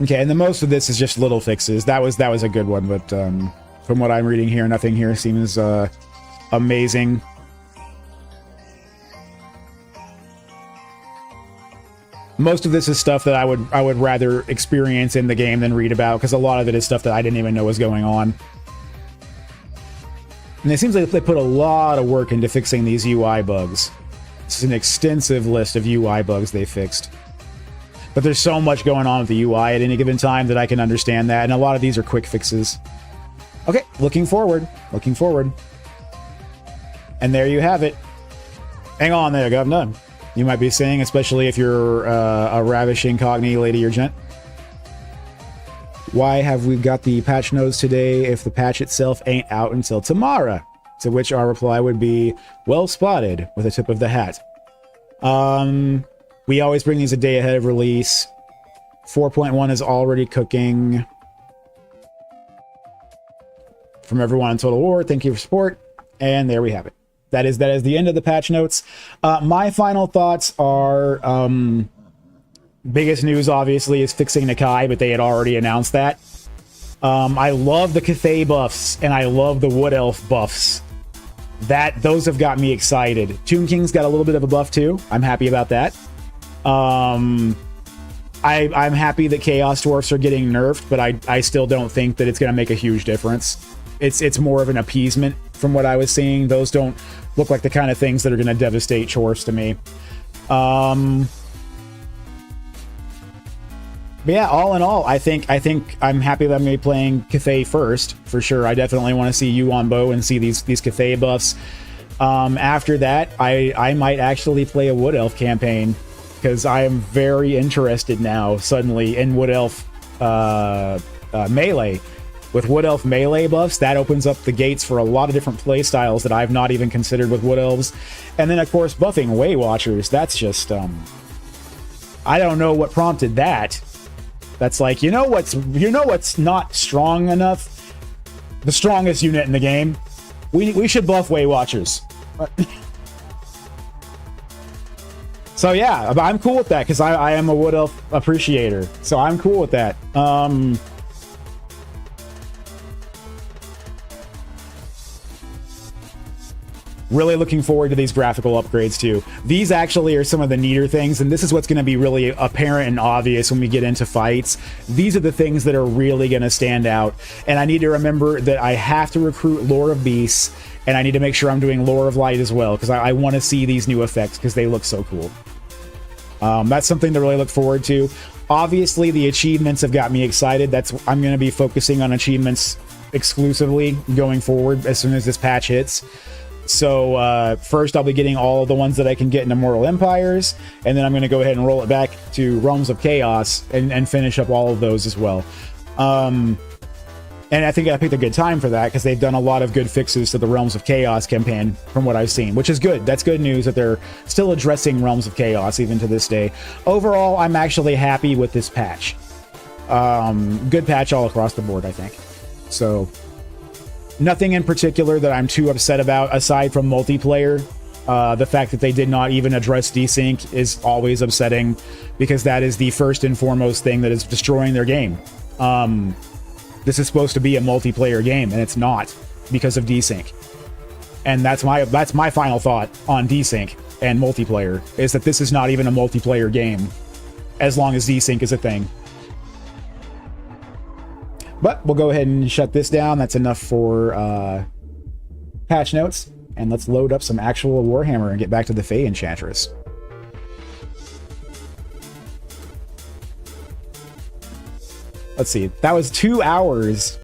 Speaker 1: Okay, and the most of this is just little fixes. That was a good one, but from what I'm reading here, nothing here seems amazing. Most of this is stuff that I would rather experience in the game than read about, because a lot of it is stuff that I didn't even know was going on. And it seems like they put a lot of work into fixing these UI bugs. It's an extensive list of UI bugs they fixed. But there's so much going on with the UI at any given time that I can understand that, and a lot of these are quick fixes. Okay, looking forward. Looking forward. And there you have it. Hang on there, Governor. You might be saying, especially if you're a ravishing cognate lady or gent. Why have we got the patch notes today if the patch itself ain't out until tomorrow? To which our reply would be, well spotted, with a tip of the hat. We always bring these a day ahead of release. 4.1 is already cooking. From everyone in Total War, thank you for support. And there we have it. that is the end of the patch notes. My final thoughts are, biggest news obviously is fixing Nakai, but they had already announced that. I love the Cathay buffs, and I love the Wood Elf buffs. Those have got me excited. Tomb King's got a little bit of a buff too. I'm happy about that. I'm happy that Chaos Dwarfs are getting nerfed, but I still don't think that it's going to make a huge difference. It's more of an appeasement from what I was seeing. Those don't look like the kind of things that are going to devastate Chorfs to me. But yeah, all in all, I think I'm happy that I'm going to be playing Cathay first, for sure. I definitely want to see you on Bow and see these Cathay buffs. After that, I might actually play a Wood Elf campaign, because I am very interested now, suddenly, in Wood Elf melee. With Wood Elf melee buffs, that opens up the gates for a lot of different play styles that I've not even considered with Wood Elves. And then, of course, buffing Way Watchers. That's just, I don't know what prompted that. That's like, you know what's not strong enough? The strongest unit in the game. We should buff Way Watchers. So yeah, I'm cool with that, because I am a Wood Elf appreciator. So I'm cool with that. Really looking forward to these graphical upgrades too. These actually are some of the neater things, and this is what's going to be really apparent and obvious when we get into fights. These are the things that are really going to stand out, and I need to remember that I have to recruit Lore of Beasts, and I need to make sure I'm doing Lore of Light as well, because I want to see these new effects, because they look so cool. That's something to really look forward to. Obviously, the achievements have got me excited. I'm going to be focusing on achievements exclusively going forward as soon as this patch hits. So first I'll be getting all of the ones that I can get into Immortal Empires, and then I'm going to go ahead and roll it back to Realms of Chaos and finish up all of those as well. And I think I picked a good time for that, because they've done a lot of good fixes to the Realms of Chaos campaign from what I've seen, which is good. That's good news that they're still addressing Realms of Chaos even to this day. Overall, I'm actually happy with this patch. Good patch all across the board, I think. So nothing in particular that I'm too upset about, aside from multiplayer. The fact that they did not even address desync is always upsetting, because that is the first and foremost thing that is destroying their game. This is supposed to be a multiplayer game, and it's not, because of desync. And that's my final thought on desync and multiplayer, is that this is not even a multiplayer game, as long as desync is a thing. But we'll go ahead and shut this down. That's enough for patch notes. And let's load up some actual Warhammer and get back to the Fey Enchantress. Let's see. That was 2 hours